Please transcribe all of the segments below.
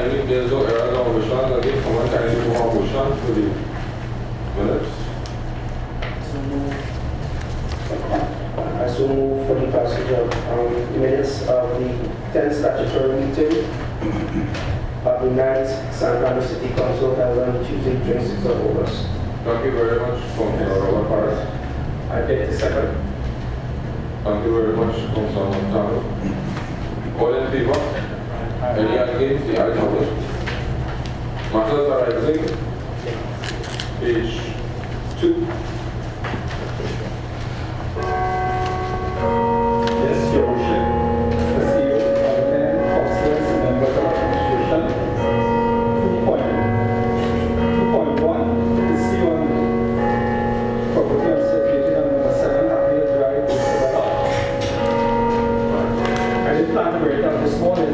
any bills or errors or omissions, again, someone can do a motion for the minutes. I so move for the passage of the minutes of the 10th statutory meeting of the 9th San Fernando City Council held on Tuesday, 26th of August. Thank you very much, Councillor Robert Paris. I take the second. Thank you very much, Councillor Montano. All in favor? Any against? The ayes have it. Matters arising. Page 2. Yes, Your Worship. The CEO of the Councillors and members of administration. 2.1. The CEO on property on situated on number 7 Happy Drive, Tobago. I didn't plan to write up this morning,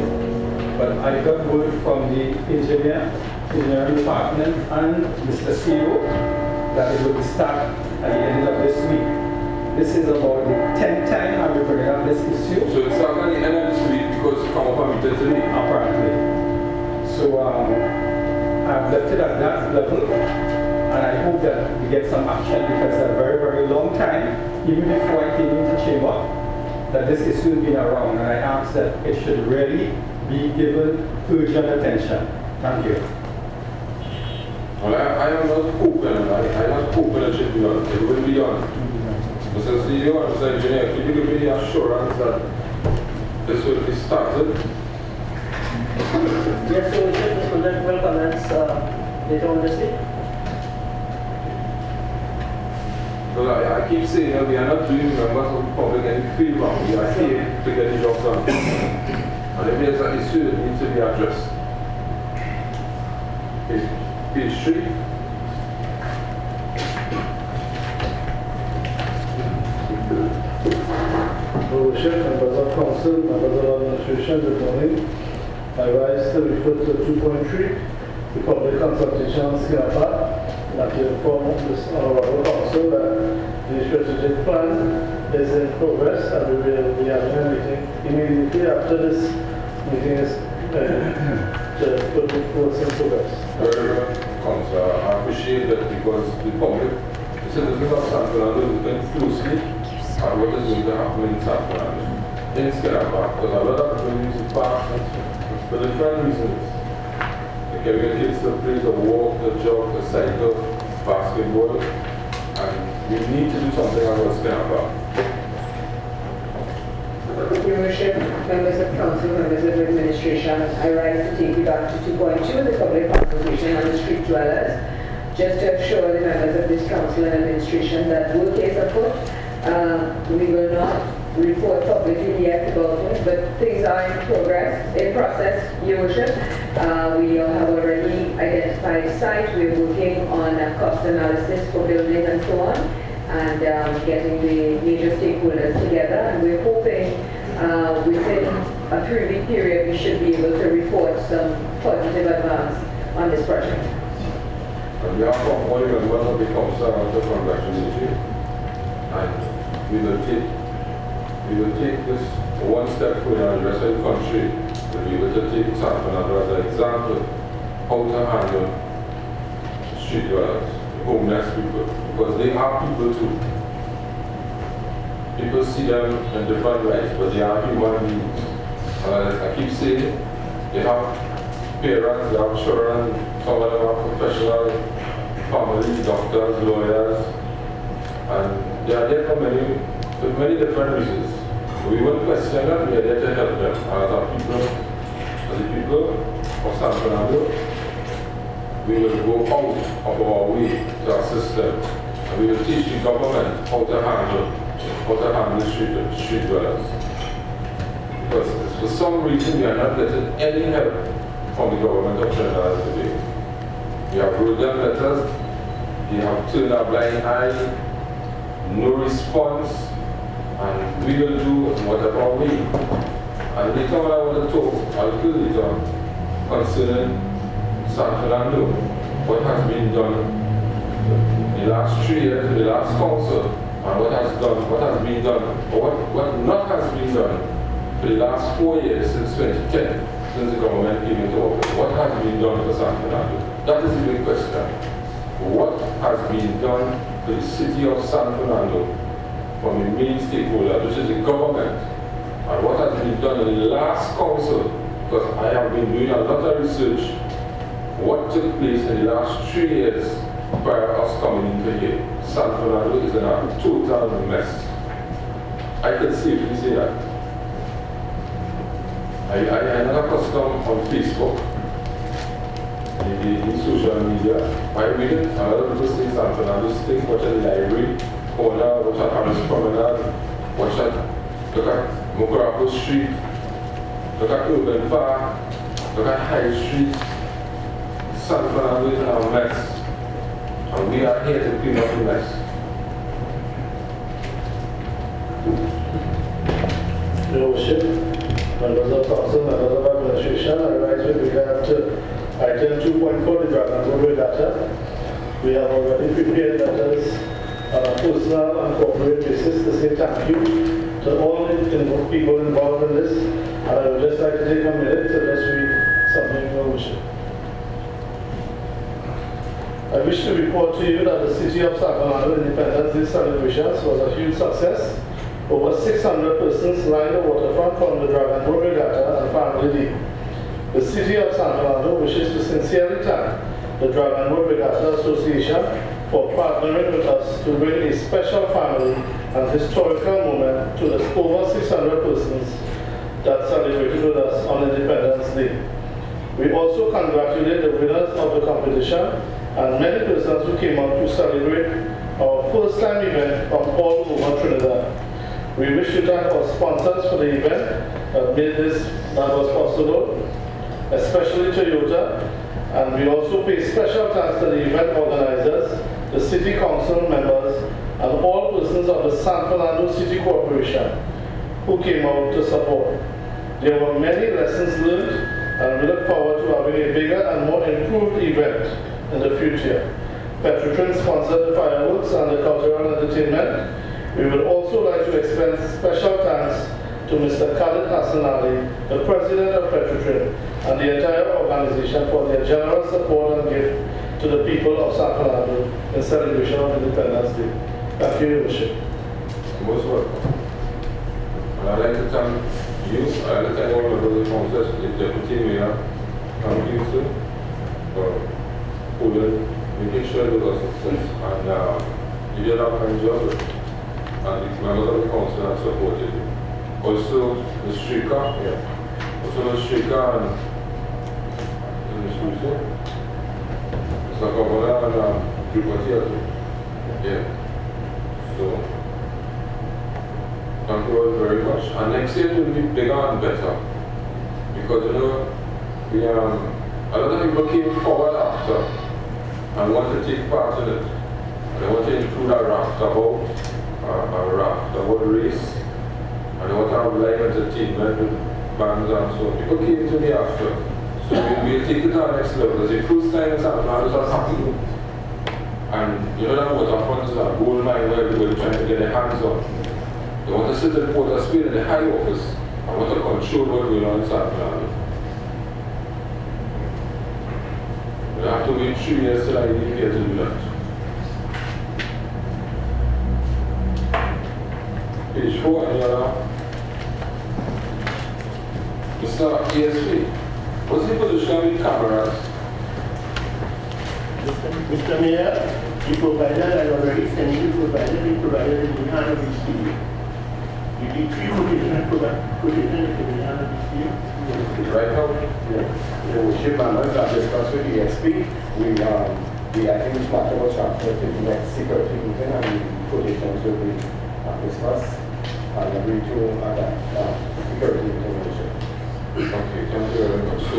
but I got word from the engineering department and Mr. CEO that it will start at the end of this week. This is about the 10th time I've been bringing up this issue. So it's not at the end of this week because it come up on meeting today. Apparently. So I've left it at that level, and I hope that we get some action because it's a very, very long time, even before I came into chamber, that this issue has been around, and I ask that it should really be given urgent attention. Thank you. Well, I am not hoping, I am not hoping it should be done. It will be done. Mr. CEO and Mr. Engineer, could you give me the assurance that this will be started? Yes, so Mr. President will commence later on this week. Well, I keep saying that we are not doing members of the public any favor. We are here to get the job done. And if there's an issue that needs to be addressed. Page 3. Your Worship, members of council, members of administration, good morning. I rise to refer to 2.3, the public consultation on Skinapa, and to inform this Honourable Council that the strategic plan is in progress and we will be having a meeting immediately after this meeting is to put the course in progress. Very well, Councillor. I appreciate that because the public, the citizens of San Fernando is looking closely at what is going to happen in San Fernando. In Skinapa, because a lot of people use the park for different reasons. They can get kids to play, to walk, to jog, to cycle, basketball, and we need to do something about Skinapa. Your Worship, members of council, members of administration, I rise to take you back to 2.2, the public consultation on the street dwellers, just to assure the members of this council and administration that work is afoot. We will not report publicly yet about it, but things are in process, Your Worship. We have already identified a site. We're working on a cost analysis for building and so on, and getting the major stakeholders together, and we're hoping within a 3-week period we should be able to report some positive advance on this project. On behalf of all the members of the council, I want to congratulate you, and we will take this one step further and the rest of the country to be able to take San Fernando as an example how to handle street dwellers, homeless people, because they are people too. People see them in different lights, but they are human beings. And as I keep saying, they have parents, they have children, some of them are professional, family, doctors, lawyers, and they are there for many different reasons. We won't question them, we are there to help them. As the people of San Fernando, we will go out of our way to assist them. And we will teach the government how to handle street dwellers. Because for some reason we are not getting any help from the government of Trinidad today. We have wrote them letters, they have turned a blind eye, no response, and we will do whatever we. And later on I want to talk a little later concerning San Fernando, what has been done in the last 3 years in the last council, and what has been done, or what not has been done for the last 4 years since 2010. since the government came into office? What has been done for San Fernando? That is the big question. What has been done for the city of San Fernando from the main stakeholder, which is the government? And what has been done in the last council? Because I have been doing a lot of research. What took place in the last 3 years prior to us coming into here? San Fernando is in a total mess. I can safely say that. I am not accustomed on Facebook, in social media. I read it, a lot of people say San Fernando stink, watch at the library, corner, watch at Paris Promenade, watch at, look at Mokarapo Street, look at Urban Park, look at High Street. San Fernando is in a mess. And we are here to clean up the mess. Your Worship, members of council, members of administration, I rise with regard to item 2.4, the Dragon Road Regatta. We have already prepared letters on a personal and corporate basis to say thank you to all the people involved in this. And I would just like to take a minute to just read something, Your Worship. I wish to report to you that the City of San Fernando Independence Day celebrations was a huge success. Over 600 persons lined the waterfront from the Dragon Road Regatta and Family Day. The City of San Fernando wishes to sincerely thank the Dragon Road Regatta Association for partnering with us to bring a special family and historical moment to the over 600 persons that celebrated with us on Independence Day. We also congratulate the winners of the competition and many persons who came out to celebrate our first time event from all over Trinidad. We wish to thank our sponsors for the event that made that was possible, especially Toyota, and we also pay special thanks to the event organizers, the City Council members, and all persons of the San Fernando City Corporation who came out to support. There were many lessons learned, and we look forward to having a bigger and more improved event in the future. Petrotrin sponsored the fireworks and the cultural entertainment. We would also like to extend special thanks to Mr. Khalid Hassan Ali, the President of Petrotrin, and the entire organization for their generous support and gift to the people of San Fernando in celebration of Independence Day. Thank you, Your Worship. Most welcome. And I'd like to thank you, I'd like to thank all of the councillors, the Deputy Mayor, and Council for making sure it was a success. And you did a fine job. And the members of the council have supported you. Also, the streaker, also the streaker and Mr. Governor and Deputy. Yeah. So, thank you all very much. And next year it will be bigger and better. Because you know, a lot of people came forward after and want to take part in it. They want to include a raft about race, and they want to have live entertainment with bands and so on. People came to me after. So we'll take it to our next level. It's the first time in San Fernando that's happening. And you know that waterfront is a gold mine where everybody's trying to get their hands on. They want to sit in Port of Spain in the high office and want to control what's going on in San Fernando. We have to wait 3 years till I leave here to do that. Page 4, any other? Mr. ESP, what's the position with cameras? Mr. Mayor, you provided, I already sent you provided in the hand of the studio. You did 3 quotations in the hand of the studio. Right now? Yeah. The worship members have discussed with the ESP. I think this matter was transferred to the next security meeting and the quotations will be discussed and agreed to at that security meeting. Okay, thank you very much. So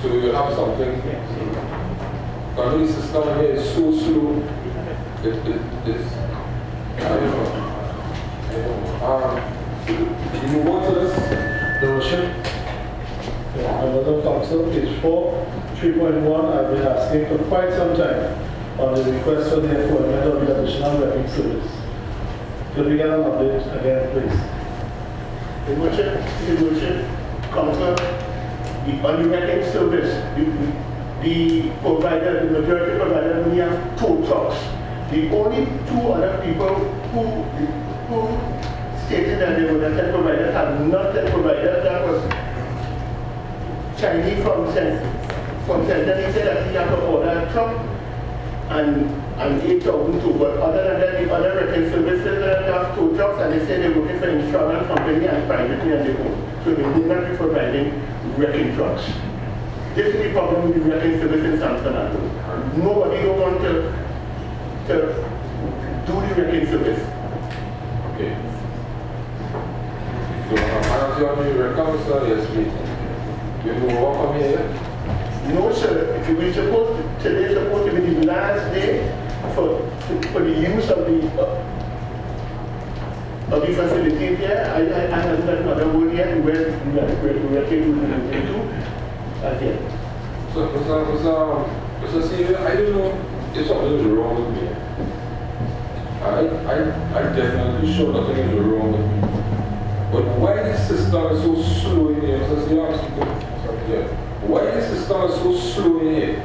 we will have something. Can we system here is so slow. It's I don't know. Do you want to this? Your Worship. Members of Council, page 4, 3.1, I've been asking for quite some time on the request for the appointment of the additional revenue service. Could we get an update again, please? Your Worship, Council, on the wrecking service, the provider, the majority provider, we have tow trucks. The only two other people who stated that they were not tech providers have not tech providers. That was Chinese from Central. He said that he had to order a truck and 8,002. But other than that, the other wrecking services have tow trucks, and they say they're working for insurance company and privately on their own. So they will not be providing wrecking trucks. This is the problem with the wrecking service in San Fernando. Nobody don't want to do the wrecking service. Okay. So, as you are the councillor, yes, please. You will walk from here? No, sir. Today's supposed to be the last day for the use of the facility here. I haven't got another word yet where we are taking into. So, Mr. Senior, I don't know if something is wrong with me. I definitely sure nothing is wrong with me. But why the system is so slow in here, Mr. Senior? Why the system is so slow in here?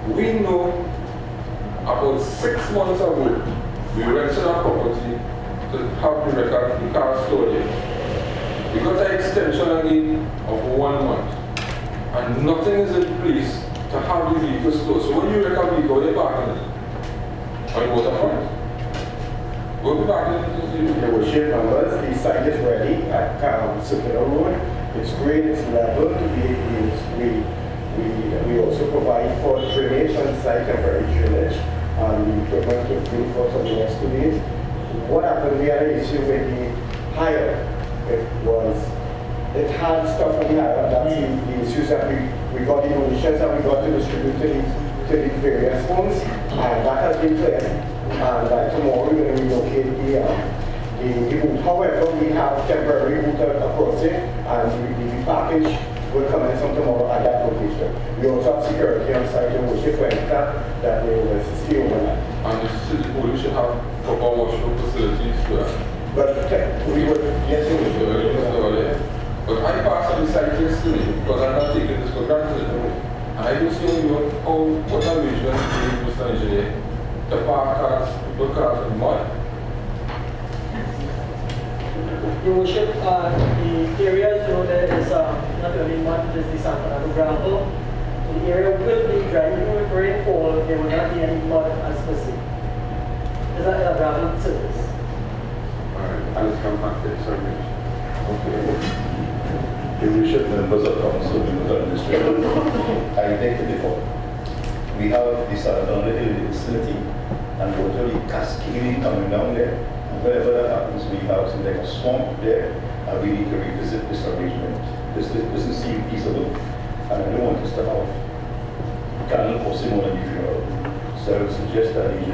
We know about 6 months ago, we rented our property to have the car stored here. We got an extension again of 1 month. And nothing is in place to have the vehicle stored. So when you wreck a vehicle, you're parking it on the waterfront. We'll be back in Your worship members, the site is ready at Circular Road. It's great, it's leveled. We also provide for drainage on site, temporary drainage, and the equipment to clean for some next 2 days. What happened, we had an issue with the hire. It had stuff on the hire. That's the issues that we got, the donations that we got to distribute to the various homes, and that has been cleared. And tomorrow we're going to relocate the route. However, we have temporary route across it, and the package will come in from tomorrow at that location. We also have security on site in worship that will assist you overnight. And the city police should have proper washroom facilities there. But we would, yes, we would. But I passed on the site yesterday because I'm not taking this for granted. And I just know what arrangement you need, Mr. Engineer, to park cars, put cars in mud. Your worship, the area zone there is not only mud, it is the San Fernando gravel. So the area will be dry. Even with rainfall, there will not be any mud as per se. It's not a gravel surface. Alright, I'll come back to this arrangement. Okay. Your worship, members of council, members of administration, I beg to differ. We have the San Fernando Hill facility and water cascading coming down there. And wherever that happens, we have something like a swamp there, and we need to revisit this arrangement. This doesn't seem feasible, and I don't want us to have Colonel Hosein on the funeral. So I would suggest that you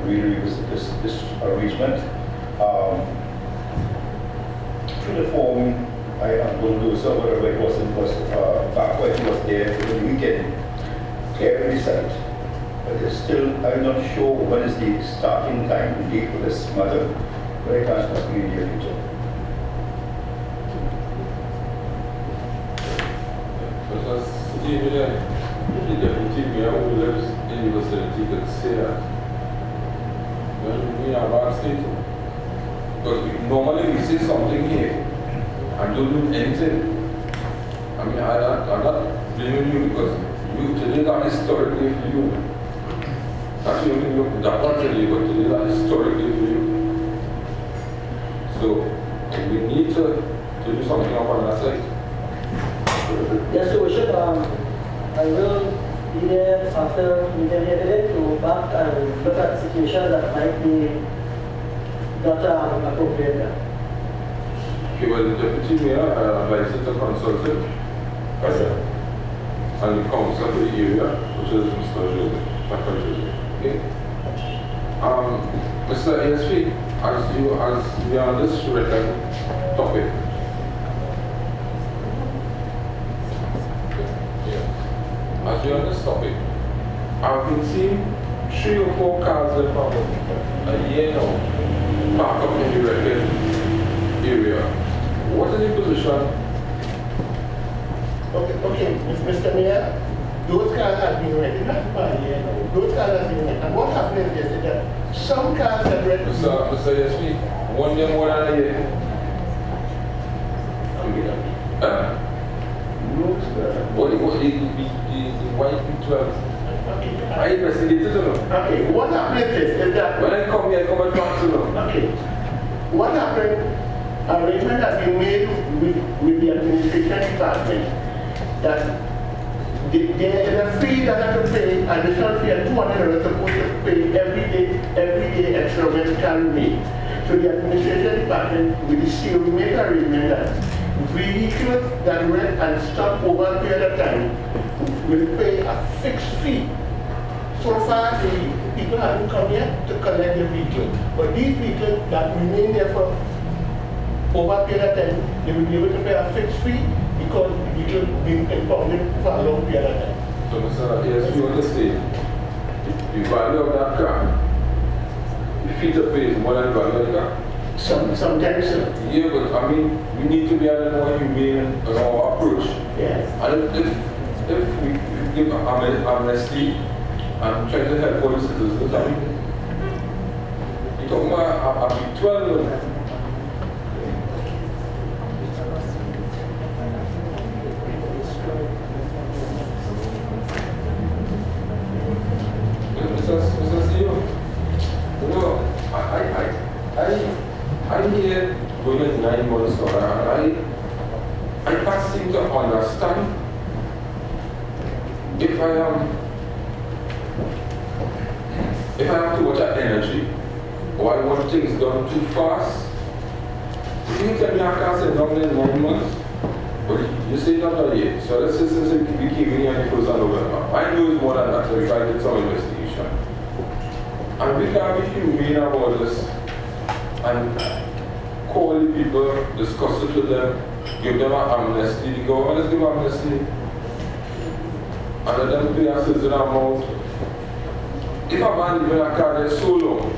really revisit this arrangement. Through the form, I am going to do so whatever it was back when it was there for the weekend, clearing the site. But it's still, I'm not sure when is the starting time and date for this matter, but I can't ask you in the near future. Because the deputy mayor who lives in the vicinity could say that when we are bad state. Because normally we say something here and don't do anything. I mean, I'm not blaming you because you today that historically for you. Actually, only look that one today, but today that historically for you. So we need to do something up on that side. Yes, Your worship, I will be there after we get here today to back and look at situations that might be not appropriate there. Okay, well, the deputy mayor advised to consult it. Yes, sir. And the council for the area, which is Mr. Joseph. Okay. Mr. ASP, as we are on this written topic. As we are on this topic, I've been seeing 3 or 4 cars in front of me a year now, parked up in the wrecking area. What is the position Okay, Mr. Mayor, those cars have been rented, not by those cars have been rented. And what happened is that some cars have rented. Mr. SB, 1 year more than a year. Huh? What the white B12? I investigated them. Okay, what happened is that when I come here, I come and talk to them. Okay, what happened? Arrangement has been made with the administration department that there is a fee that I have to pay, additional fee of $200 supposed to pay every day extra when it carry me. So the administration department with the seal make arrangement that vehicles that rent and stop over a period of time will pay a fixed fee. So far, the people haven't come here to collect the vehicle. But these vehicles that remain there for over a period of time, they will be able to pay a fixed fee because the vehicle being impounded for a long period of time. So, Mr. Yes, you understand. The value of that car, the fee to pay is more than the value of the car. Sometimes, sir. Yeah, but I mean, we need to be a little more humane in our approach. Yes. And if we give amnesty and try to help all the citizens, I mean, you're talking about a 12. Mr. CEO, you know, I'm here going at 9 months now, and I can't seem to understand if I have too much energy, or I want things done too fast. You tell me I can't say down there 9 months, but you say not a year. So let's say since we came in here on the 1st of November. I know it's more than that, so if I did some investigation. And we can be humane about this and call the people, discuss it with them, give them an amnesty. The government is giving amnesty and let them pay a certain amount. If a man is in a car there so long,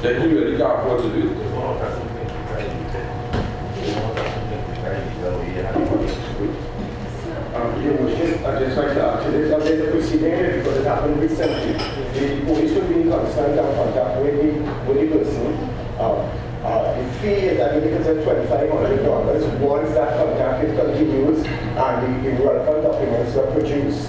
then he really can't afford to do it. Your worship, I just like to add to this. There's a procedure because it happened recently. The police will be in constant contact with the person. The fee is, I believe it's at $2,500. Once that contact is continuous and the relevant documents are produced.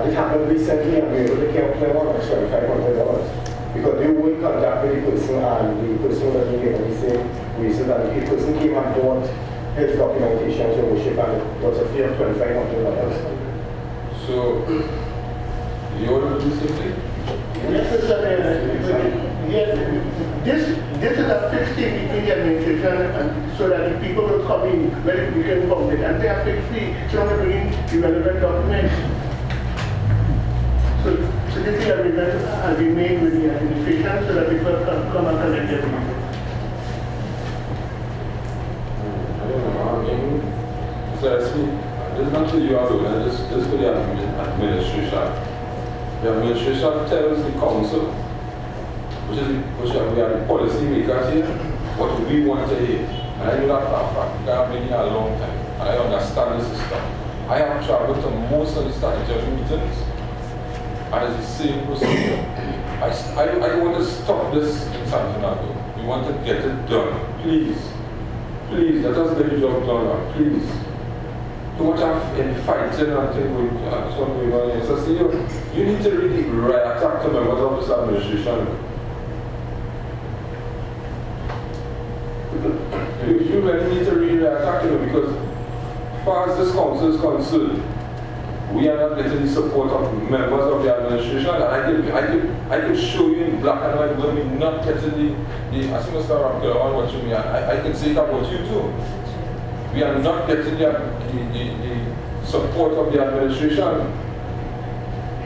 It happened recently and we were able to claim on $2,500 because they were in contact with the person and the person wasn't given the same reason that the person came and bought his documentation to worship and it was a fee of $2,500. So, you want to do something? Yes, this is a fixed fee between the administration and so that the people will come in very quickly and public and pay a fixed fee so we bring the relevant documents. So this agreement has been made with the administration so that people can come and collect their vehicles. So this is not to you alone, this is for the administration. The administration tells the council, which we are the policy makers here, what we want to hear. And I know that for a fact, because I've been here a long time, and I understand the system. I have traveled to most of the statutory meetings, and it's the same procedure. I want to stop this in San Fernando. We want to get it done. Please, let us get the job done now, please. Too much of any fighting and things going on. So see, you need to really attack the members of this administration. You really need to really attack them because as far as this council is concerned, we are not getting the support of members of the administration, and I could show you in black and white when we're not getting the as soon as on what you mean, I can say it about you too. We are not getting the support of the administration.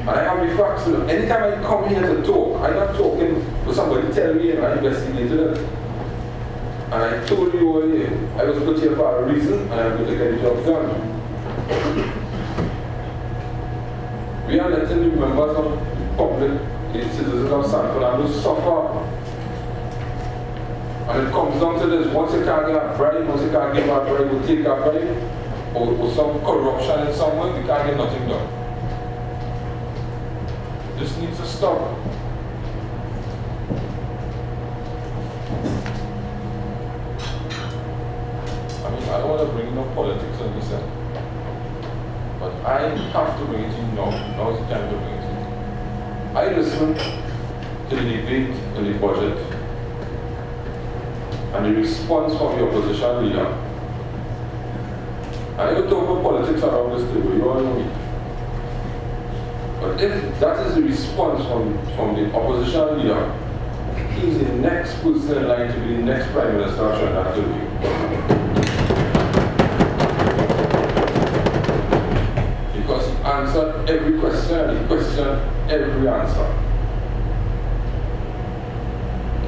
And I have the facts. Anytime I come here to talk, I'm not talking with somebody tell me and I investigated it. And I told you over here, I was put here for a reason and I'm going to get the job done. We are letting the members of the public, the citizens of San Fernando suffer. And it comes down to this, once you can't get a bribe, once you can't give a bribe, we'll take a bribe. or some corruption in some way, we can't get nothing done. This needs to stop. I mean, I don't want to bring no politics on this end, but I have to bring it in now. Now is the time to bring it in. I listened to the debate on the budget and the response from the opposition leader. I never talk about politics around this table, you all know it. But if that is the response from the opposition leader, he's the next person in line to be the next Prime Minister of Trinidad to be. Because he answered every question, he questioned every answer.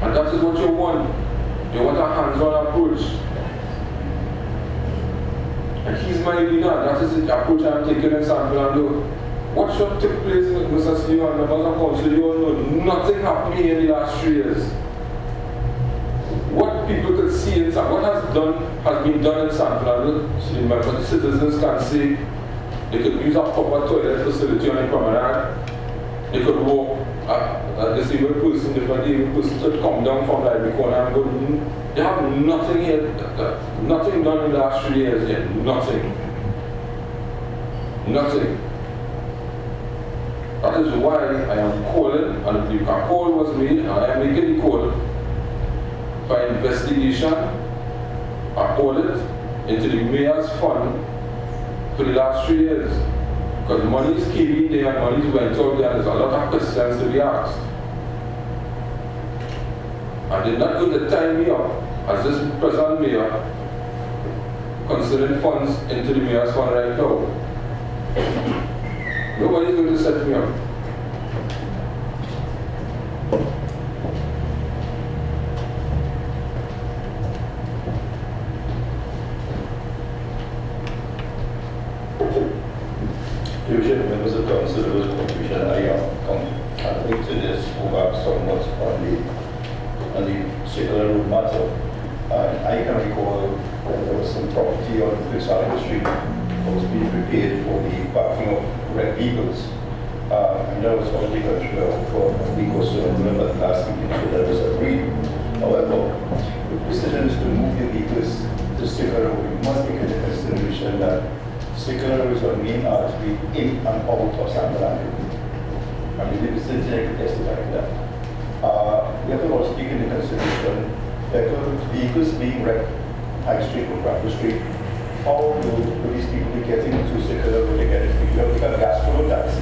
And that is what you want. You want a hands-on approach. And he's my leader. That is the approach I'm taking in San Fernando. What should take place with Mr. Steve and members of council? You all know nothing happened here in the last 3 years. What people could see in San, what has been done in San Fernando, the citizens can see. They could use a proper toilet facility on the promenade. They could walk. A disabled person, if a disabled person could come down from the corner and go. They have nothing here, nothing done in the last 3 years yet. Nothing. Nothing. That is why I am calling, and the call was made, and I am making the call for investigation, a audit into the mayor's fund for the last 3 years. Because money is came in there and money went out there, and there's a lot of questions to be asked. And they're not going to tie me up as this present mayor considering funds into the mayor's fund right now. Nobody's going to set me up. Usually members of council, there was confusion. I think to this go back somewhat on the circular road matter. I can recall that there was some property on Clifton Street that was being prepared for the parking of red vehicles. And that was already considered for a week or so. I remember the last meeting, so that was agreed. However, the decision is to move the vehicles to circular road. We must take into consideration that circular road is our main artery in and out of San Fernando. I mean, the vicinity can testify to that. We have to also take into consideration that vehicles being wrecked High Street or Cracker Street, how will these people be getting into circular road to get it? You have to get a gas road taxi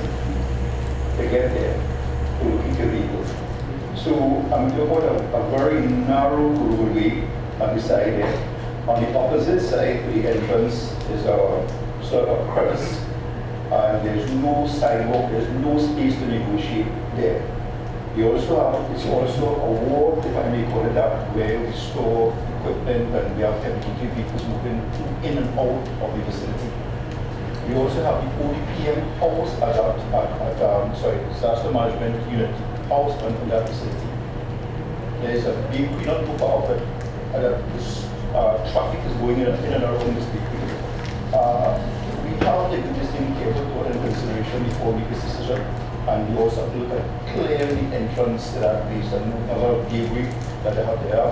to get there to look into vehicles. So I'm talking about a very narrow roadway on the side there. On the opposite side, the entrance is a sort of a crevice, and there's no sidewalk, there's no space to negotiate there. We also have, it's also a ward, if I may call it that, where we store equipment and we have heavy-duty vehicles moving in and out of the vicinity. We also have the ODPM house disaster management unit house in that vicinity. There is a big, we not too far off it, traffic is going in and out of this big. We have taken this thing careful thought and consideration before we make this decision, and we also have to look at clearly entrance to that place and a lot of debris that they have there.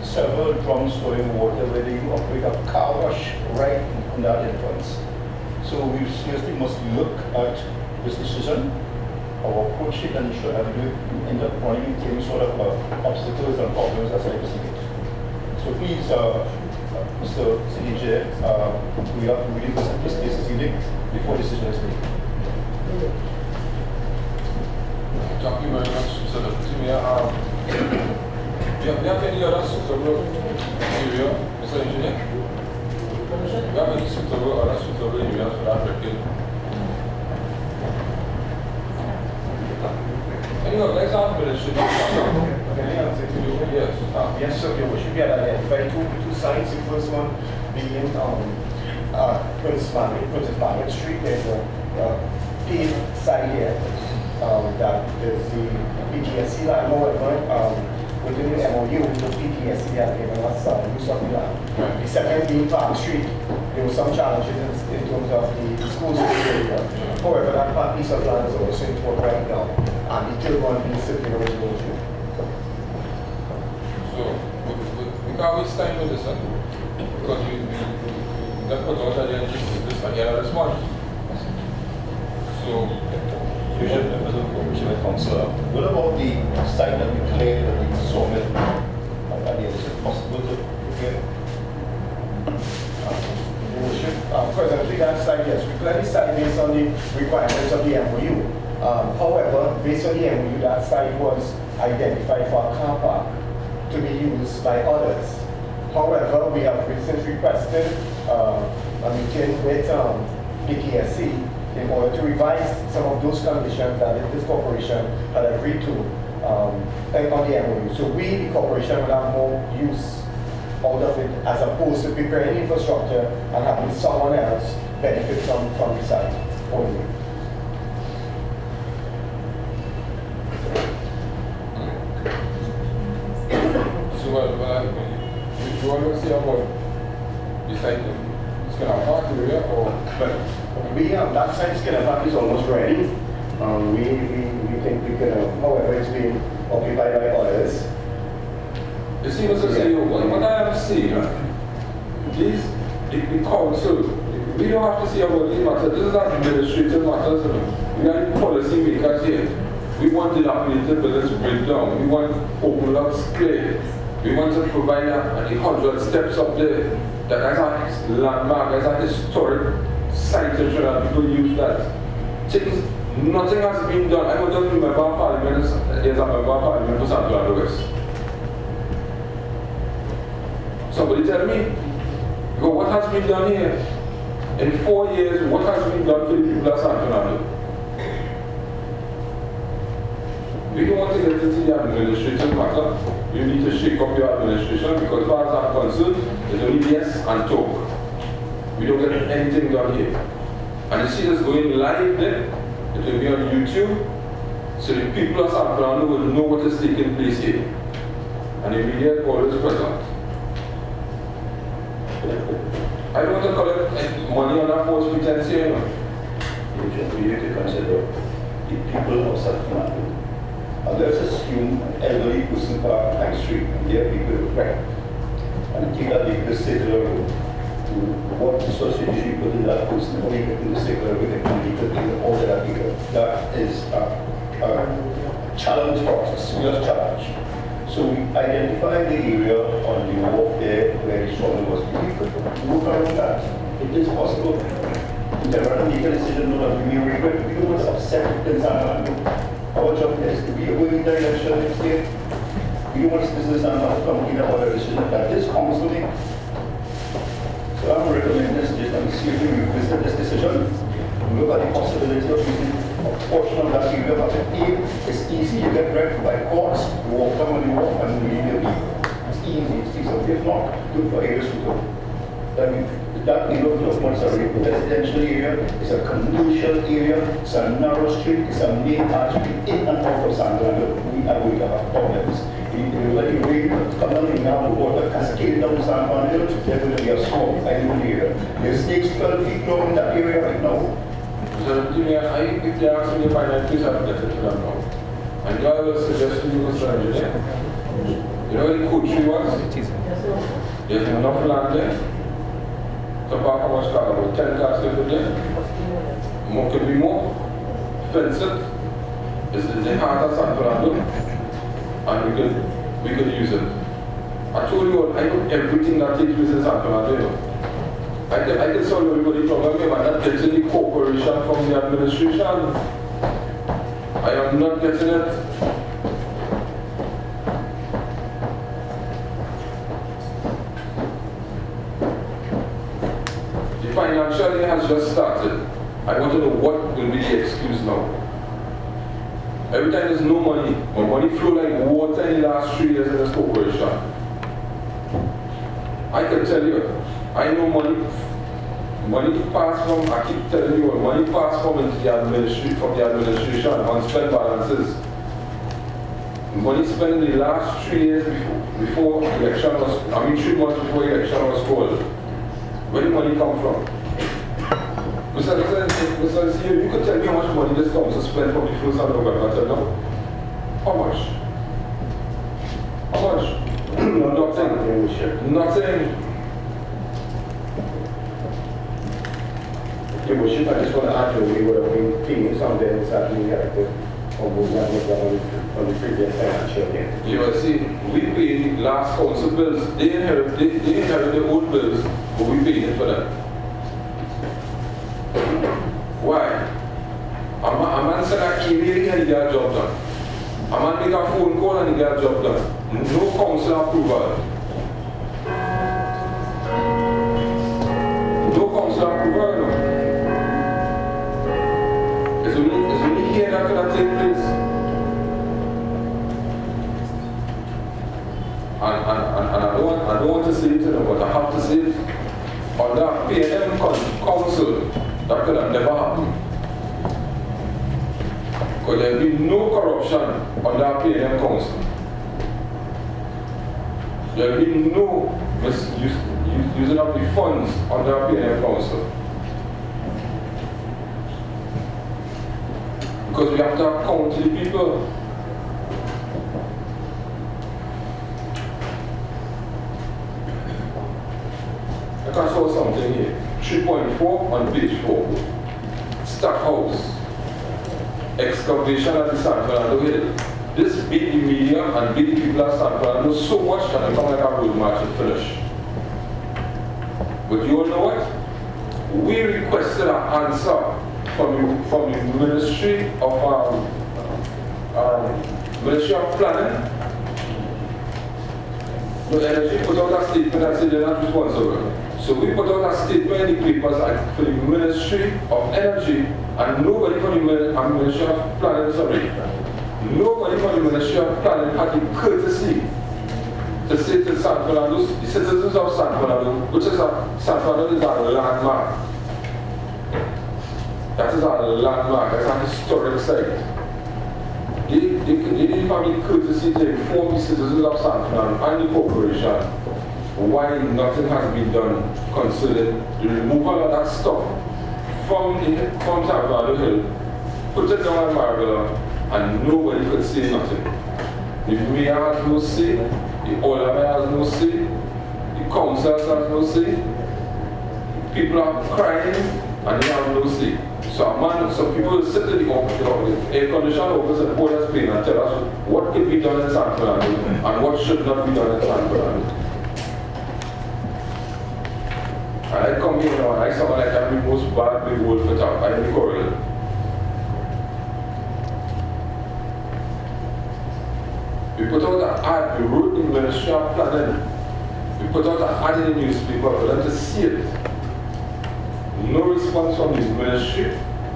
Several drums storing water where they operate a car wash right in that entrance. So we seriously must look at this decision, our approach it, and ensure that we end up running into any sort of obstacles and problems as I see it. So please, Mr. City Chair, we have to really present this case this evening before decision is made. Thank you very much, Mr. Deputy Mayor. Do you have any other suitable area, Mr. Engineer? Do you have any other suitable areas for that record? Any other example that should be yes. Yes, sir, we should be identified two sites. The first one being Princess Margaret Street. There's a paved side here that is the BGSC line. However, within the MOU, the PPSC had given us use of the land. The second being Park Street, there were some challenges in terms of the schools area. However, that piece of land is also in work right now, and the third one being circular road. So, we can't waste time with this, because we got put out again this again this month. So, You should have a Commissioner Councillor. What about the site that we cleared that we sawmill? Is it possible to clear? Presently, that site, yes, we cleared the site based on the requirements of the MOU. However, based on the MOU, that site was identified for a car park to be used by others. However, we have since requested a meeting with the PSC in order to revise some of those conditions that this corporation had agreed to on the MOU. So we, the corporation, will have more use out of it as opposed to preparing infrastructure and having someone else benefit from the site only. So, you want to say about the site? It's going to park area or? That site skinner park is almost ready. We think we could have, however, it's been occupied by others. You see, Mr. CEO, what I am saying, these, the council, we don't have to see about these matters. This is administrative matters. We are the policy makers here. We want dilapidated buildings break down. We want open lots clear. We want to provide the 100 steps up there that as a landmark, as a historic site in Trinidad. People use that. Nothing has been done. I don't remember Parliament. There's a member of Parliament for St. West. Somebody tell me, what has been done here? In 4 years, what has been done for the people of San Fernando? We don't want to get into the administrative matter. You need to shake up your administration because as far as I'm concerned, there's only yes and talk. We don't get anything done here. And you see this going live there, it will be on YouTube, so the people of San Fernando will know what is taking place here. And the media always present. I don't want to collect money on a false pretense here. You know? We need to consider the people of San Fernando. Let's assume an elderly person park High Street and there people right. And think that they could circular road. What association you put in that person, how you get in the circular road, and you could do all that people. That is a challenge for us, a serious challenge. So we identify the area on the north there where the struggle was. We could move around that. It is possible. We can make a decision that we may regret. We don't want to upset things. Our job is to be a going direction next year. We don't want this business and not company about a decision that this council makes. So I'm recommending this just and see if we revisit this decision. Look at the possibility of using a portion of that area, but it's easy to get wrecked by courts. You walk down and you walk and you leave your people. It's easy, it's easy. If not, do it for areas to go. That neighborhood of once a residential area, it's a commercial area, it's a narrow street, it's a main artery in and out of San Fernando. We are going to have problems. If you let it rain, come down in now, the water cascade down to San Fernando, there's going to be a storm in the area. There's snakes 12 feet long in that area right now. So, Junia, if they ask me to find out, please have to get it to them now. And I will suggest to you, Mr. Engineer, you know where the coach tree was? There's enough land there. So park how much car? About 10 cars live there. More could be more. Fence it. It's the heart of San Fernando. And we could use it. I told you all, I know everything that takes place in San Fernando. I can solve everybody problem here, but not getting the cooperation from the administration. I am not getting it. The financial year has just started. I want to know what will be the excuse now. Every time there's no money, or money flow like water in the last 3 years in this corporation. I can tell you, I know money pass from, I keep telling you, money pass from the administration, unspent balances. money spent in the last 3 years before election was, 3 months before election was called. Where did money come from? Mr. You could tell me how much money this council spent from the 1st of November until now? How much? How much? Nothing. Nothing. Your worship, I just want to add that we would have been paying some debts that we had to from the previous financial year. You will see, we paid last council bills. They inherit the old bills, but we paid it for them. Why? A man said that he really had to get a job done. A man make a phone call and he get a job done. No council approval. No council approval, no. It's only here that could take place. And I don't want to say it, but I have to say it. On that PNM council, that could have never happened. Because there will be no corruption on that PNM council. There will be no using up the funds on that PNM council. Because we have to account to the people. I can show something here. 3.4 on page 4. Stack house. Excavation at the San Fernando Hill. This beat the media and beat the people at San Fernando so much that they come like a road march and finish. But you all know what? We requested an answer from the Ministry of Planning. The Energy put out a statement and said they're not responsible. So we put out a statement in the papers for the Ministry of Energy, and nobody from the Ministry of Planning, nobody from the Ministry of Planning had the courtesy to say to San Fernando, the citizens of San Fernando, which is San Fernando is a landmark. That is a landmark, that's a historic site. They didn't have the courtesy to inform the citizens of San Fernando and the corporation why nothing has been done concerning the removal of that stuff from San Fernando Hill, put it down on Marble, and nobody could say nothing. The mayor has no say, the Alderman has no say, the councillors has no say, people are crying and they have no say. So some people will sit in the air conditioned office and hold us pain and tell us what could be done in San Fernando and what should not be done in San Fernando. And I come here now and I sound like I'm the most bad big wolf for talk. I am the correlate. We put out an ad, we wrote in the Ministry of Planning. We put out an ad in the newspaper for them to see it. No response from the Ministry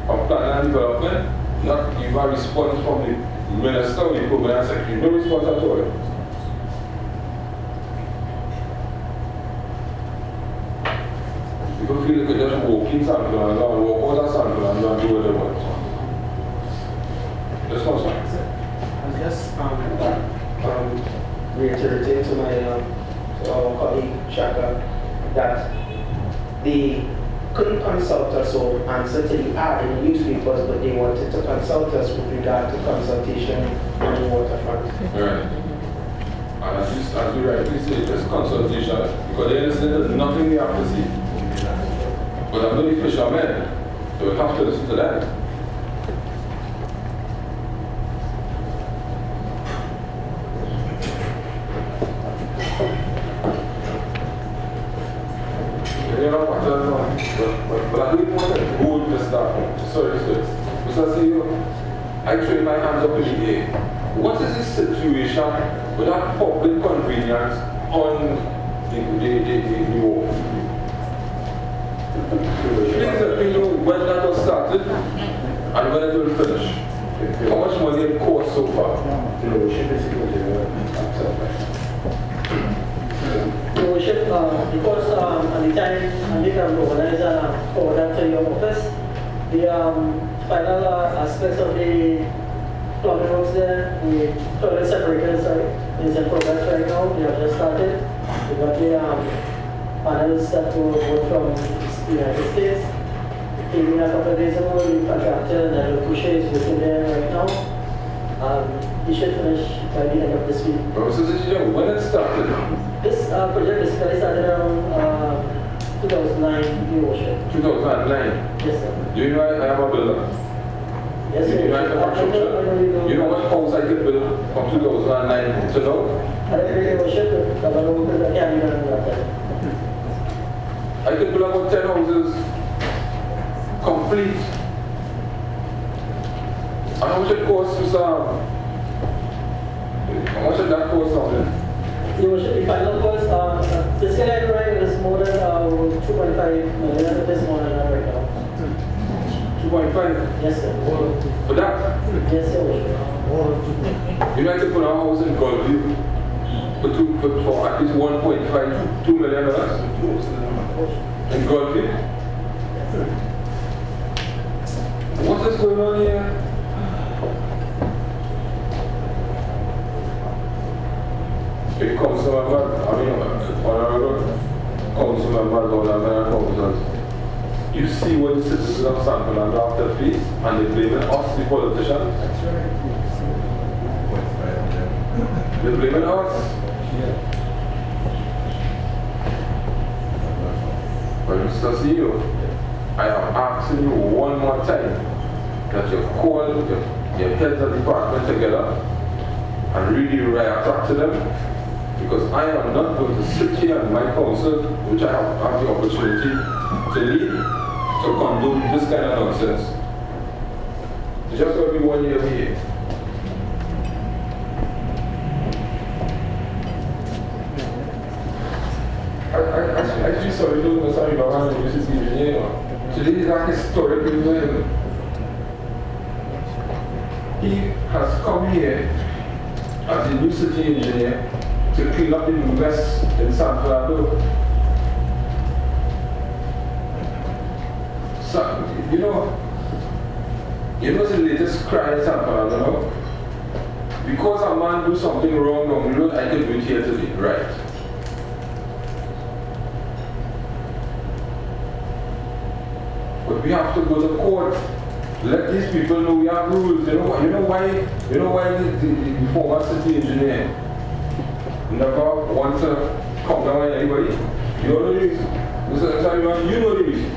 of Planning and Development, not even a response from the Minister or the Permanent Secretary, no response at all. People feel they could just walk in San Fernando and walk out of San Fernando and do what they want. Just one second. I'm just reiterating to my colleague Shaka that they couldn't consult us or answer to the ad in the newspapers, but they wanted to consult us with regard to consultation on the waterfront. Right. And as you rightly say, this consultation, because they listen to nothing we have to see. But I'm not a fisherman, so we have to listen to that. You know what, but I don't want to hold this stuff. Sorry, Mr. CEO, I throw my hands up in the air. What is the situation with that public convenience on the wharf? Please let me know when that was started and when it will finish. How much money it cost so far? Your Worship, because at the time I did organize an order to your office, the final aspects of the plumbing works there. The toilet separators is in progress right now. We have just started. We got the panels that were bought from the United States. Came in a couple of days ago. The contractor and the pusher is working there right now. He should finish by the end of this week. When it started? This project basically started around 2009, Your Worship. 2009? Yes, sir. Do you know I am a builder? Yes, sir. You know I am a construction? You know what house I could build from 2009 to now? I agree, Your Worship. I could build about 10 houses complete. And how much it costs to some? How much did that cost something? Your Worship, the final cost, this can I right is more than 2.5 million. It is more than that right now. 2.5? Yes, sir. For that? Yes, Your Worship. You know I could put a house in Gulfview for at least 1.5 to $2 million in Gulfview? What is going on here? It comes to Honourable Council members, Aldermen and Councillors. You see what the citizens of San Fernando have to face, and they blame us, the politicians. They're blaming us. But Mr. CEO, I am asking you one more time that you call your heads of department together and really talk to them, because I am not going to sit here in my council, which I have the opportunity to lead, to condone this kind of nonsense. It's just going to be 1 year here. I feel sorry to Mr. Alderman and Mrs. Junia. Today is a historic event. He has come here as a new city engineer to clean up the mess in San Fernando. So, you know the latest cry in San Fernando now? Because a man do something wrong on the road, I can do it here today, right? But we have to go to court. Let these people know we have rules. You know why the former city engineer never wants to come down on anybody? You know the reason. Mr. Alderman, you know the reason.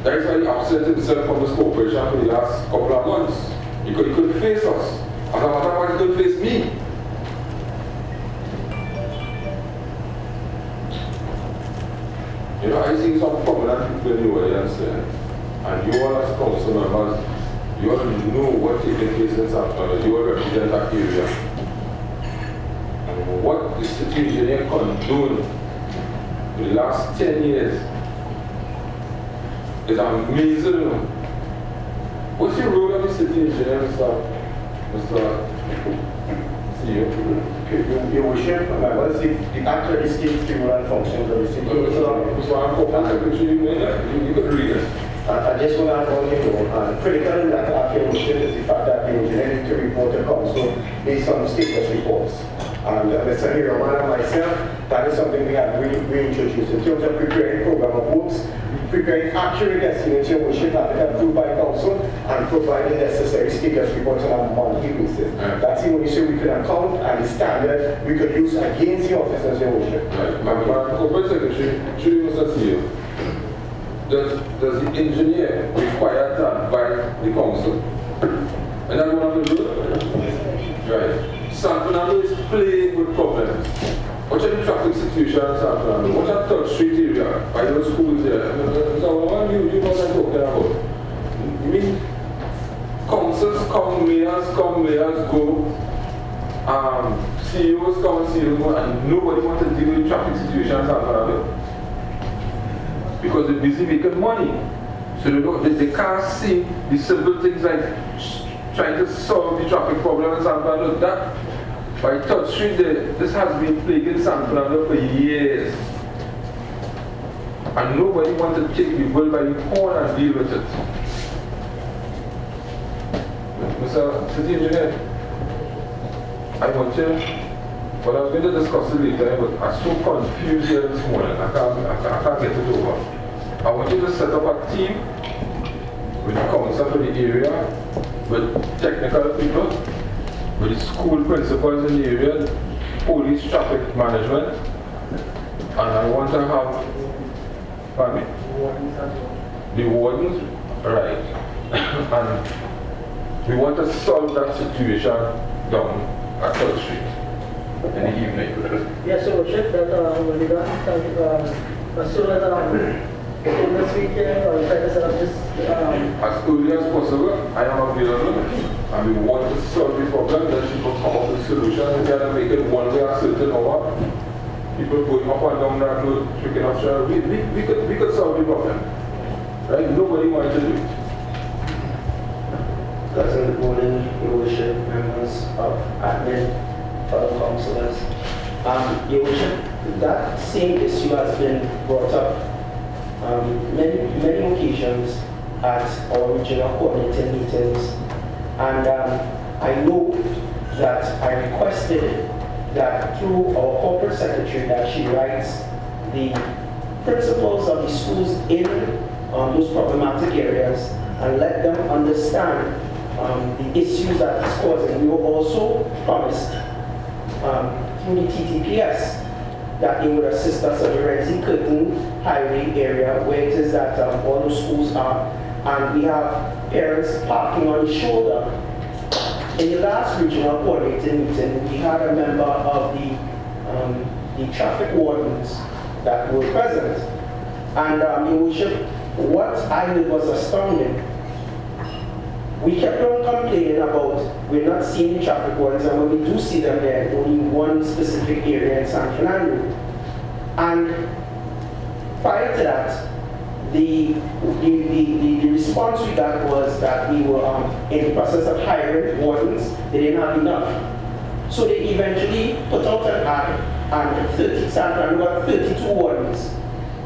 That is why he upset himself from this corporation for the last couple of months. He couldn't face us. As a matter of fact, he couldn't face me. You know, I see some prominent people in the audience there, and you all as council members, you all know what's taking place in San Fernando. You all represent that area. And what the city engineer condoned for the last 10 years is amazing. What's the role of the city engineer, Mr. CEO? Your Worship, members, the Act states the role and functions of the city. You could read it. I just want to add one thing. Critical in that Act, Your Worship, is the fact that the engineer needs to report to council based on status reports. And Mr. Alderman and myself, that is something we have reintroduced in terms of preparing program of works, preparing accurate estimates. Your Worship, have it approved by council and providing necessary status reports on a monthly basis. That's the only way we can account and the standard we could use against the officers, Your Worship. Right. My Corporate Secretary, Mr. CEO, does the engineer require to advise the council? And that's one of the rules? Right. San Fernando is plagued with problems. Watch out the traffic situation in San Fernando. Watch out 3rd Street area, by those schools there. So, you know what I'm talking about. I mean, councils come, mayors go, CEOs come, CEOs go, and nobody wants to deal with the traffic situation in San Fernando. Because they're busy making money. So they can't see the simple things like trying to solve the traffic problem in San Fernando. That, by 3rd Street, this has been plaguing San Fernando for years. And nobody wants to take the bull by the horn and deal with it. Mr. City Engineer, I want you, but I was going to discuss it later, but I'm so confused here this morning, I can't get it over. I want you to set up a team with the council for the area, with technical people, with the school principals in the area, police traffic management, and I want to have, pardon me? The wardens, right. And we want to solve that situation down at 3rd Street in the evening. Yes, so Worship, that will be done. As soon as this weekend, or try to set up this. As early as possible, I am available, and we want to solve the problem. Then people come up with a solution. We can make it one way a certain hour. People going up and down that road, picking up share. We could solve the problem. Right? Nobody wants to do it. Good morning, Your Worship, members of admin, fellow councillors. Your Worship, that same issue has been brought up many occasions at our regional coordinating meetings, and I know that I requested that through our corporate secretary that she writes the principals of the schools in those problematic areas and let them understand the issues that it's causing. We were also promised through the TTPS that they would assist us on the Renzi Curtin Highway area where it is that all the schools are, and we have parents parking on the shoulder. In the last regional coordinating meeting, we had a member of the traffic wardens that were present, and Your Worship, what I heard was astounding. We kept on complaining about we're not seeing the traffic wardens, and when we do see them, they're in only one specific area in San Fernando. And prior to that, the response we got was that we were in the process of hiring wardens. They didn't have enough. So they eventually put out an ad, and San Fernando got 32 wardens.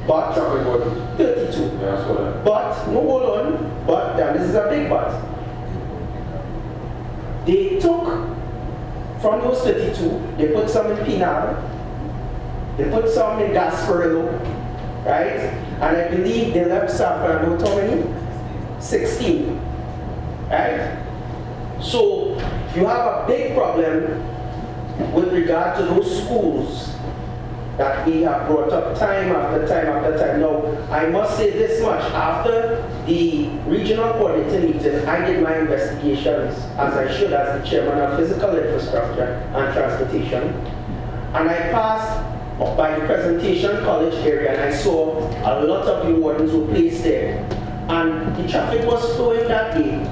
But, 32. Yeah, I saw that. But, no, hold on, but this is a big but. They took from those 32, they put some in Pinal, they put some in Gasparillo, right? And I believe they left San Fernando with how many? 16, right? So you have a big problem with regard to those schools that we have brought up time after time after time. Now, I must say this much. After the regional coordinating meeting, I did my investigations, as I should, as the chairman of physical infrastructure and transportation. And I passed by the presentation college area, and I saw a lot of the wardens were placed there. And the traffic was flowing that way.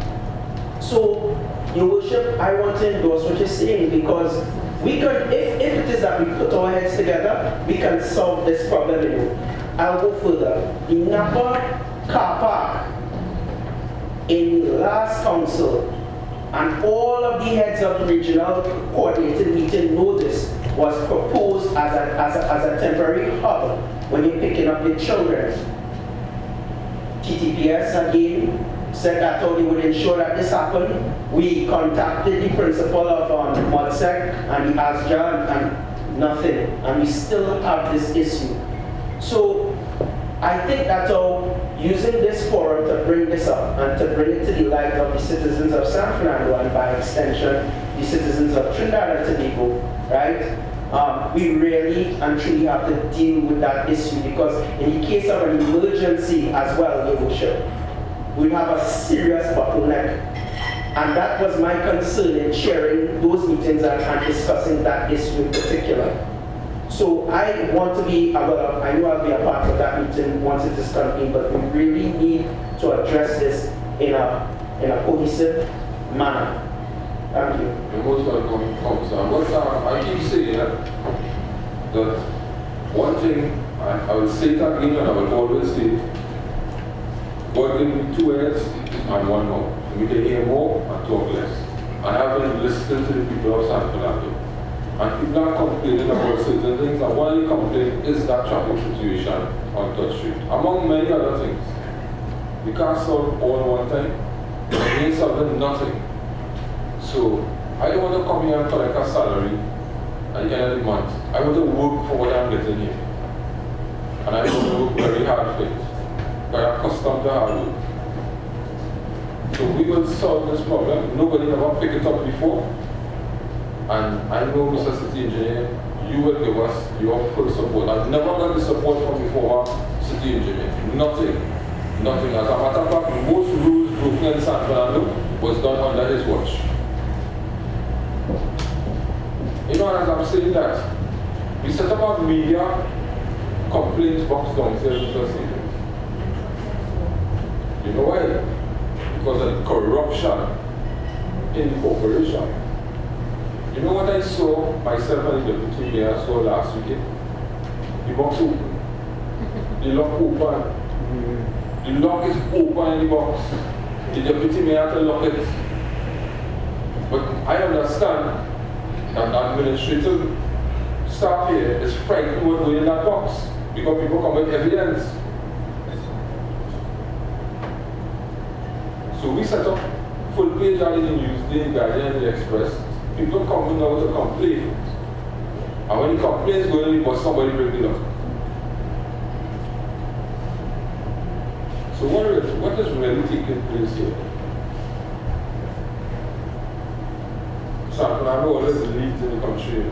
So, Your Worship, I want to endorse what you're saying, because we could, if it is that we put our heads together, we can solve this problem. I'll go further. The Napa car park in the last council, and all of the heads of the regional coordinated meeting know this, was proposed as a temporary hub when you're picking up your children. TTPS again said that how they would ensure that this happened. We contacted the principal of MODSEC and the ASJA and nothing, and we still have this issue. So I think that using this forum to bring this up and to bring it to the light of the citizens of San Fernando and by extension the citizens of Trinidad and Tobago, right? We really and truly have to deal with that issue, because in the case of an emergency as well, Your Worship, we have a serious bottleneck. And that was my concern in chairing those meetings and discussing that issue in particular. So I want to be, well, I know I'll be a part of that meeting once it is convened, but we really need to address this in a cohesive manner. Thank you. You're most welcome, Councillor. But I keep saying that one thing, I will say it again and I will always say it, God gave me 2 ears and 1 mouth. We can hear more and talk less. I have been listening to the people of San Fernando. And people are complaining about certain things, and one of the complaints is that traffic situation on 3rd Street, among many other things. We can't solve all at one time. It means solving nothing. So I don't want to come here and collect a salary at the end of the month. I want to work for what I'm getting here. And I want to work very hard for it. I am accustomed to hard work. So we will solve this problem. Nobody ever picked it up before. And I know, Mr. City Engineer, you will give us your full support. I've never got the support from the former City Engineer. Nothing. Nothing. As a matter of fact, most rules broken in San Fernando was done under his watch. You know, as I'm saying that, we set up a media complaint box downstairs, Mr. City. You know why? Because of the corruption in the corporation. You know what I saw myself and the deputy mayor saw last week? The box open. The lock open. The lock is open in the box. The deputy mayor had to lock it. But I understand that the administrative staff here is frightened what's going in that box because people come with evidence. So we set up full page ad in the Newsday, Guardian, and the Express. People come now to complain. And when the complaints go in, but somebody break the law. So what is really taking place here? San Fernando always leads in the country.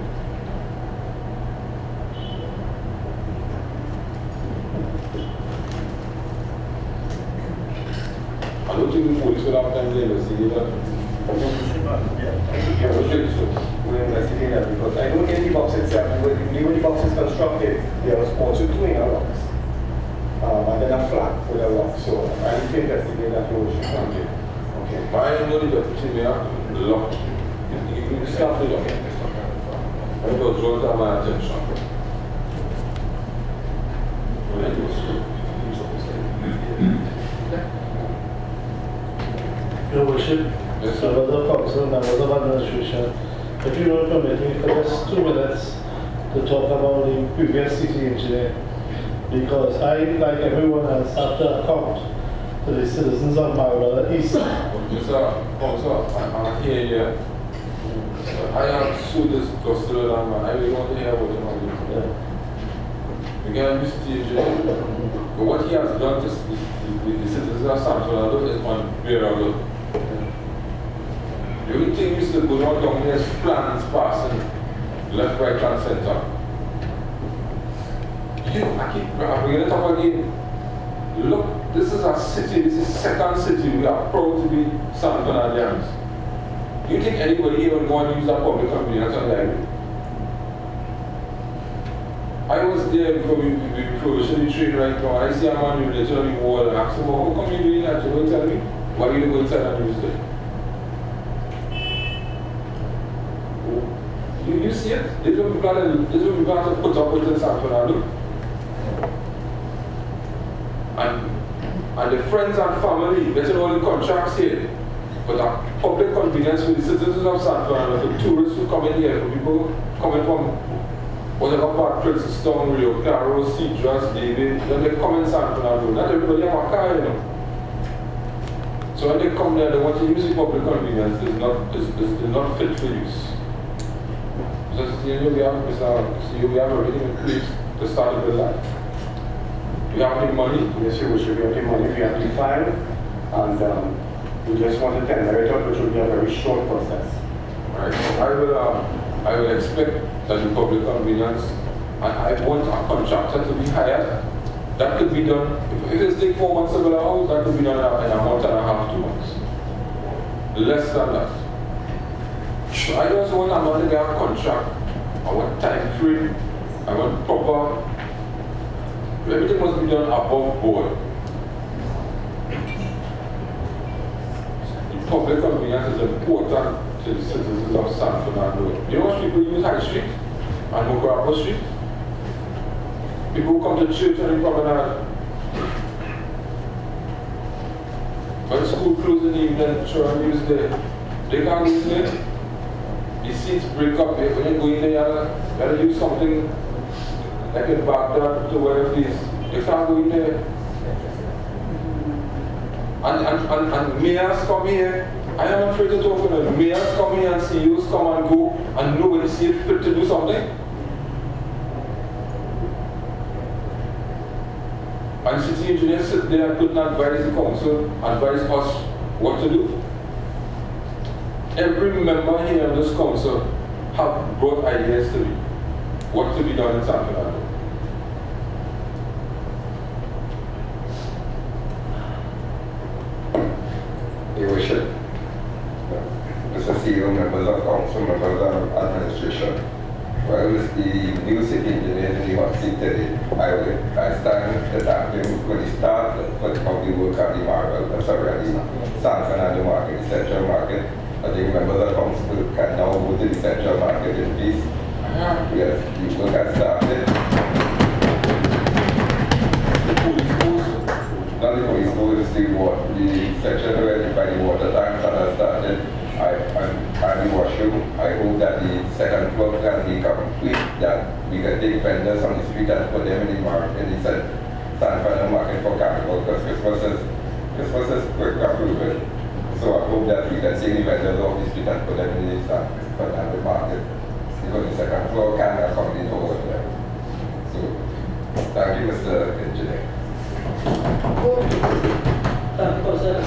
I don't think the police will have time to investigate that. Yeah, we'll investigate that because I know in the box itself, when the box is constructed, there was also two inner locks. And then a flat with a lock. So I need to investigate that whole issue. Okay. But I know the deputy mayor locked. You start the lock. I will draw to my attention. Your Worship, yes, members of council, members of administration, if you will permit me for just 2 minutes to talk about the previous city engineer, because I, like everyone else, have to account to the citizens of Maribel East. Mr. Council, I'm here. I am so disgusted with that man. I really want to hear what you're doing. We can use city engineer, but what he has done to the citizens of San Fernando is unbearable. The only thing we still go on down here is plans passing left, right, and center. I'm bringing it up again. Look, this is a city, this is second city. We are proud to be San Fernandians. Do you think anybody here will go and use that public convenience on the highway? I was there before we provisioned the train right now, and I see a man with literally wall and ask him, how come you doing that? You will tell me? Why you go inside and use it? You see it? This is what people have to put up with in San Fernando. And the friends and family getting all the contracts here. But a public convenience for the citizens of San Fernando, for tourists who come in here, for people coming from whatever part, Princeton, Rio Claro, Cedras, David, then they come in San Fernando. Not everybody have a car, you know. So when they come there, they want to use the public convenience, is not fit for use. Because we have everything in place to start a good life. We have the money. Yes, we should have the money. We have the file, and we just want to tender it out, which will be a very short process. Right. I will expect that the public convenience, I want a contractor to be hired. That could be done, if it takes 4 months to build a house, that could be done in a month and a half, 2 months. Less than that. So I just want a man to get a contract. I want time frame. I want proper. Everything must be done above board. The public convenience is important to the citizens of San Fernando. You know what people use High Street and Mokorapa Street? People who come to church and the promenade. When school closes in the evening, children use there. They can't use there. The seats break up. When you go in there, you gotta use something like in Baghdad to where it is. You can't go in there. And mayors come here I am afraid to talk to them. Mayors come here and CEOs come and go, and nobody see it fit to do something. And the city engineer sit there and couldn't advise the council, advise us what to do. Every member here of this council have brought ideas to me, what to be done in San Fernando. Your Worship, Mr. CEO, members of council, members of administration. Well, the new city engineers in the hot seat today, I stand to thank him for the start of the work at the Marvel, San Fernando market, the central market. I think members of council can now go to the central market in peace. Yes, the work has started. Not the police force, the section where by the water tanks that has started. And the washroom. I hope that the second floor can be complete, that we can take vendors on the street and put them in the market, in the San Fernando market for carnival, because Christmas is quick approval. So I hope that we can take the vendors off the street and put them in the San Fernando market, because the second floor can accommodate all of them. So thank you, Mr. Engineer. Thank you, Councillor.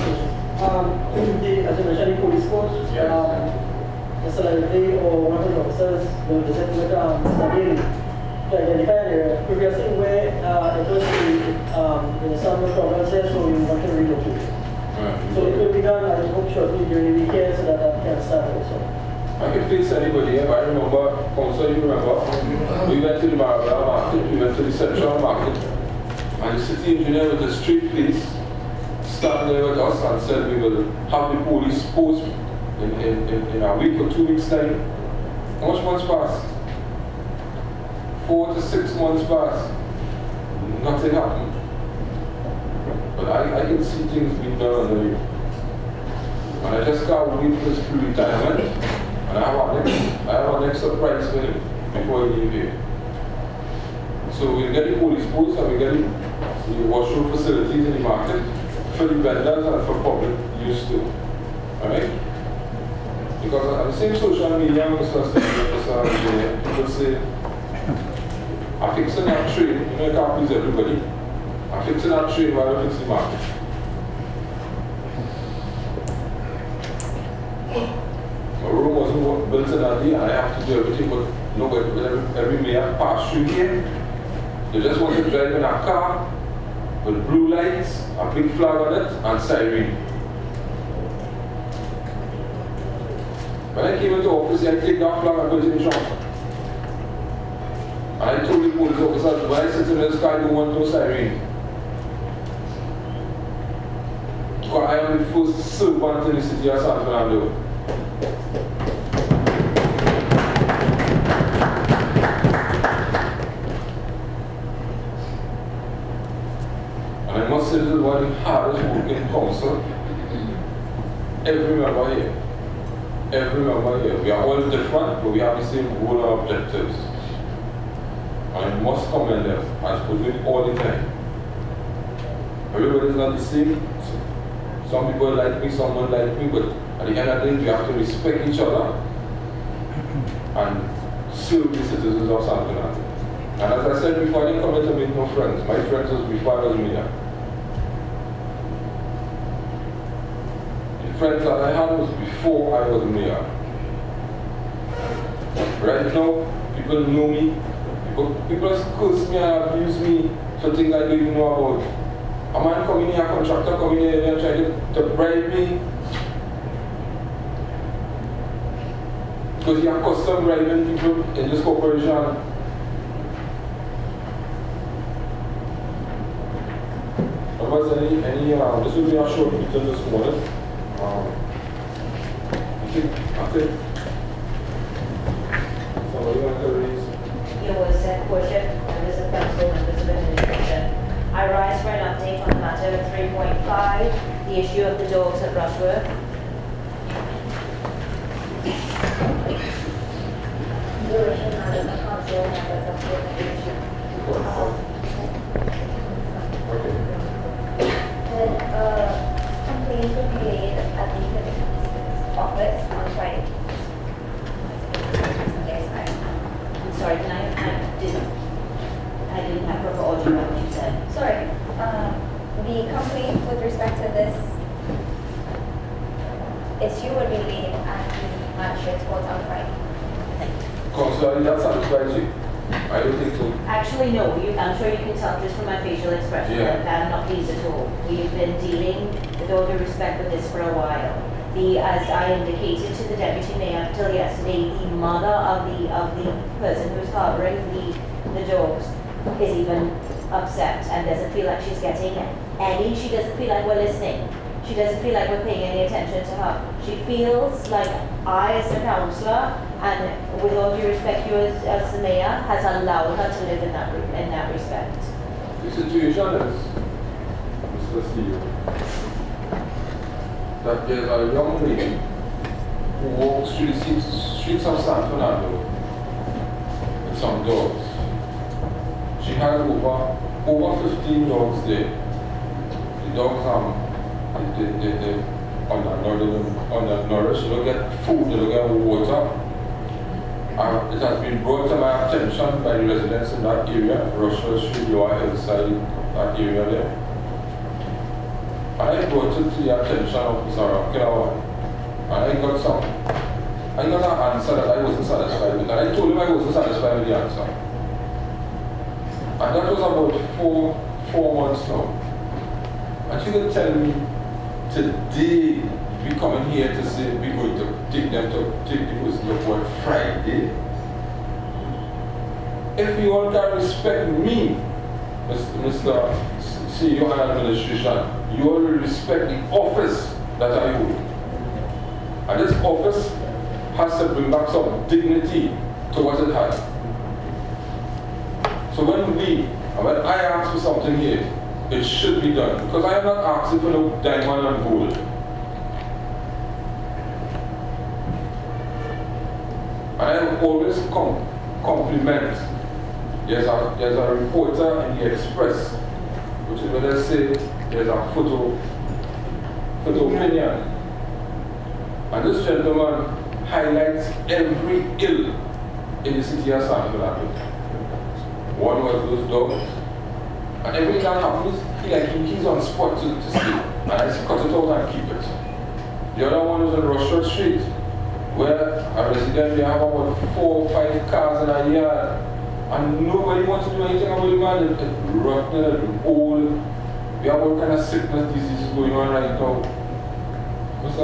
As you mentioned, the police force, Mr. Lively or one of the officers will visit with Mr. Daly to identify an area previously where it was there were some problems there, so we want to relocate. So it will be done, I hope, shortly during the weekend so that can start also. I can face anybody. If I remember, Council, you remember, we went to the Marabella market, we went to the Central market, and the city engineer with a straight face started there with us and said we will have the police post in a week or 2 weeks' time. How much months passed? 4 to 6 months passed. Nothing happened. But I can see things being done under you. And I just can't wait for his pre-retirement. And I have a next surprise for him before he leaves here. So we'll get the police post and we'll get the washroom facilities in the market for the vendors and for public use too. Alright? Because on the same social media, people say, I'm fixing that trade, you know, I can't please everybody. I'm fixing that trade while I fix the market. My room wasn't built in that day and I have to do everything, but no, but every mayor pass through here, they just want to drive in a car with blue lights, a big flag on it, and siren. When I came into office, I take that flag and put it in the trunk. And I told the police officers, when I sit in this car, I don't want no siren. Because I am the first servant in the city of San Fernando. And I must say this is one of the hardest working council. Every member here. Every member here. We are all different, but we have the same goal and objectives. And I must commend them as we do it all the time. Everybody is not the same. Some people like me, some don't like me, but at the end of the day, we have to respect each other and serve the citizens of San Fernando. And as I said before, I didn't come here to make no friends. My friends was before I was mayor. The friends that I had was before I was mayor. Right now, people know me. People curse me and abuse me for things I don't even know about. A man coming here, a contractor coming here and trying to bribe me. Because you are custom bribing people in this corporation. This will be a short meeting this morning. I think somebody want to raise? Your Worship, members of council, members of administration. I rise for an update on the matter of 3.5, the issue of the dogs at Rushworth. Your Worship, members of council, members of administration. Complaints were made at the office on Friday. I'm sorry, I didn't have proper audio of what you said. Sorry, the complaint with respect to this issue would be made at the magistrate's court on Friday. Councillor, are you not satisfied with? I don't think so. Actually, no. I'm sure you can tell just from my facial expression that I'm not pleased at all. We've been dealing, with all due respect, with this for a while. As I indicated to the deputy mayor until yesterday, the mother of the person who's harboring the dogs is even upset and doesn't feel like she's getting any. She doesn't feel like we're listening. She doesn't feel like we're paying any attention to her. She feels like I, as a councillor, and with all due respect, you as the mayor, has allowed her to live in that respect. The situation is, Mr. CEO, that there's a young lady who walks through the streets of San Fernando with some dogs. She has over 15 dogs there. The dogs they're undernourished, they don't get food, they don't get water. It has been brought to my attention by the residents in that area, Russell Street, Lower Hillside, that area there. And I brought it to the attention of Mr. Regrello, and I got an answer that I wasn't satisfied with, and I told him I wasn't satisfied with the answer. And that was about four months now. And she could tell me today we coming here to say we're going to take the person to court Friday. If you all can respect me, Mr. CEO and administration, you all will respect the office that I hold. And this office has to bring back some dignity to what it had. So when I ask for something here, it should be done. Because I am not asking for no diamond and gold. And I always compliment. There's a reporter in the Express, which is when they say there's a photo opinion. And this gentleman highlights every ill in the city of San Fernando. One was those dogs. And every time that happens, he's on spot to see. And I just cut it out and keep it. The other one was on Russell Street, where a resident, they have about 4 or 5 cars in a yard. And nobody wants to do anything about it, man. It's rotten, it's old. We have all kind of sickness, diseases going on right now. So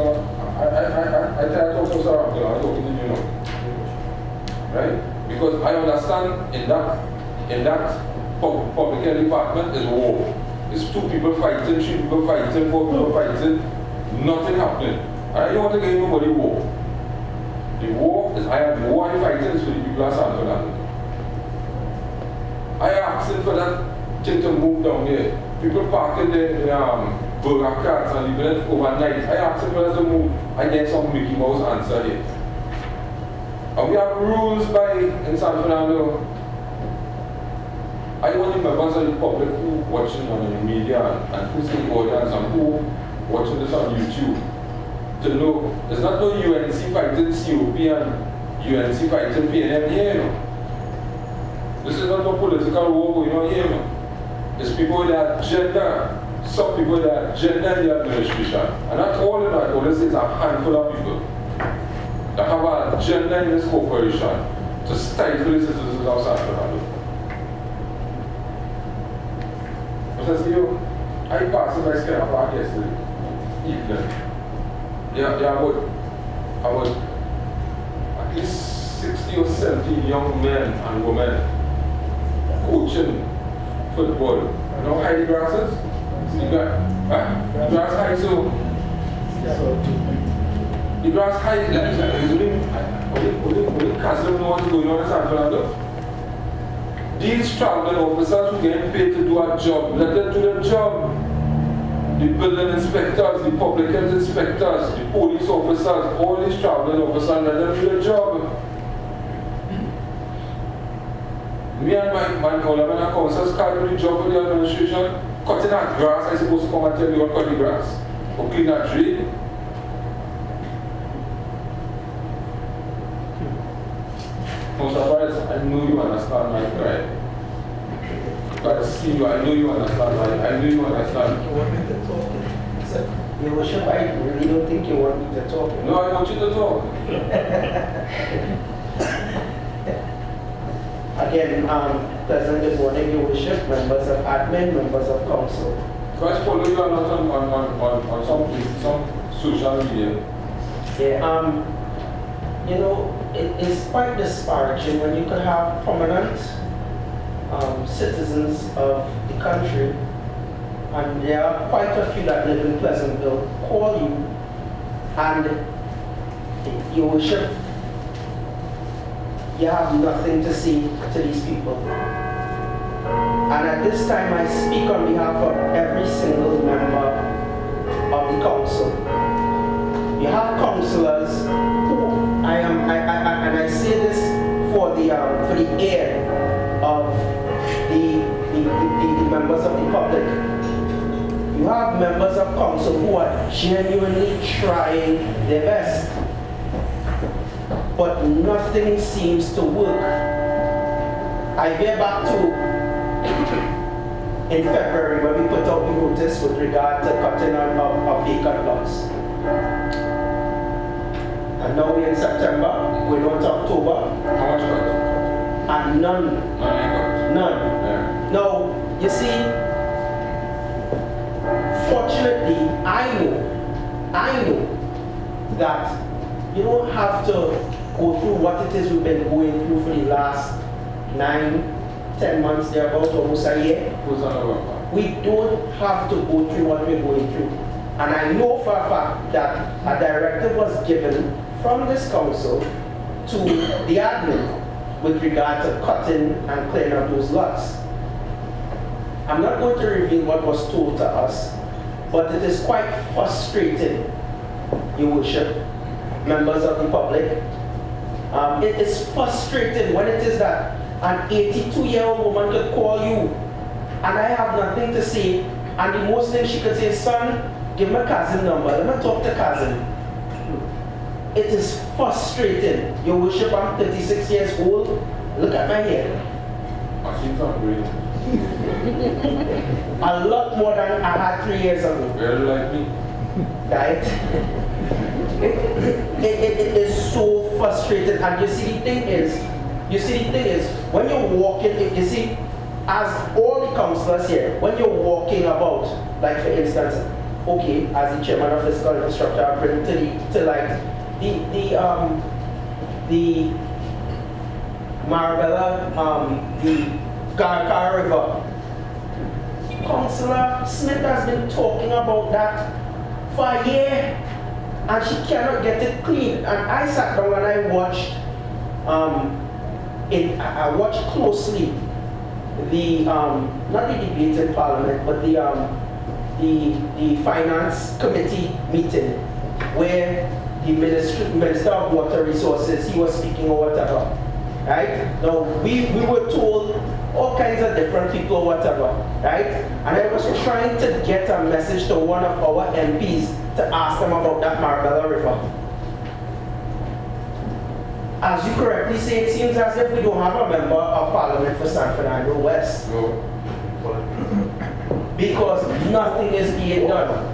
I try to talk to Mr. Regrello, I'm talking to you now. Right? Because I understand in that public health department is war. It's 2 people fighting, 3 people fighting, 4 people fighting, nothing happening. And I don't want to give anybody war. The war is, the war I'm fighting is for the people of San Fernando. I asked for that thing to move down there. People parking their burger carts and leaving it overnight. I asked for that to move. I get some Mickey Mouse answer here. And we have rules in San Fernando. I want the members of the public who watching on the media and who's in the audience and who watching this on YouTube to know there's not no UNC fighting COP and UNC fighting PNM here, you know. This is not no political war going on here, man. It's people with their agenda. Some people with their agenda in the administration. And that's all in that. All this is a handful of people that have an agenda in this corporation to stifle the citizens of San Fernando. I passed by Skinner Park yesterday evening. About at least 60 or 70 young men and women coaching football. You know how high the grass is? The grass high, so the grass high, only Kazim know what's going on in San Fernando. These traveling officers who get paid to do a job, let them do their job. The building inspectors, the public health inspectors, the police officers, all these traveling officers, let them do their job. Me and my Alderman and Councillors can't do the job for the administration. Cutting that grass, I'm supposed to come and tell you what cut the grass. Or clean that drain. surprised. I know you understand my pride. I see you, I know you understand my, I know you understand. You want me to talk? Your worship, I really don't think you want me to talk. No, I want you to talk. Again, President, good morning, your worship, members of admin, members of council. So I follow you a lot on some social media. Yeah, you know, it's quite disparaging when you could have prominent citizens of the country, and there are quite a few that live in Pleasantville, call you and your worship, you have nothing to say to these people. And at this time I speak on behalf of every single member of the council. You have councillors who and I say this for the air of the members of the public. You have members of council who are genuinely trying their best, but nothing seems to work. I get back to in February when we put out the notice with regard to cutting of vacant lots. And now we're in September, we're not October. How much cut? And none. None. Yeah. Now, you see, fortunately, I know that you don't have to go through what it is we've been going through for the last 9-10 months, they're about almost a year. We don't have to go through what we're going through. And I know for a fact that a directive was given from this council to the admin with regard to cutting and clearing up those lots. I'm not going to reveal what was told to us, but it is quite frustrating, your worship, members of the public. It is frustrating when it is that an 82-year-old woman could call you and I have nothing to say, and the most thing she could say is, son, give me Kazim number, let me talk to Kazim. It is frustrating. Your worship, I'm 36 years old. Look at my hair. I seem to agree. A lot more than I had 3 years ago. Very like me. Right? It is so frustrating. And you see the thing is, when you're walking, you see, as all the councillors here, when you're walking about, like for instance, okay, as the chairman of physical infrastructure, I bring to like the Marabella, the Garcar River. Councillor Smith has been talking about that for a year, and she cannot get it clean. And I sat down and I watched, I watched closely the not the debate in Parliament, but the Finance Committee meeting where the Minister of Water Resources, he was speaking or whatever. Right? Now we were told all kinds of different people or whatever, right? And I was trying to get a message to one of our MPs to ask them about that Marabella River. As you correctly say, it seems as if we don't have a member of Parliament for San Fernando West. No. Because nothing is being done.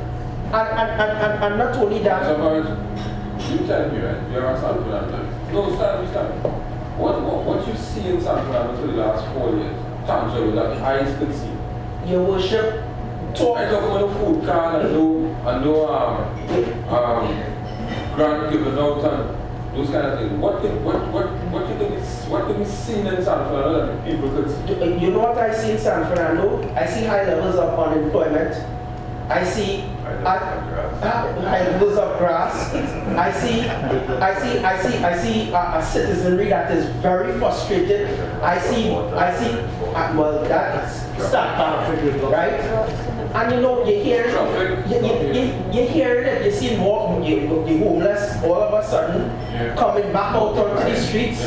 And not only that. You tell me, right? You're a San Fernando. No, stand. What you see in San Fernando for the last 4 years, tangible that eyes could see. Your worship, talk. I talk about the food can and no grant given out and those kind of things. What can be seen in San Fernando that people could see? You know what I see in San Fernando? I see high levels of unemployment. I see high levels of grass. I see a citizenry that is very frustrated. I see well, that's start right? And you know, you're hearing it, you see more the homeless all of a sudden coming back out onto the streets.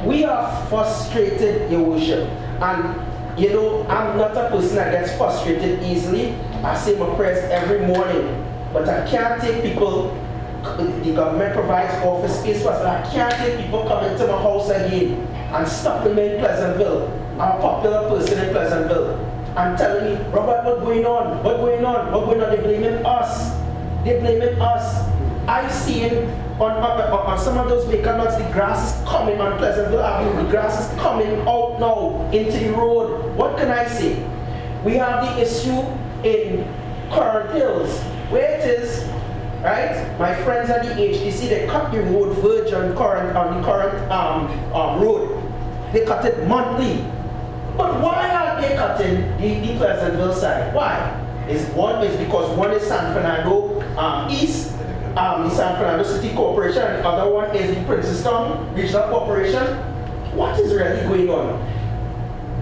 We are frustrated, your worship. And you know, I'm not a person that gets frustrated easily. I say my prayers every morning. But I can't take people, the government provides office space for us, but I can't take people coming to my house again. and stopping me in Pleasantville. I'm a popular person in Pleasantville. And telling me, Robert, what's going on? What's going on? What's going on? They're blaming us. They're blaming us. I've seen on some of those vacant lots, the grass is coming on Pleasantville Avenue. The grass is coming out now into the road. What can I say? We have the issue in Current Hills, where it is, right? My friends at the HDC, they cut the road verge on the current road. They cut it monthly. But why are they cutting the Pleasantville side? Why? One is because one is San Fernando East, the San Fernando City Corporation, and the other one is the Princeton Regional Corporation. What is really going on?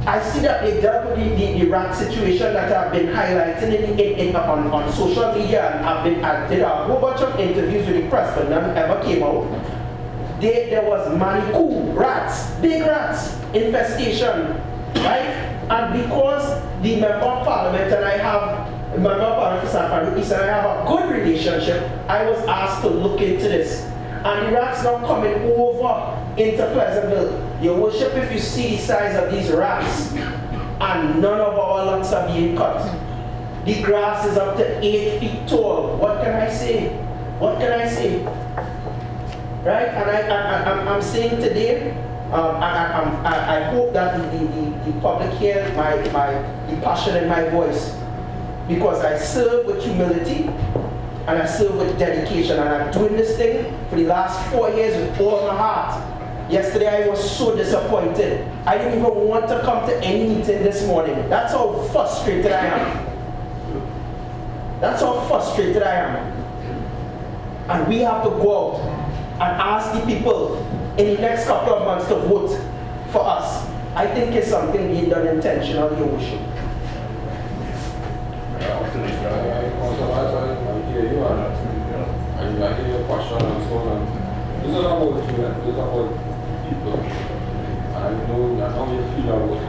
I see that they dealt with the rat situation that I've been highlighting on social media, and I did a whole bunch of interviews with the press, but none ever came out. There was manikou rats, big rats, infestation, right? And because the Member of Parliament and I have a Member of Parliament for San Fernando East and I have a good relationship, I was asked to look into this. And the rats now coming over into Pleasantville. Your worship, if you see the size of these rats, and none of our lots are being cut. The grass is up to 8 feet tall. What can I say? What can I say? Right? And I'm saying today, I hope that the public hear the passion in my voice, because I serve with humility and I serve with dedication, and I'm doing this thing for the last 4 years with all my heart. Yesterday I was so disappointed. I didn't even want to come to any meeting this morning. That's how frustrated I am. That's how frustrated I am. And we have to go out and ask the people in the next couple of months to vote for us. I think it's something being done intentionally, Your Worship. I hear you and I hear your question and so on. This is about you, this is about people. And I know you feel about it.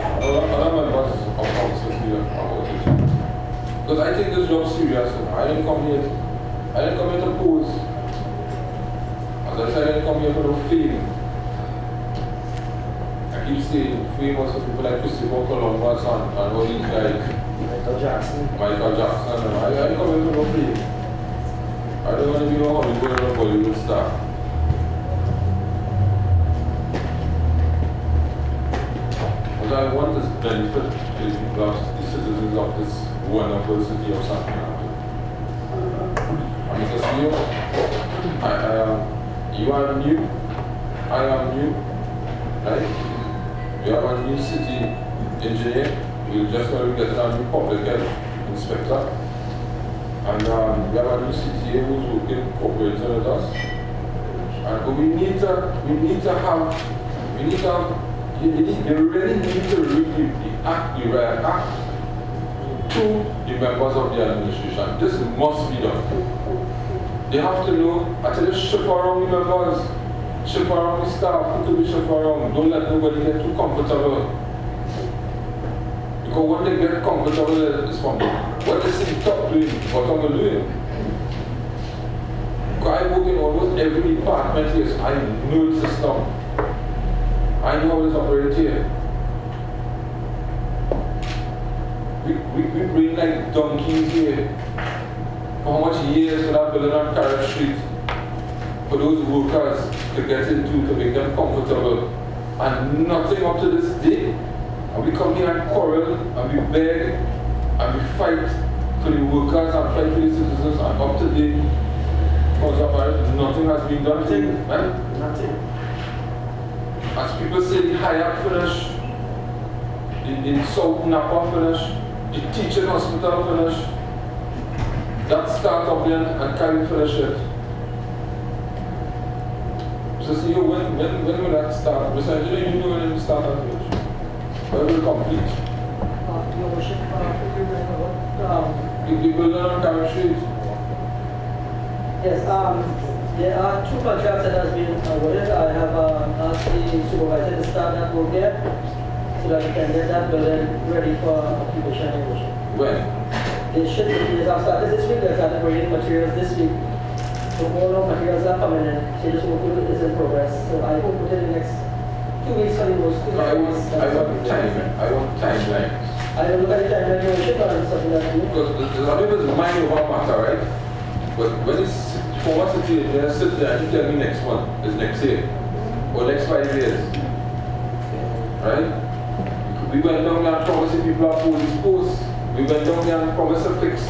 Other members of council feel about it. Because I take this job serious. I didn't come here to pose. As I said, I didn't come here for no fame. I keep saying famous for people like Christopher Columbus and all these guys. Michael Jackson. I didn't come here for no fame. I don't want to be no Hollywood or Bollywood star. What I want is benefit to the citizens of this wonderful city of San Fernando. And Mr. CEO, you are new, I am new, right? We have a new city engineer. We're just going to get a new public health inspector. And we have a new CTA who's working, cooperating with us. And we really need to read the right act to the members of the administration. This must be done. They have to know, actually shift around the members, shift around the staff, who to be shift around. Don't let nobody get too comfortable. Because when they get comfortable, it's from what they see top doing, bottom are doing. Because I work in almost every department here, so I know the system. I know how this operates here. We bring like donkeys here. For how much years for that building on Carrot Street? For those workers to get into, to make them comfortable. And nothing up to this day. And we come here and quarrel, and we beg, and we fight for the workers and fight for the citizens, and up to date, because of nothing has been done. Nothing. As people say, the Hayat finish, the South Napa finish, the teaching hospital finish, that start up there and can't finish it. So see, when will that start? Mr. Engineer, you know when it will start and finish? When will it complete? Your Worship, The building on Carrot Street? Yes, there are 2 contracts that has been awarded. I have asked the supervisor to start that work there so that we can get that building ready for occupation, Your Worship. When? They should be, have started this week. They started bringing materials this week. So all of materials are coming in. So this work is in progress. So I hope within the next 2 weeks for the roast. I want timeline. I don't look at the timeline, your worship, or something like that. Because the Honourable is mind over matter, right? But when it's for us to sit there and you tell me next month is next year or next 5 years, right? We went down there and promised people our police posts. We went down there and promised to fix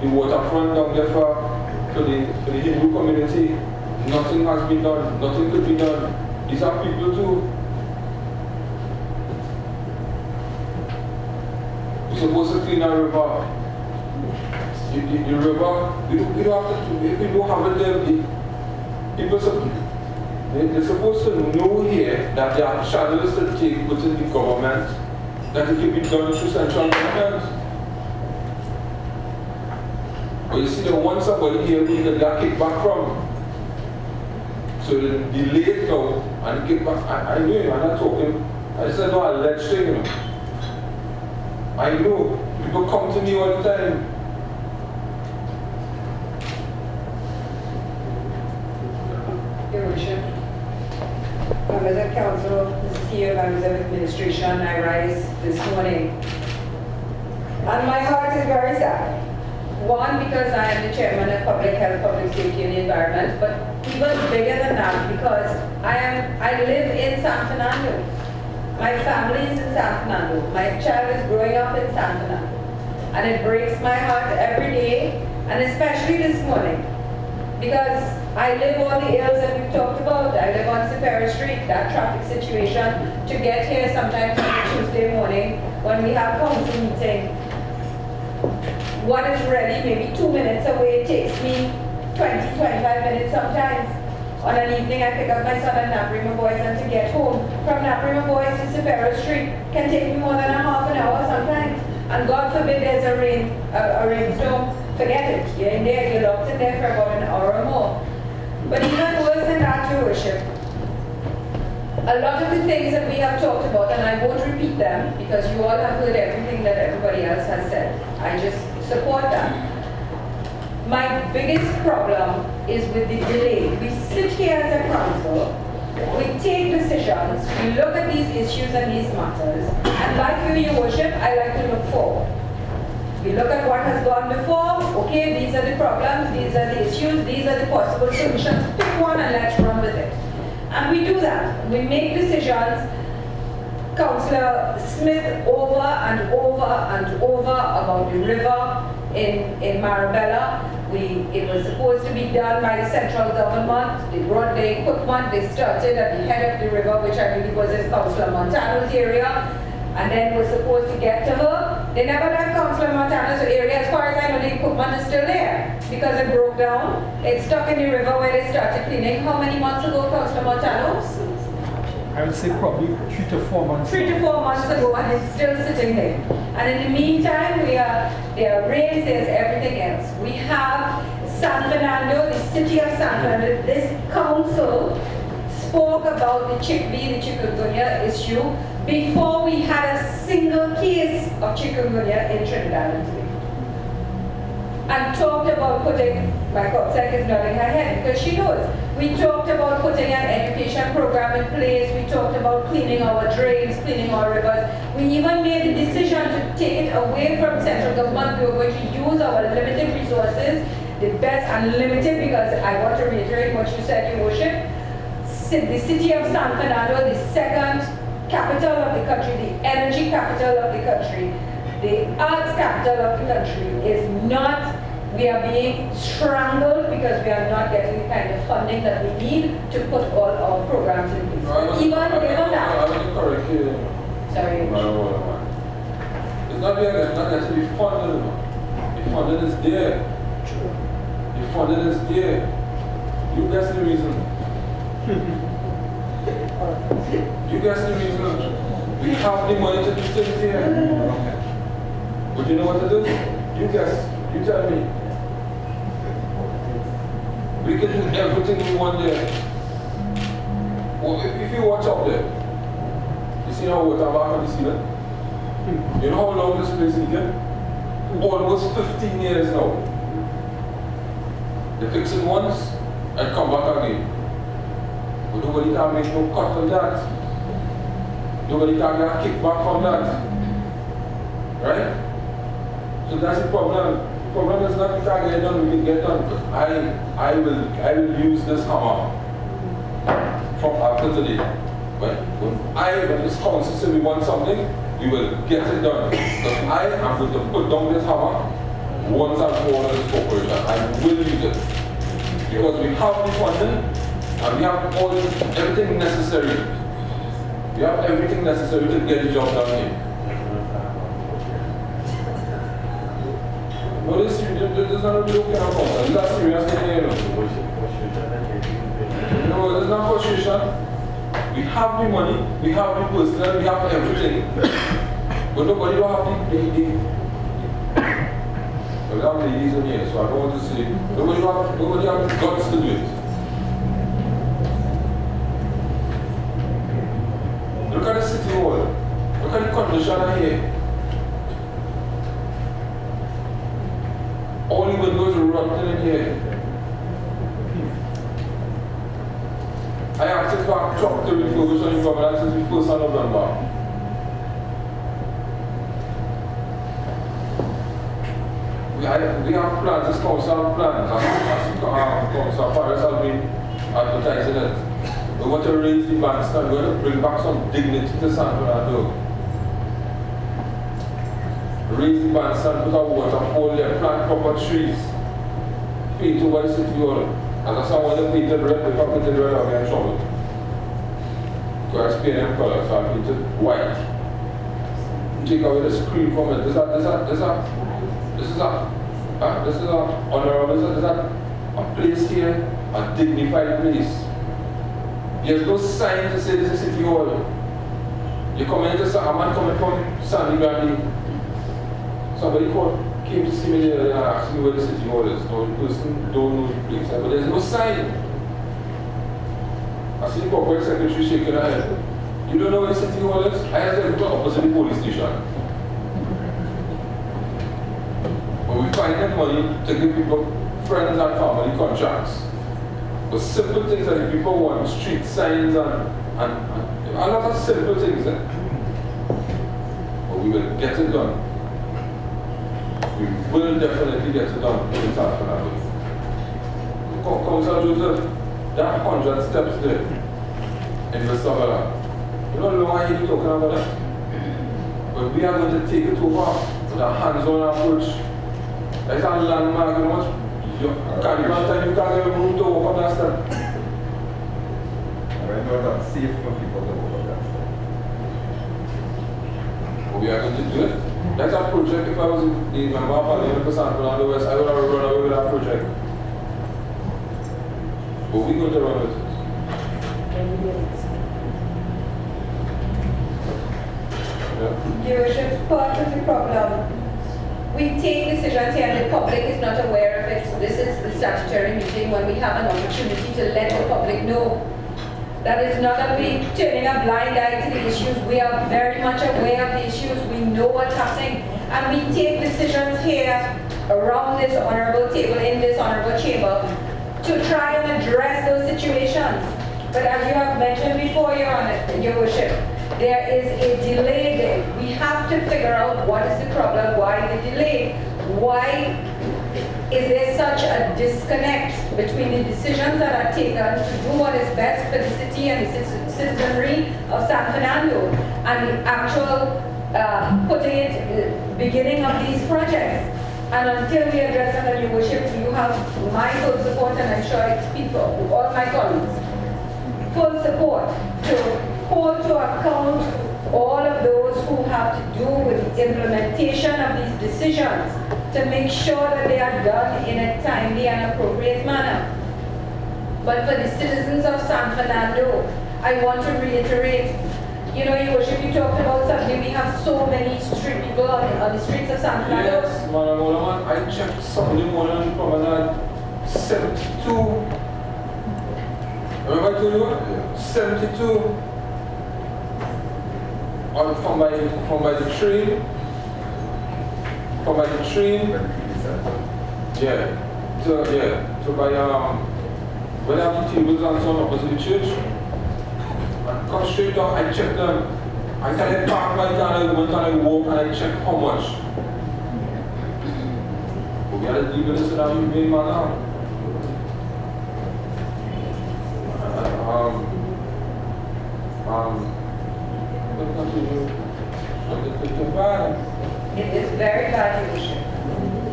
the waterfront down there for the Hindu community. Nothing has been done. Nothing could be done. These are people too. We're supposed to clean our river. The river, we don't have to, if we don't have it there, they're supposed to know here that there are channels to take within the government, that it can be done through central government. But you see, the one somebody here we can get kicked back from. So the delayed now and kick back. I know you, I'm not talking. I said no alleged thing, you know. I know people come to me all the time. Your Worship, members of council, Mrs. Here, members of administration, I rise this morning. And my heart is very sad. One, because I am the chairman of Public Health, Public Safety and the Environment, but even bigger than that, because I live in San Fernando. My family is in San Fernando. My child is growing up in San Fernando. And it breaks my heart every day, and especially this morning, because I live all the ills that we've talked about. I live on Superior Street, that traffic situation, to get here sometimes on a Tuesday morning when we have council meeting. What is really maybe 2 minutes away, it takes me 20, 25 minutes sometimes. On an evening, I pick up my son at Naprima Boys, and to get home from Naprima Boys to Superior Street can take me more than a half an hour sometimes. And God forbid there's a rainstorm, forget it. You're in there, you're locked in there for about an hour or more. But even worse than that, Your Worship, a lot of the things that we have talked about, and I won't repeat them because you all have heard everything that everybody else has said. I just support that. My biggest problem is with the delay. We sit here as a council, we take decisions, we look at these issues and these matters, and like you, Your Worship, I like to look forward. We look at what has gone before, okay, these are the problems, these are the issues, these are the possible solutions, pick one and let's run with it. And we do that. We make decisions. Councillor Smith over and over and over about the river in Marabella. It was supposed to be done by the central government. They brought the equipment, they started at the head of the river, which I believe was in Councillor Montano's area, and then was supposed to get to her. They never left Councillor Montano's area. As far as I know, the equipment is still there because it broke down. It's stuck in the river where they started cleaning. How many months ago, Councillor Montano? I would say probably 3 to 4 months. 3 to 4 months ago, and it's still sitting there. And in the meantime, there are rains, there's everything else. We have San Fernando, the city of San Fernando. This council spoke about the chikungunya issue before we had a single case of chikungunya in Trinidad and Tobago. And talked about putting, my COPSEC is nodding her head because she knows. We talked about putting an education program in place. We talked about cleaning our drains, cleaning our rivers. We even made the decision to take it away from central government. We were going to use our limited resources, the best unlimited, because I want to reiterate what you said, Your Worship. The city of San Fernando, the second capital of the country, the energy capital of the country, the arts capital of the country, is not, we are being strangled because we are not getting the kind of funding that we need to put all our programs in place. Even that. Sorry. It's not that to be funded. The funding is there. True. The funding is there. You guess the reason. You guess the reason. We have the money to do things here. But you know what to do? You guess. You tell me. We can do everything we want there. Well, if you watch up there, you see how water back on the ceiling? You know how long this place is getting? Almost 15 years now. They fix it once and come back again. But nobody can make no cut on that. Nobody can get a kickback from that. Right? So that's the problem. The problem is not we can get done, we can get done. Because I will use this hammer from after today. When this council say we want something, we will get it done. Because I am going to put down this hammer once and for all in this corporation. I will use it. Because we have the funding and we have everything necessary. We have everything necessary to get the job done here. No, this is not a joke about it. That's serious thing here. No, there's not frustration. We have the money, we have the personnel, we have everything. But nobody will have the well, there are ladies in here, so I don't want to say, nobody have the guts to do it. Look at the city hall. Look at the condition here. All the windows are rotten in here. I asked if I dropped the refurbish on the government since the 1st of November. We have plans, this council have plans. Council Paris has been advertising it. We want to raise the bandstand, we want to bring back some dignity to San Fernando. Raise the bandstand, put a waterfall there, plant proper trees, paint over the city hall. And that's how I want to paint it red, if I paint it red, I'll get in trouble. So I spray them colors, so I paint it white. Take away the screen from it. This is a honourable, this is a place here, a dignified place. There's no sign to say this is City Hall. You come in to a man coming from Sandy Valley. Somebody came to see me there and asked me where the City Hall is. No, the person don't know the place, but there's no sign. I see the corporate secretary shaking her head. You don't know where the City Hall is? I asked them to go opposite the police station. But we find that money to give people, friends and family contracts. But simple things that people want, street signs and a lot of simple things. But we will get it done. We will definitely get it done in San Fernando. Councillor Joseph, there are 100 steps there in the Savannah. You know how long I hear you talking about that? But we are going to take it over with a hands-on approach. There's a landmark, you know, you can't even tell you can't even room to walk on that step. Right now, that's safe for people to walk on that step. But we are going to do it. That's our project. If I was the member of Parliament for San Fernando West, I would have run away with that project. But we're going to run with it. Your Worship, part of the problem, we take decisions here and the public is not aware of it. So this is the statutory meeting when we have an opportunity to let the public know. That is not that we turning a blind eye to the issues. We are very much aware of the issues. We know what's happening. And we take decisions here around this honourable table, in this honourable chamber, to try and address those situations. But as you have mentioned before, Your Worship, there is a delay there. We have to figure out what is the problem, why the delay, why is there such a disconnect between the decisions that are taken to do what is best for the city and the citizenry of San Fernando and the actual beginning of these projects. And until we address that, Your Worship, you have my full support, and I'm sure I speak for all my colleagues, full support to hold to account all of those who have to do with the implementation of these decisions to make sure that they are done in a timely and appropriate manner. But for the citizens of San Fernando, I want to reiterate, Your Worship, you talked about something. We have so many street people on the streets of San Fernando. Yes, man, I checked Sunday morning promenade, 72. Remember I told you? 72. From by the train. Yeah. So by when I have the tables and so on opposite the church. And come straight down, I checked them. I can park my car and I went and I walk and I check how much. But we had to deal with this in a humane manner. It is very bad, Your Worship.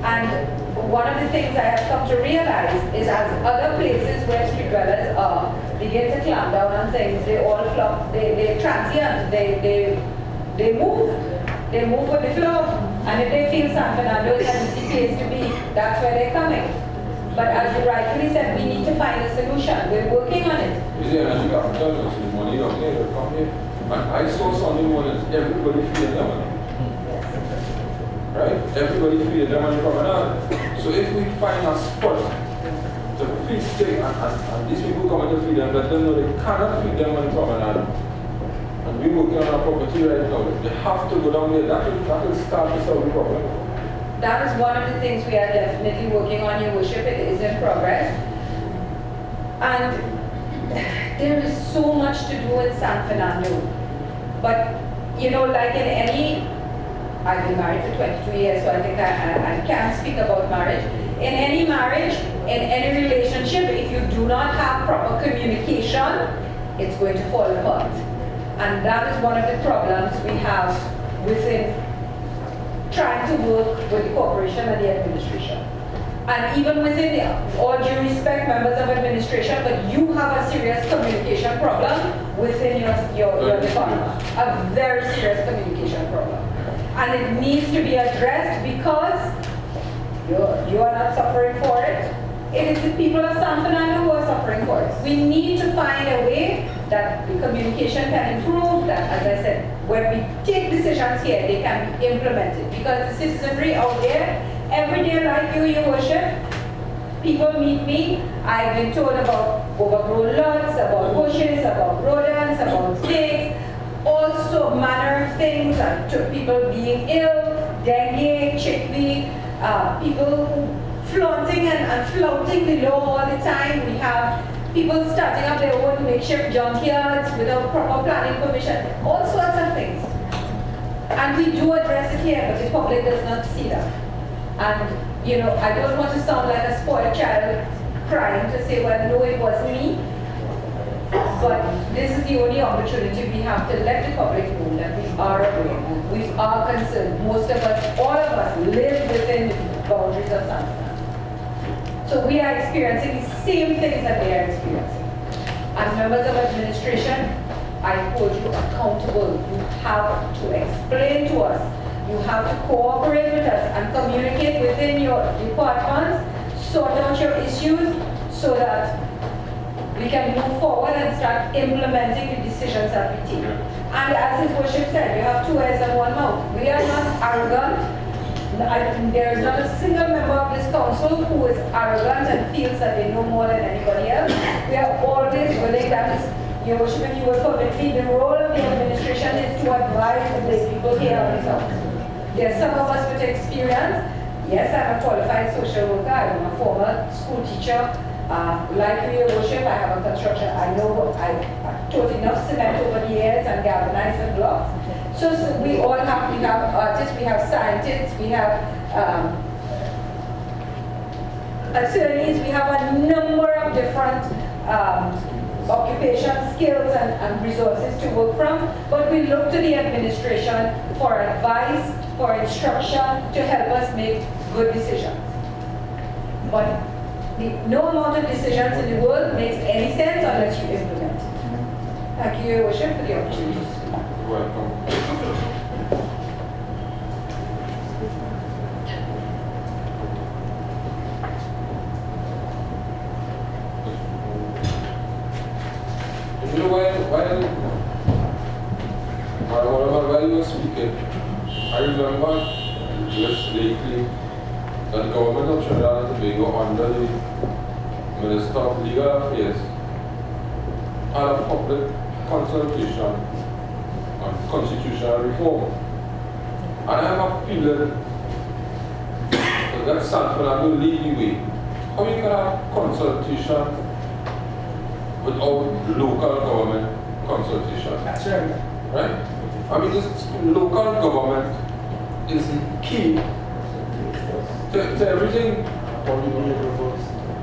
And one of the things I have come to realize is as other places where street dwellers are begin to clamp down on things, they all flop, they transient, they move. They move with the flow. And if they feel San Fernando is an easy place to be, that's where they're coming. But as you rightfully said, we need to find a solution. We're working on it. Money out there, come here. And I saw Sunday mornings, everybody feeling their money. Right? Everybody feeling their money coming out. So if we find a spot to feed them, and these people coming to feed them, let them know they cannot feed them money coming out. And we're working on our property right now. They have to go down there. That will start to solve the problem. That is one of the things we are definitely working on, Your Worship. It is in progress. And there is so much to do in San Fernando. But, you know, like in any, I've been married for 22 years, so I think I can't speak about marriage. In any marriage, in any relationship, if you do not have proper communication, it's going to fall apart. And that is one of the problems we have within trying to work with the corporation and the administration. And even within all due respect, members of administration, but you have a serious communication problem within your department. A very serious communication problem. And it needs to be addressed because you are not suffering for it. It is the people of San Fernando who are suffering for it. We need to find a way that the communication can improve, that, as I said, when we take decisions here, they can be implemented. Because the citizenry out there, every day like you, Your Worship, people meet me, I've been told about overgrown lots, about bushes, about rodents, about snakes, also manner of things, people being ill, dengue, chickpea, people flaunting and flouting the law all the time. We have people starting up their own makeshift junkyards without proper planning permission, all sorts of things. And we do address it here, but the public does not see that. And, you know, I don't want to sound like a spoiled child crying to say, well, no, it wasn't me. But this is the only opportunity we have to let the public know that we are aware, we are concerned. Most of us, all of us, live within the boundaries of San Fernando. So we are experiencing the same things that they are experiencing. As members of administration, I hold you accountable. You have to explain to us. You have to cooperate with us and communicate within your departments, sort out your issues so that we can move forward and start implementing the decisions that we take. And as His Worship said, you have two ears and one mouth. We are not arrogant. There is not a single member of this council who is arrogant and feels that they know more than anybody else. We are always willing, that is, Your Worship, if you will permit me, the role of the administration is to advise the people here on the council. There are some of us with experience. Yes, I'm a qualified social worker. I'm a former school teacher. Like you, Your Worship, I have a construction. I know I've taught enough cement over the years and galvanized and blocks. So we all have, we have artists, we have scientists, we have attorneys, we have a number of different occupation skills and resources to work from, but we look to the administration for advice, for instruction, to help us make good decisions. But no amount of decisions in the world makes any sense unless you implement it. Thank you, Your Worship, for the opportunity to speak. You're welcome. You know, while you were speaking, I remember just lately that the government of Trinidad and Tobago, under the Minister of Legal Affairs, had a public consultation on constitutional reform. And I'm appealing that San Fernando lead the way. How you can have consultation without local government consultation? That's right. Right? I mean, this local government is key to everything.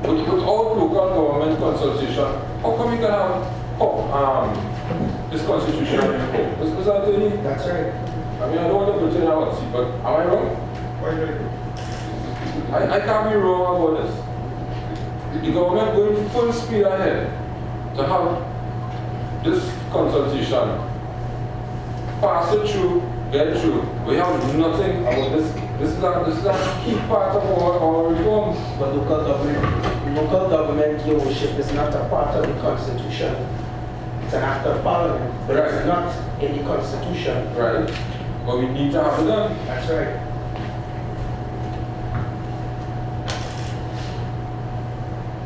Without local government consultation, how come we can have this constitution? Is that any? That's right. I mean, I don't want to put in a hot seat, but am I wrong? I can't be wrong about this. The government going full speed ahead to have this consultation, pass it through, get it through. We have nothing about this. This is a key part of our reform. But local government, your worship, is not a part of the constitution. It's an act of parliament, but it's not in the constitution. Right. But we need to have it done. That's right.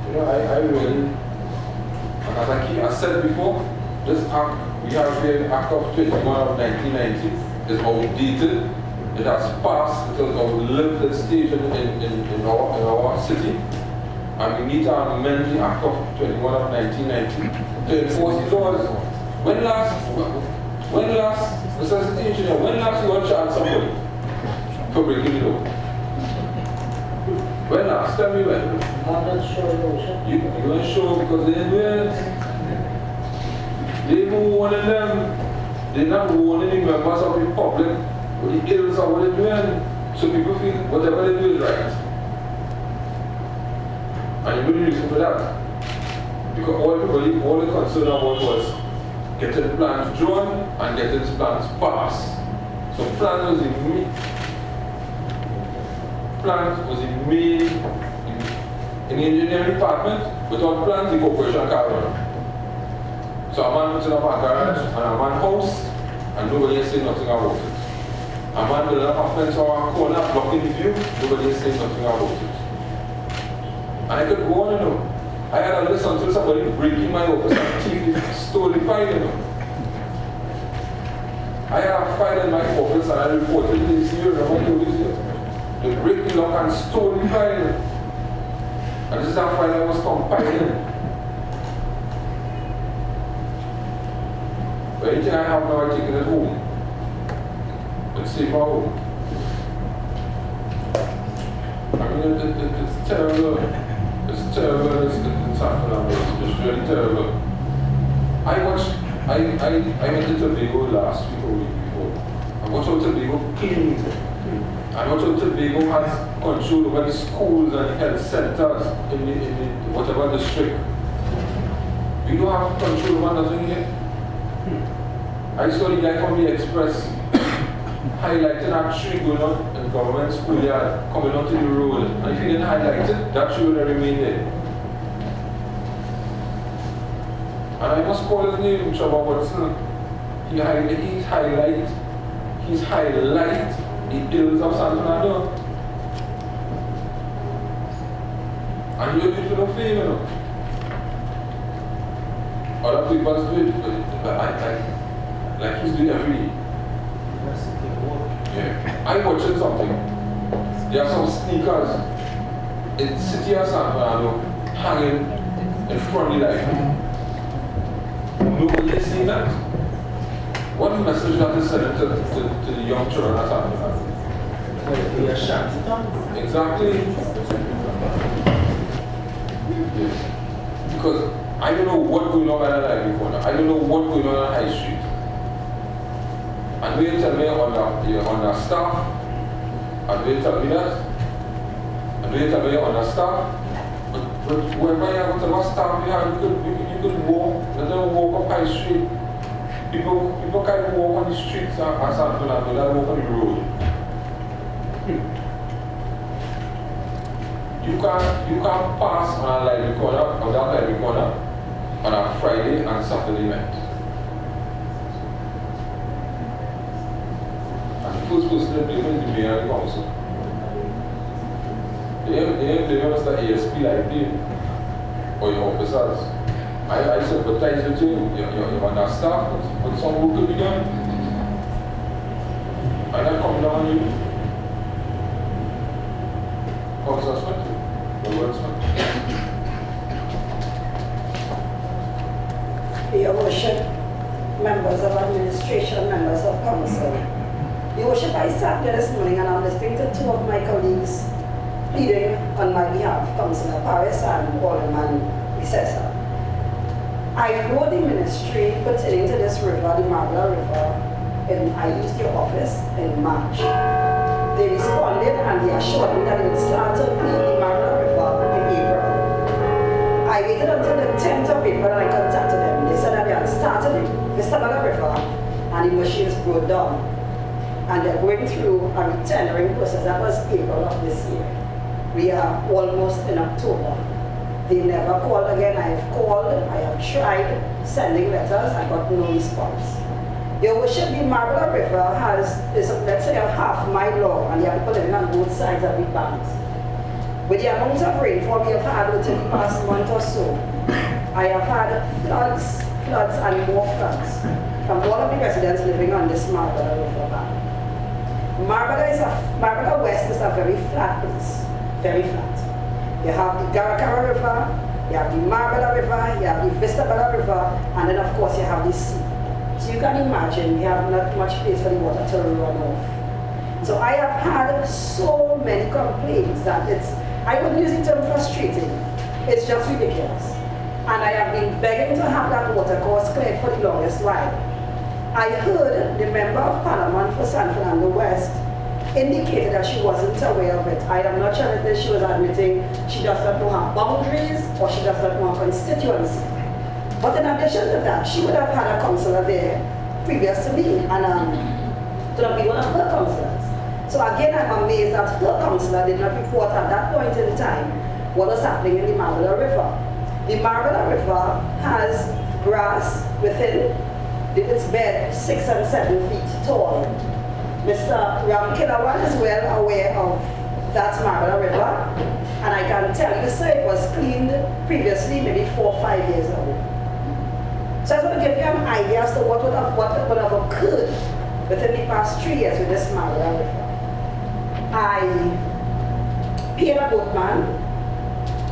You know, I really, and as I said before, this act, we have the Act of 21 of 1990, is outdated. It has passed, it has outlived the stage in our city. And we need to amend the Act of 21 of 1990 to enforce the laws. When last, Mr. City Engineer, when last you want to charge somebody for breaking the law? When last? Tell me when. I'm not sure, Your Worship. You weren't sure because they didn't do it. They even warning them. They're not warning the members of the public with the ills of what they're doing. So people feel whatever they do is right. And you know the reason for that. Because all the concern about was getting plans drawn and getting these plans passed. So plans was in the engineering department. Without plans, the corporation can't run. So a man puts in up a garage and a man house and nobody is saying nothing about it. A man building up a fence or a corner blocking the view, nobody is saying nothing about it. And I could go on, you know. I had a list until somebody breaking my office and thief stole the file, you know. I had a file in my office and I reported to the CEO, remember this year? They break the lock and stole the file. And this is a file I was compiling. But anything I have now, I take it at home. It's safe at home. I mean, it's terrible. It's terrible. It's happening. It's really terrible. I went to Tobago last week or week before. I watched how Tobago cleaned. I watched how Tobago has control over the schools and health centers in the whatever district. We don't have control over nothing here. I saw the guy from the Express highlighting that tree going on in government schoolyard, coming onto the road. And if he didn't highlight it, that tree would have remained there. And I must call his name, Trevor Watson. He's highlight the ills of San Fernando. And you're doing no favor, you know. Other people do it, but like he's doing every day. Yeah. I'm watching something. There are some sneakers in city of San Fernando hanging in front of the library. Nobody is seeing that. What message that is sent to the young children at San Fernando? Exactly. Yeah. Because I don't know what's going on at the library corner. I don't know what's going on at High Street. And they tell me on the staff, and they tell me that, and they tell me on the staff, but wherever you have whatever staff you have, you could walk, let them walk up High Street. People can't walk on the streets at San Fernando, they walk on the road. You can't pass on a library corner, on that library corner, on a Friday and Saturday night. First person to blame is the mayor and the council. They ain't blaming us the ASP like them or your officers. I sympathize with you, you're on that staff, but some work could be done. And I come down on you. Councillor Smith, the word Smith. Your Worship, members of administration, members of council. Your worship, I sat there this morning and I'm listening to two of my colleagues pleading on my behalf, Councillor Paris and Alderman Recessor. I wrote the ministry pertaining to this river, the Marble River, and I used your office in March. They responded and they assured me that they would start to clean the Marble River in April. I waited until the 10th of April and I contacted them. They said that they had started the Statutory River and the machines broke down. And they're going through a retendering process. That was April of this year. We are almost in October. They never called again. I have called, I have tried sending letters, I got no response. Your worship, the Marble River is let's say a half-mile long and you have people living on both sides of the banks. With the amount of rainfall we have had within the past month or so, I have had floods and more floods from all of the residents living on this Marble River bank. Marble West is a very flat place, very flat. You have the Garakara River, you have the Marble River, you have the Vistabella River, and then of course you have the sea. So you can imagine we have not much place for the water to run off. So I have had so many complaints that I wouldn't use the term frustrating, it's just ridiculous. And I have been begging to have that water course cleared for the longest while. I heard the member of Parliament for San Fernando West indicated that she wasn't aware of it. I am not sure if she was admitting she does not know her boundaries or she does not know her constituency. But in addition to that, she would have had a councillor there previous to me and to have been one of her councillors. So again, I'm amazed that her councillor did not report at that point in time what was happening in the Marble River. The Marble River has grass within its bed 6 and 7 feet tall. Mr. Ramkilawan is well aware of that Marble River, and I can tell you, sir, it was cleaned previously, maybe 4 or 5 years ago. So I just want to give you an idea as to what would have occurred within the past 3 years with this Marble River. I paid a boatman.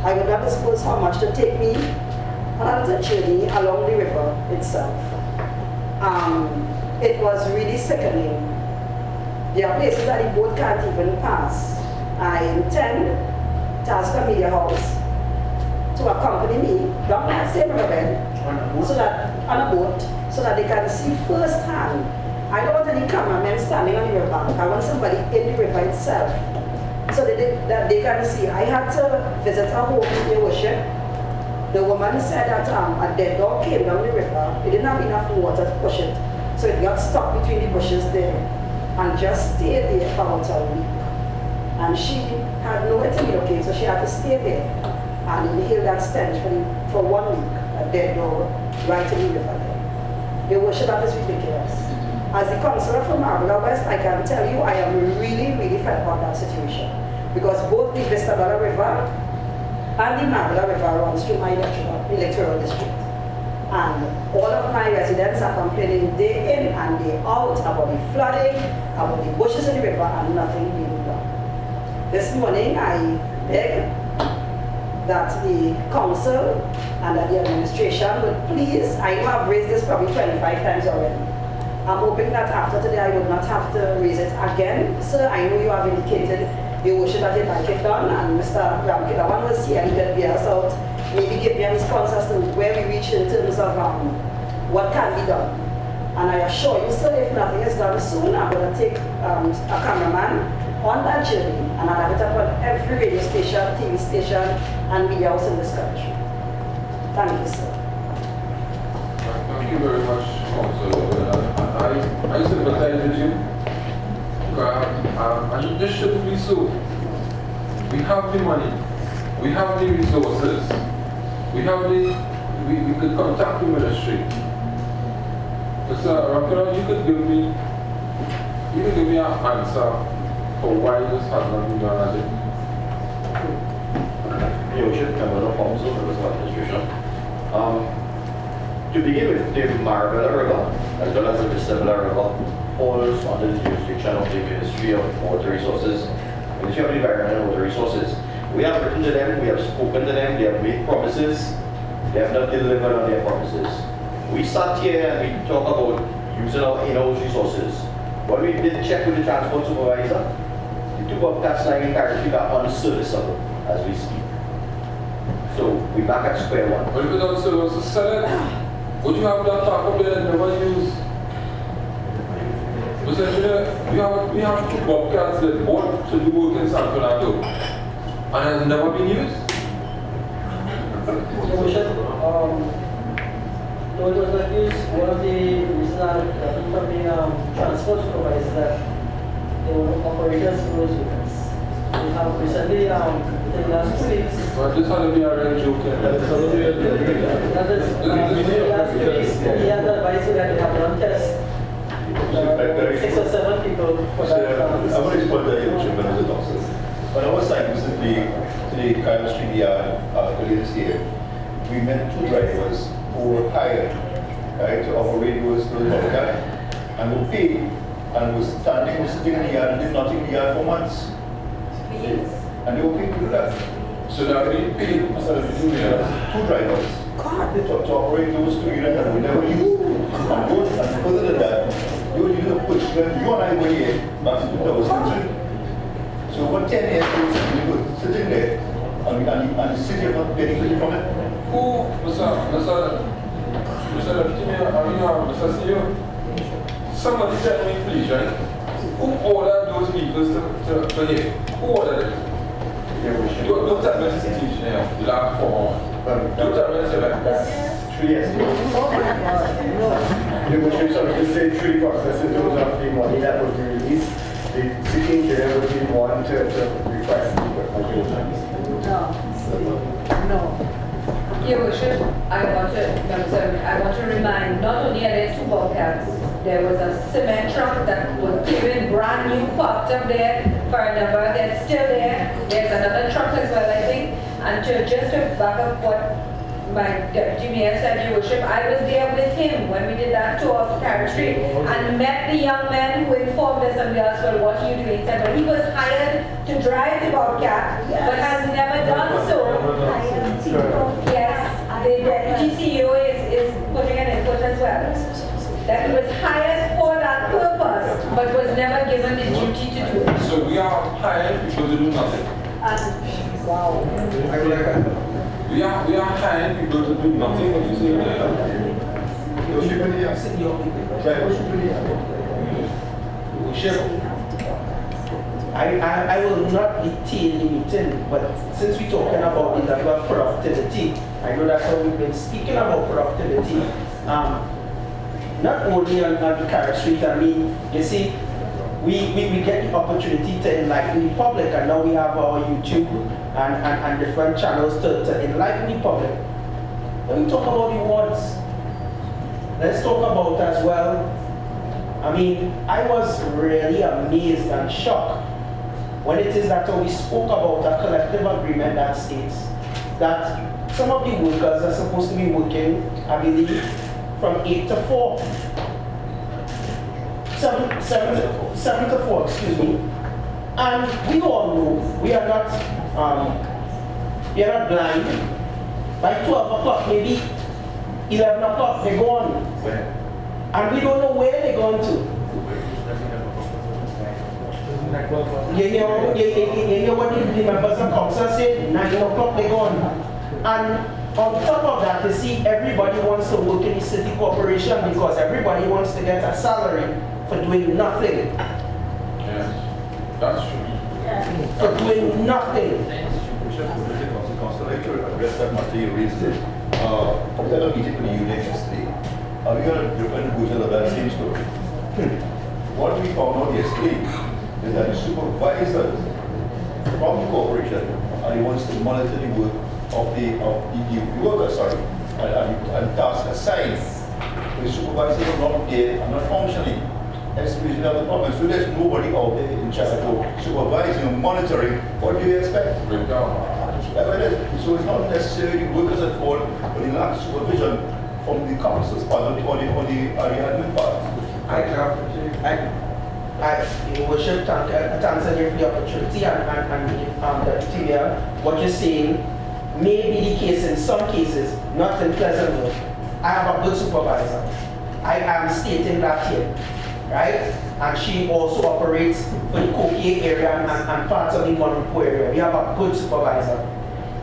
I would not disclose how much to take me on a little journey along the river itself. It was really sickening. There are places that the boat can't even pass. I intend to ask a media house to accompany me down that same river on a boat so that they can see firsthand. I don't want any cameramen standing on the river bank. I want somebody in the river itself so that they can see. I had to visit a home in the ocean. The woman said that a dead dog came down the river. It didn't have enough water to push it. So it got stuck between the bushes there and just stayed there for about a week. And she had nowhere to be located, so she had to stay there and inhale that stench for 1 week, a dead dog right in the river there. The worship, that is ridiculous. As the councillor from Marble West, I can tell you I am really, really fed about that situation. Because both the Vistabella River and the Marble River runs through my electoral district. And all of my residents are complaining day in and day out about the flooding, about the bushes in the river, and nothing being done. This morning I beg that the council and that the administration would please, I know I've raised this probably 25 times already. I'm hoping that after today I would not have to raise it again. Sir, I know you have indicated your worship that you'd like it done, and Mr. Ramkilawan was here and he could bear us out. Maybe give me a response as to where we reach in terms of what can be done. And I assure you, sir, if nothing is done soon, I'm going to take a cameraman on that journey and I'll have it up on every radio station, TV station, and media house in this country. Thank you, sir. Thank you very much, Councillor. I sympathize with you. And this shouldn't be so. We have the money. We have the resources. We could contact the ministry. Mr. Ramkilawan, you could give me an answer for why this has not been done as it. Your worship, members of council, members of administration. To begin with, the Marble River, as well as the Vistabella River, falls under the jurisdiction of the Ministry of Water Resources, Ministry of Environment and Water Resources. We have written to them, we have spoken to them, they have made promises, they have not delivered on their promises. We sat here and we talk about using our in-house resources. When we did check with the transport supervisor, the two bobcats lying in Carrick are unserviceable as we speak. So we back at square one. But if it's unserviceable, sell it. Would you have that park up there that never used? Essentially, we have two bobcats that bought to do work in San Fernando and has never been used. Your Worship, though it was not used, one of the reasons from the transport supervisors that they were operators for those vehicles. We have recently, the last 2 weeks, But this had to be a real joke. that is, the last 2 weeks, we had advice that they have done tests. 6 or 7 people for that. I want to respond to your question, Mr. Thompson. When I was signed recently to the Kyle Street yard earlier this year, we met 2 drivers who were hired, right, to operate those bobcat and were paid and was sitting in the yard and did nothing in the yard for months. And they were paid to do that. So that we paid instead of 2 years. 2 drivers to operate those 2 units that we never used. And further than that, you would use a push when you and I were here back in 2003. So what 10 years we were sitting there and the city of not getting anything from it? Who, Mr. CEO, somebody tell me please, right? Who ordered those vehicles to here? Who ordered it? Don't tell me it's teaching now, the last 4 months. Don't tell me it's that. 3 years ago. The Worship, sorry to say, through the process in terms of the money that was released, the city engineer would be one to request the regulations. No. Your Worship, I want to remind, not only are there 2 bobcats, there was a cement truck that was given brand new parked up there for a number that's still there. There's another truck as well, I think. And just to back up what my deputy mayor said, Your Worship, I was there with him when we did that tour of Carrick Street and met the young man who informed us and we asked, well, what are you doing? He said, well, he was hired to drive the bobcat, but has never done so. Yes, the deputy CEO is putting an input as well. That he was hired for that purpose, but was never given the duty to do it. So we are hired people to do nothing. Wow. We are hiring people to do nothing, what you say there. I will not detail the meeting, but since we're talking about the level of productivity, I know that's how we've been speaking about productivity. Not only on the Carrick Street, I mean, you see, we get the opportunity to enlighten the public, and now we have our YouTube and different channels to enlighten the public. When we talk about the awards, let's talk about as well. I mean, I was really amazed and shocked when it is that we spoke about a collective agreement that states that some of the workers are supposed to be working, I believe, from 8 to 4. 7 to 4, excuse me. And we all know we are not blind. By 12 o'clock, maybe 11 o'clock, they're gone. And we don't know where they're going to. You hear what the members of council said? 9 o'clock, they're gone. And on top of that, you see, everybody wants to work in the city corporation because everybody wants to get a salary for doing nothing. Yes, that's true. For doing nothing. Councillor, like to address that matter you raised it. We had a meeting with the union yesterday. We had a different version of that same story. What we found out yesterday is that the supervisors from the corporation and he wants to monitor the work of the workers, and task assigned. The supervisors are not there and not functioning. That's the reason of the problem. So there's nobody out there in charge of supervising or monitoring. What do you expect? So it's not necessarily workers at fault, but the lack of supervision from the council's part or the admin part. Your Worship, thanks again for the opportunity and the material. What you're saying may be the case in some cases, not in Pleasantville. I have a good supervisor. I am stating that here, right? And she also operates for the Kokie area and parts of the Monaco area. We have a good supervisor.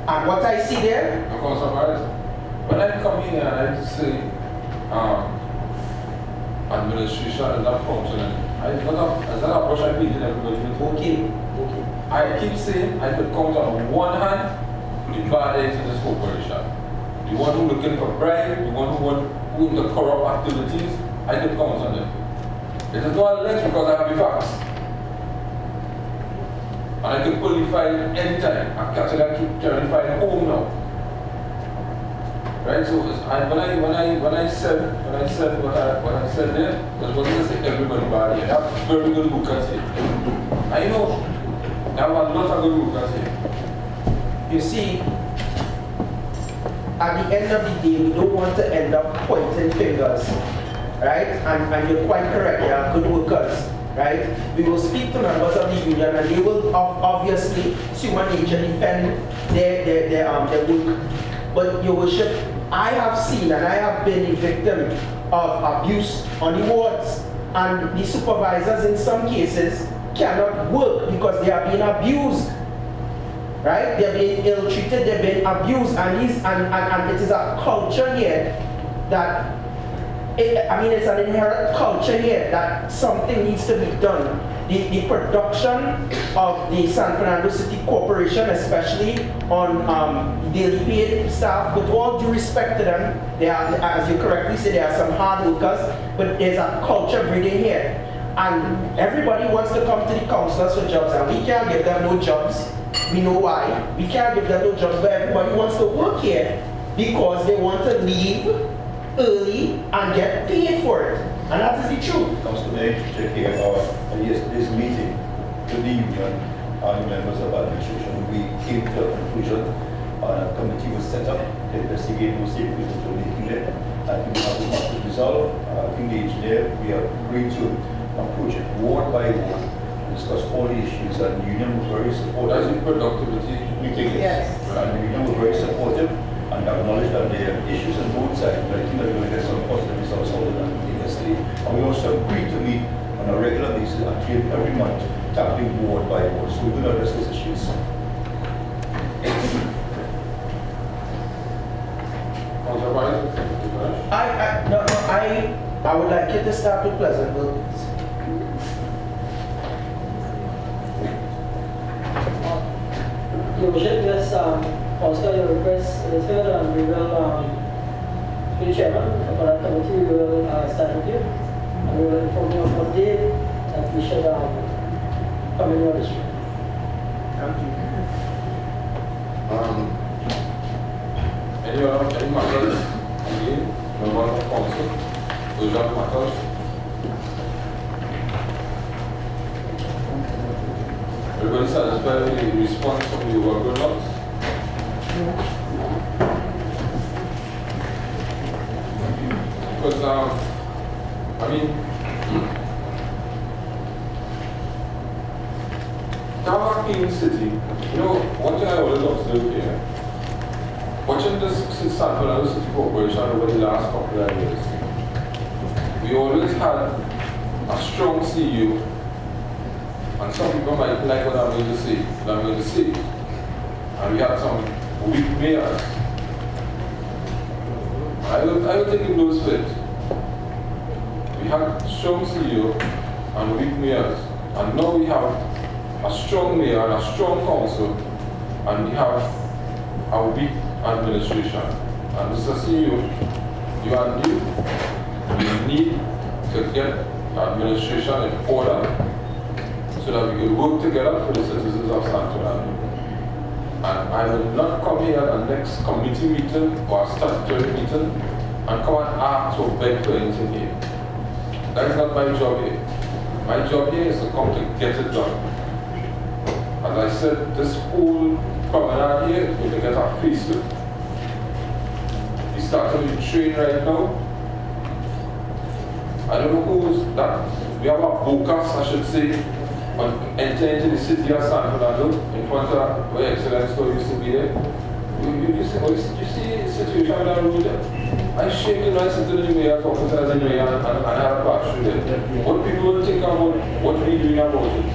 And what I see there, Of course, when I come here and I say administration is not functioning, it's not a brush I beat in everybody. okay. I keep saying I could count on one hand the bad eggs in this corporation. The one who looking for bribe, the one who in the corrupt activities, I could count on them. It is not less because I have the facts. And I could pull the file anytime. I catch it and keep carrying the file home now. Right? So when I said what I said there, that's what I say everybody bad here. I have very good workers here. I know. I have a lot of good workers here. You see, at the end of the day, we don't want to end up pointing fingers, right? And you're quite correct, they are good workers, right? We will speak to members of the union and they will obviously, human nature, defend their work. But your worship, I have seen and I have been a victim of abuse on the wards, and the supervisors in some cases cannot work because they are being abused. Right? They're being ill-treated, they're being abused, and it is a culture here that, it's an inherent culture here that something needs to be done. The production of the San Fernando City Corporation, especially on daily paid staff, with all due respect to them, they are, as you correctly say, there are some hard workers, but there's a culture breeding here. And everybody wants to come to the councillors for jobs, and we can't give them no jobs. We know why. We can't give them no jobs, but everybody wants to work here because they want to leave early and get paid for it. And that is the truth. Councillor, may I check here, yesterday's meeting with the union and the members of administration, we came to a conclusion. A committee was set up to investigate those statements that were making there. I think we have this matter resolved. I think the engineer, we have agreed to approach it ward by ward, discuss all the issues, and the union was very supportive. That's the productivity meeting. Yes. And the union was very supportive and acknowledged that there are issues on both sides, but I think that we're going to get some positive results out of that meeting yesterday. And we also agreed to meet on a regular basis every month, tackling ward by ward, so we will address these issues. I would like you to start with Pleasantville. Your worship, yes, also your request is heard, and we will, to the chairman for that committee, we will start with you, and we will inform you of what date that we should come in your district. Thank you. Any matters? Again, member of council, urgent matters. Everybody satisfied with the response from the workers? Because, Tobago in the city, one thing I always observe here, watching this San Fernando City Corporation over the last couple of years, we always had a strong CEO, and some people might like what I'm going to say, and we had some weak mayors. I will take in those fit. We had strong CEO and weak mayors, and now we have a strong mayor and a strong council, and we have a weak administration. And Mr. CEO, you are new. We need to get administration in order so that we can work together for the citizens of San Fernando. And I will not come here at the next committee meeting or a statutory meeting and come and ask or beg for anything here. That is not my job here. My job here is to come to get it done. As I said, this whole promenade here is going to get a facelift. We started with train right now. I don't know who's that. We have a focus, I should say, on entering into the city of San Fernando in front of where Excellence Store used to be there. You see oh, you see the situation on that road there? I shake the license to the mayor's office as a mayor and I have passed through there. What people will think about what we're doing about it?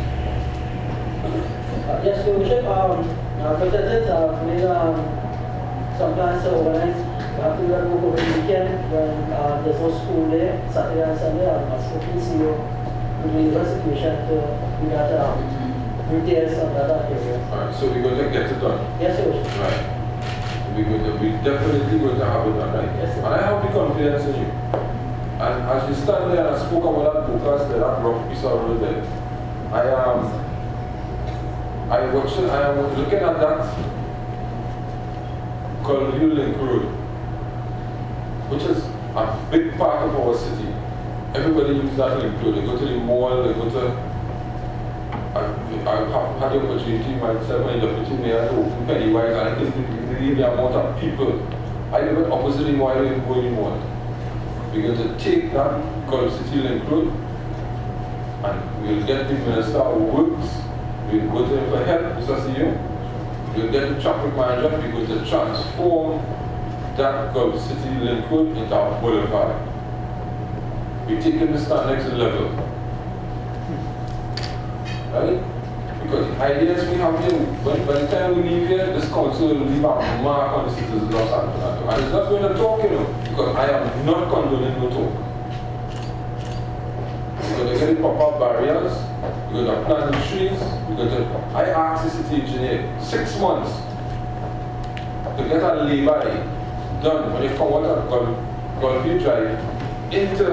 Yes, Your Worship, protected, made some plans to organize, to work over the weekend when there's no school there, Saturday and Sunday, I'm asking PCO to do the situation to we got repairs on that area. Alright, so we're going to get it done. Yes, Your Worship. Right. We're definitely going to have it done, right? Yes, sir. And I have the confidence in you. And as you stand there and I spoke about that focus, that rough piece of road there, I am looking at that Colville Link Road, which is a big part of our city. Everybody uses that link road. They go to the mall, they go to... I've had the opportunity myself when the deputy mayor to open Pennywise, and I think the amount of people, I live at opposite him while I'm going in one. We're going to take that Gulf City Link Road and we'll get the Minister of Works, we'll go to him for help, Mr. CEO. We'll get the traffic manager, we're going to transform that Gulf City Link Road into a boulevard. We're taking this to the next level. Right? Because ideas we have here, by the time we leave here, this council will leave a mark on the citizens of San Fernando. And it's not going to talk, because I am not condoning no talk. We're going to get the proper barriers, we're going to plant the trees, I asked the city engineer 6 months to get a lay-by done when you come out of Gulfview Drive into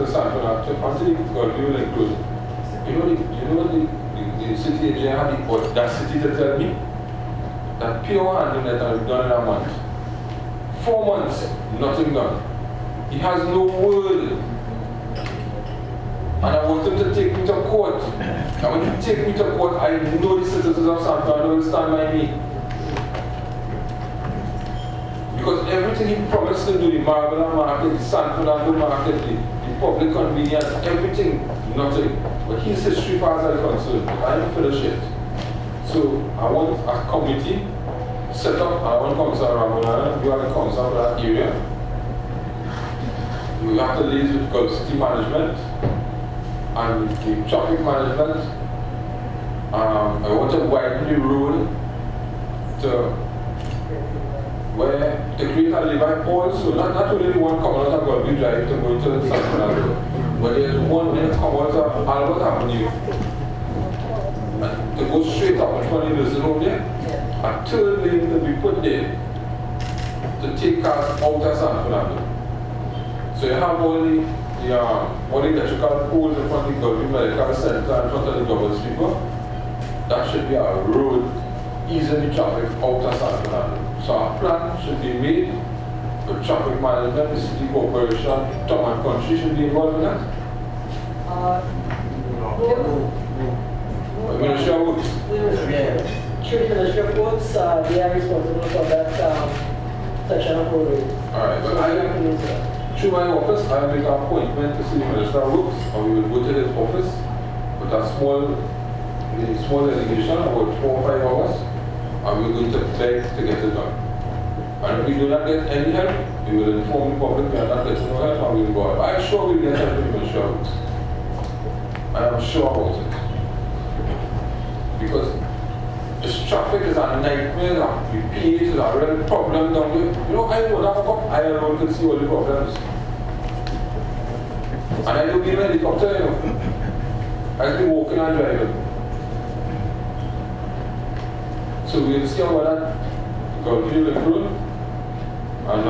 San Fernando, onto the Gulfview Link Road. You know the city engineer had the audacity to tell me that pure handling that I've done in a month. 4 months, nothing done. He has no word. And I want him to take me to court. And when he take me to court, I know the citizens of San Fernando will stand by me. Because everything he promised to do, the Marble Market, the San Fernando Market, the public convenience, everything, nothing. But his history far as I'm concerned, I am finished yet. So I want a committee set up. I want Councillor Ramona, you are the councillor for that area. We have to liaise with Gulf City Management and the traffic management. I want to widen the road to where to create a levy also, not only the one coming out of Gulfview Drive to go into the San Fernando, but there's one when it comes out of Albert Avenue and to go straight up in front of the zone there. A third lane to be put there to take cars out of San Fernando. So you have all the electrical poles in front of the Gulfview Medical Center in front of the double sweeper. That should be a road easing the traffic out of San Fernando. So our plan should be made with traffic management, the city corporation, Tom and Country should be involved in that. Ministry of Works. Ministry of Works, they are responsible for that section of road. Alright, but through my office, I make an appointment to see the Minister of Works, and we will go to his office with a small delegation, about 4 or 5 hours. And we're going to beg to get it done. And if we do not get any help, we will inform the public we are not getting no help and we will go out. I'm sure we'll get help from the insurance. I am sure about it. Because this traffic is a nightmare, the PH is a real problem down there. You know, I know that I alone can see all the problems. And I don't give a helicopter, I've been walking and driving. So we'll see how that Gulfview Link Road and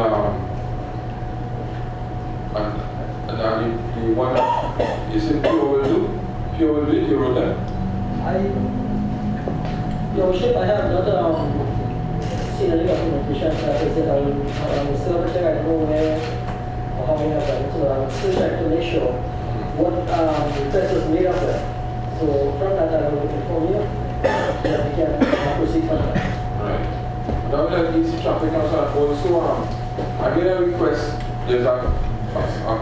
the one that is in Pure will do, your road there. Your Worship, I have not seen any documentation that says that I will still check. I don't know where or how we have done it, so I will still check to make sure what the request was made of that. So from that I will inform you. Yeah, we can proceed from that. Right. Now we have easy traffic outside. Also, I made a request. There's a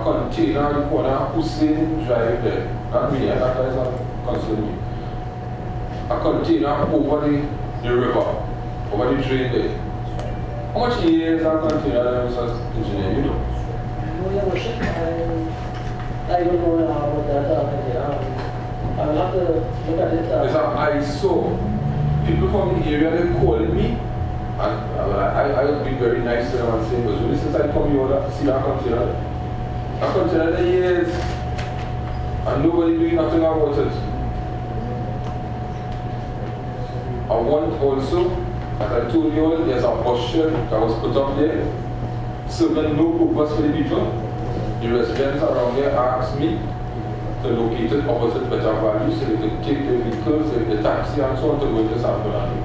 container in the corner, Hosein Drive there. Not me, that is not concerning me. A container over the river, over the drain there. How much years are continued as engineer, you know? No, Your Worship, I don't know about that. I will have to look at it. Because I saw people from the area, they calling me, and I would be very nice to them and say, because really since I come here, see that container. That container there years, and nobody doing nothing about it. I want also, as I told you all, there's a bus shed that was put up there, serving no purpose for the people. The residents around there asked me to locate it opposite Better Value so they could take the vehicles, the taxi and so on to go to San Fernando.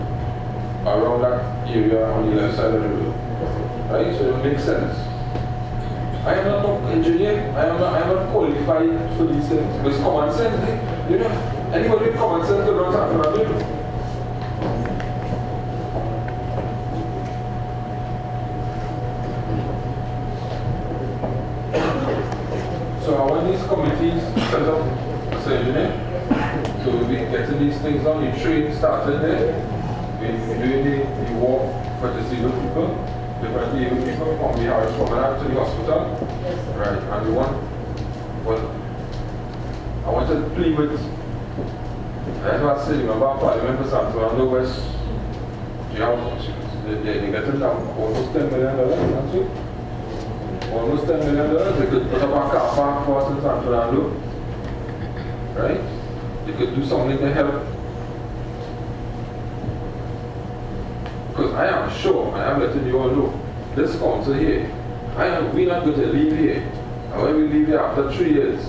Around that area on the left side of the road. Right? So it makes sense. I am not an engineer, I am not qualified for these things. But it's common sense, eh? You know, anybody with common sense could run San Fernando. So I want these committees set up as a unit. So we're getting these things on. The train started there. We're doing the walk for disabled people. Different disabled people from the Harris Promenade to the hospital. Right. And we want, well, I want to plead with, as I said, remember Parliament for San Fernando West, you have, they're getting down almost $10 million, and so. Almost $10 million, they could put up a car park for us in San Fernando. Right? They could do something to help. Because I am sure, and I'm letting you all know, this council here, we're not going to leave here. And when we leave here after 3 years,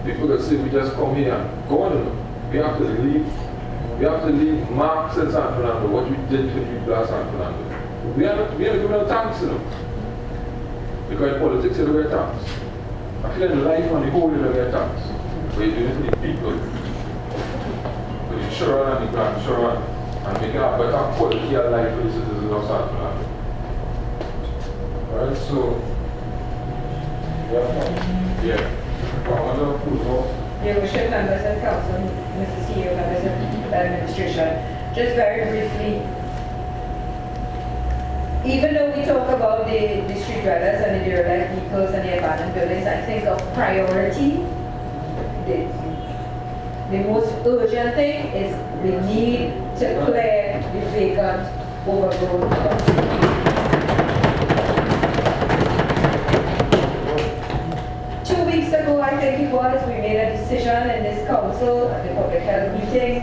people can say we just come here and go on. We have to leave. We have to leave marks in San Fernando, what we did for you last San Fernando. We are not giving no thanks, you know. Because in politics, you don't get tax. I feel in life on the whole, you don't get tax. But you do it for the people, for the children and the grandchildren, and making a better quality of life for the citizens of San Fernando. Alright, so, yeah. Your Worship, members of Council, Mr. CEO, members of the Administration, just very briefly, even though we talk about the street dwellers and the derelict vehicles and the abandoned buildings, I think of priority, the most urgent thing is we need to clear the vacant, overgrown property. 2 weeks ago, I think it was, we made a decision in this council at the public health meeting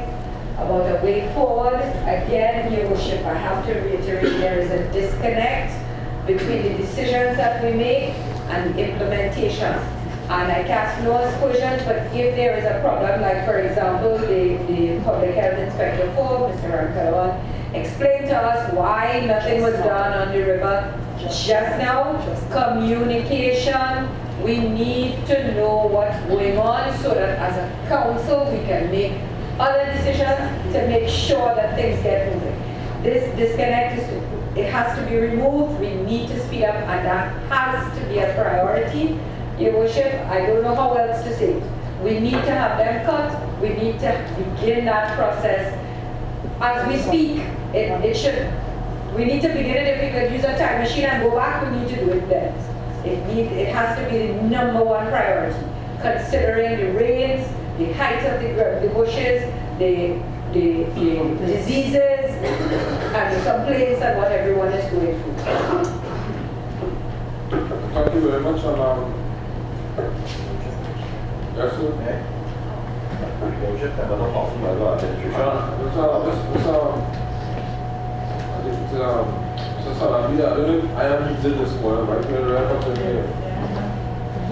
about a way forward. Again, Your Worship, I have to reiterate there is a disconnect between the decisions that we make and the implementation. And I cast no aspersions, but if there is a problem, like for example, the public health inspector for Mr. Alderman explained to us why nothing was done on the river just now. Communication. We need to know what's going on so that as a council we can make other decisions to make sure that things get moving. This disconnect it has to be removed. We need to speed up, and that has to be a priority. Your Worship, I don't know how else to say it. We need to have them cut. We need to begin that process as we speak. We need to begin it. If we could use a time machine and go back, we need to do it then. It has to be the #1 priority, considering the rains, the height of the bushes, the diseases, and the complaints and what everyone is going through. Thank you very much. Yes, sir. I don't know if I am did this one, but I can wrap up in here.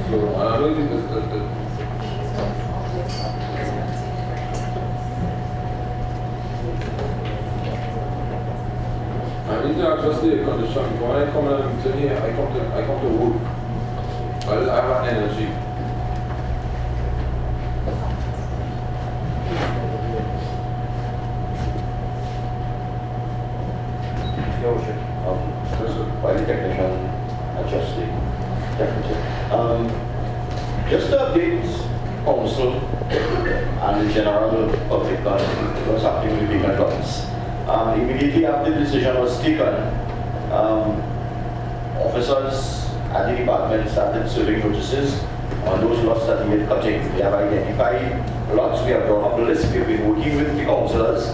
So I don't think it's I need to adjust the condition. When I come in here, I come to work. I have energy. Your Worship, while the technician adjusts the temperature. Just to update Council and the general public on what's happening with the vacant lots. Immediately after the decision was taken Officers at the department started serving notices on those lots that we had cutting. We have identified lots, we have drawn up a list, we have been working with the councillors.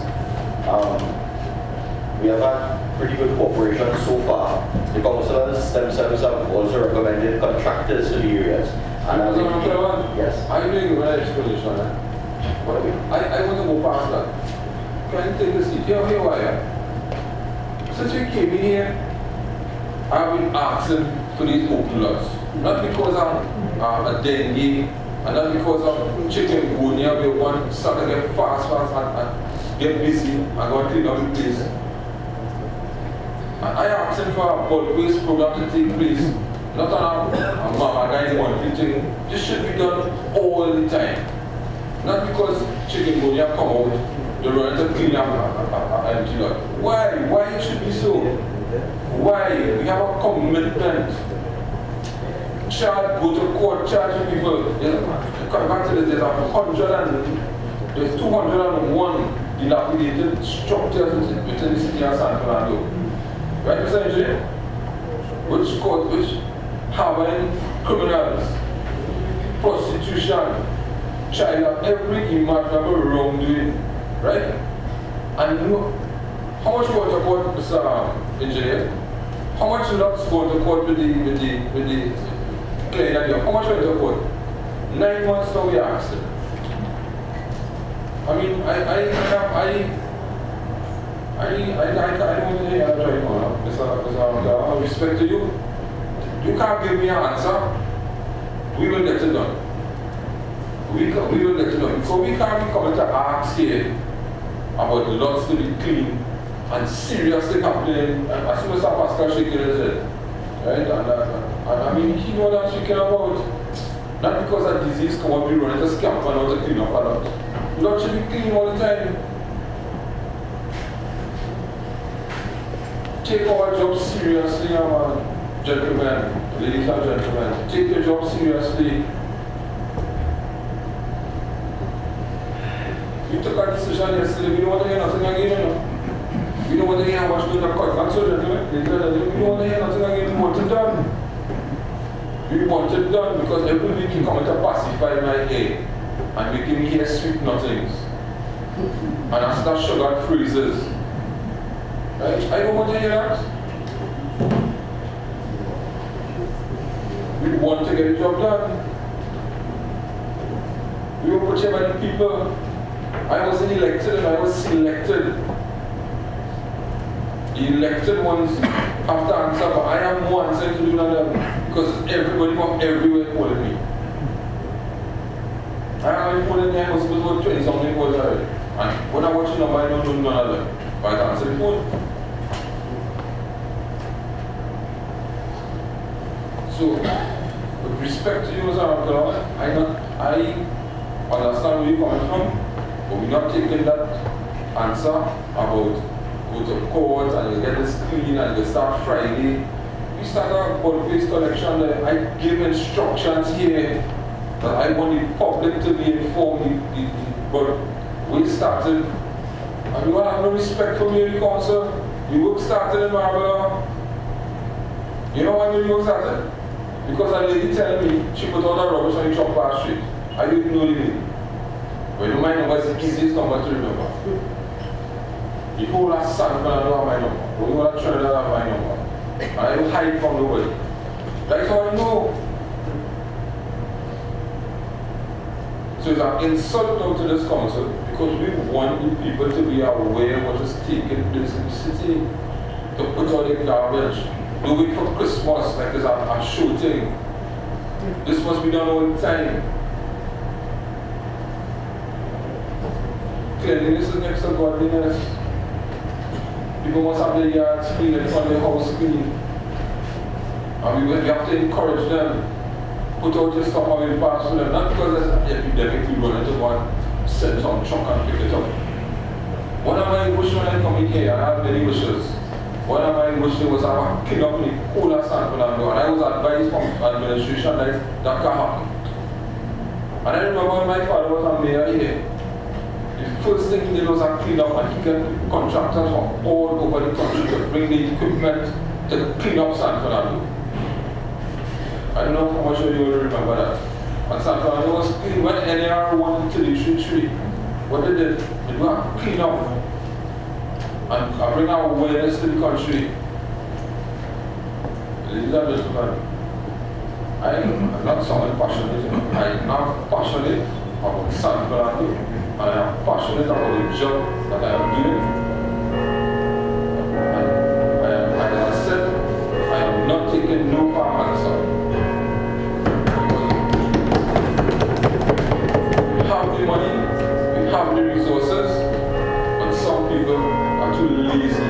We have had pretty good cooperation so far. The councillors themselves have also recommended contractors to the areas. And as yes. I'm doing an explanation. I want to go past that. Can you take a seat? Here I am. Since we came in here, I've been asking for these open lots. Not because I'm a dengue, and not because of chicken Junia, we want to start to get fast and get busy and go clean up the place. I asked him for a bulk waste program to take place, not on a mama guys monthly thing. This should be done all the time. Not because chicken Junia come out, they run to clean up an empty lot. Why? Why it should be so? Why? We have a commitment. Charge, go to court, charging people. Come back to this, there's 201 dilapidated structures within the city of San Fernando. Right, Mr. Engineer? Which harboring criminals, prostitution, child, every imaginable wrongdoing. Right? And you know, how much go to court, Mr. Engineer? How much lots go to court with the claim? How much went to court? 9 months now we asked him. I mean, I don't want to hear that right now, Mr. Respect to you. You can't give me an answer. We will get it done. We will get it done. So we can't be coming to ask here about the lots to be clean and seriously happening. As soon as Pascal shaking his head, right? And I mean, he knows what I'm speaking about. Not because a disease come up, we run into scamp and out to clean up a lot. Lot should be clean all the time. Take our job seriously, gentlemen, ladies and gentlemen. Take your job seriously. We took a decision yesterday. We don't want to hear nothing again, you know. We don't want to hear how much to the cut. That's so, gentlemen. We don't want to hear nothing again. We want it done. We want it done because every week you come to pacify my head and making me hear sweet nothings. And I start sugar freezes. Right? I don't want to hear that. We want to get the job done. We will put many people. I wasn't elected and I was selected. The elected ones have to answer, but I have more answer to do than them because everybody from everywhere calling me. I have phone in there, I was supposed to work 20 something calls already. And when I watch the number, I don't know none of them. But I can answer the phone. So, with respect to you, Mr. Alderman, I understand where you're coming from, but we're not taking that answer about go to court and you get this clean and you start Friday. We start a bulk waste collection. I give instructions here that I want the public to be informed. But we started, and you have no respect for me, the council. The work started in Marbella. You know why the work started? Because a lady telling me she put all the rubbish on the Chopper Street. I didn't know the name. But my number is the easiest number to remember. The whole of San Fernando have my number. The whole of Trinidad have my number. And I don't hide from nobody. That's all I know. So it's an insult now to this council because we want the people to be aware of what is taking place in the city. To put all the garbage. Don't wait for Christmas like there's a shooting. This must be done all the time. Cleanliness is next to godliness. People must have their yards clean and their house clean. And we have to encourage them. Put out your stuff and we'll pass to them. Not because there's an epidemic, we run into one, send some truck and pick it up. One of my wishes when I come in here, I have many wishes. One of my wishes was I would clean up in the whole of San Fernando, and I was advised from administration that that can happen. And I remember when my father was a mayor here, the first thing he did was to clean up and he got contractors from all over the country to bring the equipment to clean up San Fernando. I don't know how much of you will remember that. And San Fernando was clean when NAR won to the 3. What they did, they do a clean up and bring our awareness to the country. Ladies and gentlemen, I am not someone passionate. I am passionate about San Fernando, and I am passionate about the job that I am doing. And as I said, I am not taking no for an answer. We have the money, we have the resources, but some people are too lazy.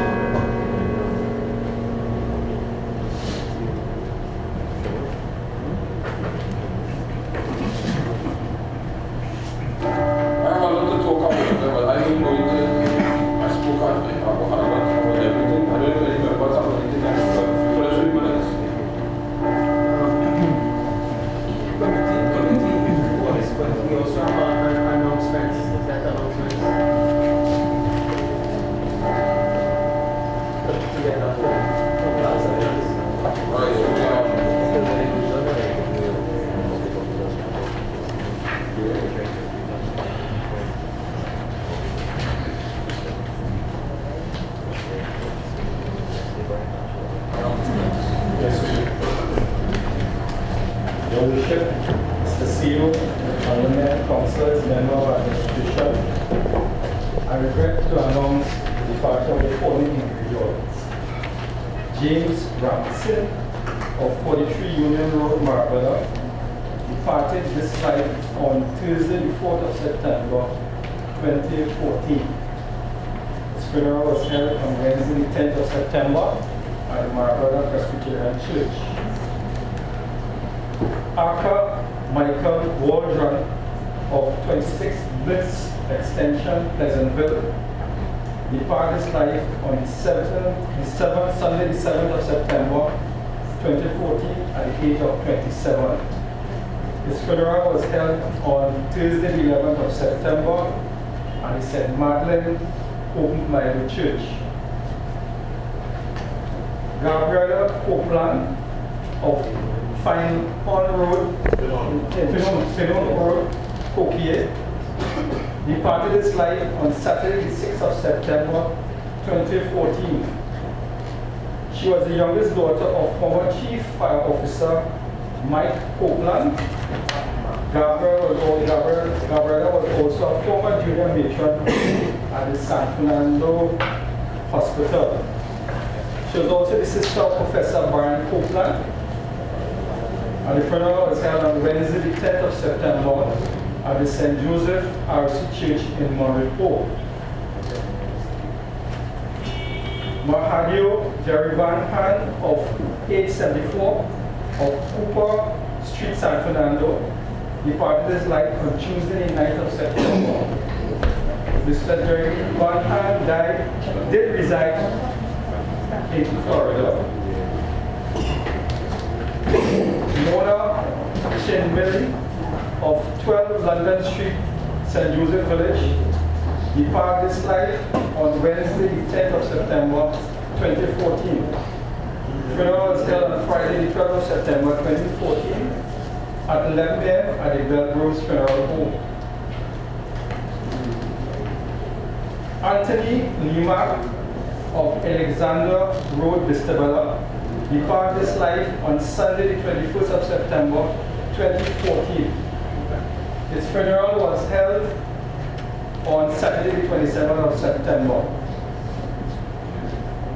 Your Worship, Mr. CEO, Aldermen, Councillors, Member of Administration, I regret to announce the departure of the following individuals. James Ramsey of 43 Union Road, Marbella, departed this life on Tuesday, the 4th of September, 2014. His funeral was held on Wednesday, the 10th of September at the Marbella Presbyterian Church. Arca Michael Waldron of 26 Blitz Extension, Pleasantville, departed his life on Sunday, the 7th of September, 2014 at the age of 27. His funeral was held on Tuesday, the 11th of September at the St. Madeleine Open Bible Church. Gabriela Copeland of Fine On Road, Finon Road, Coquier, departed his life on Saturday, the 6th of September, 2014. She was the youngest daughter of former Chief Fire Officer Mike Copeland. Gabriela was also a former junior matron at the San Fernando Hospital. She was also the sister of Professor Brian Copeland. And the funeral was held on Wednesday, the 10th of September at the St. Joseph RC Church in Monrepo. Mahadio Jeribanhan of 874 of Cooper Street, San Fernando, departed his life on Tuesday, the 9th of September. Mr. Jeribanhan did reside in Florida. Mona Shenmilli of 12 London Street, St. Joseph Village, departed his life on Wednesday, the 10th of September, 2014. Funeral was held on Friday, the 12th of September, 2014, at 11 a.m. at the Belgroves Funeral Home. Anthony Lima of Alexander Road, Vistabella, departed his life on Sunday, the 21st of September, 2014. His funeral was held on Saturday, the 27th of September.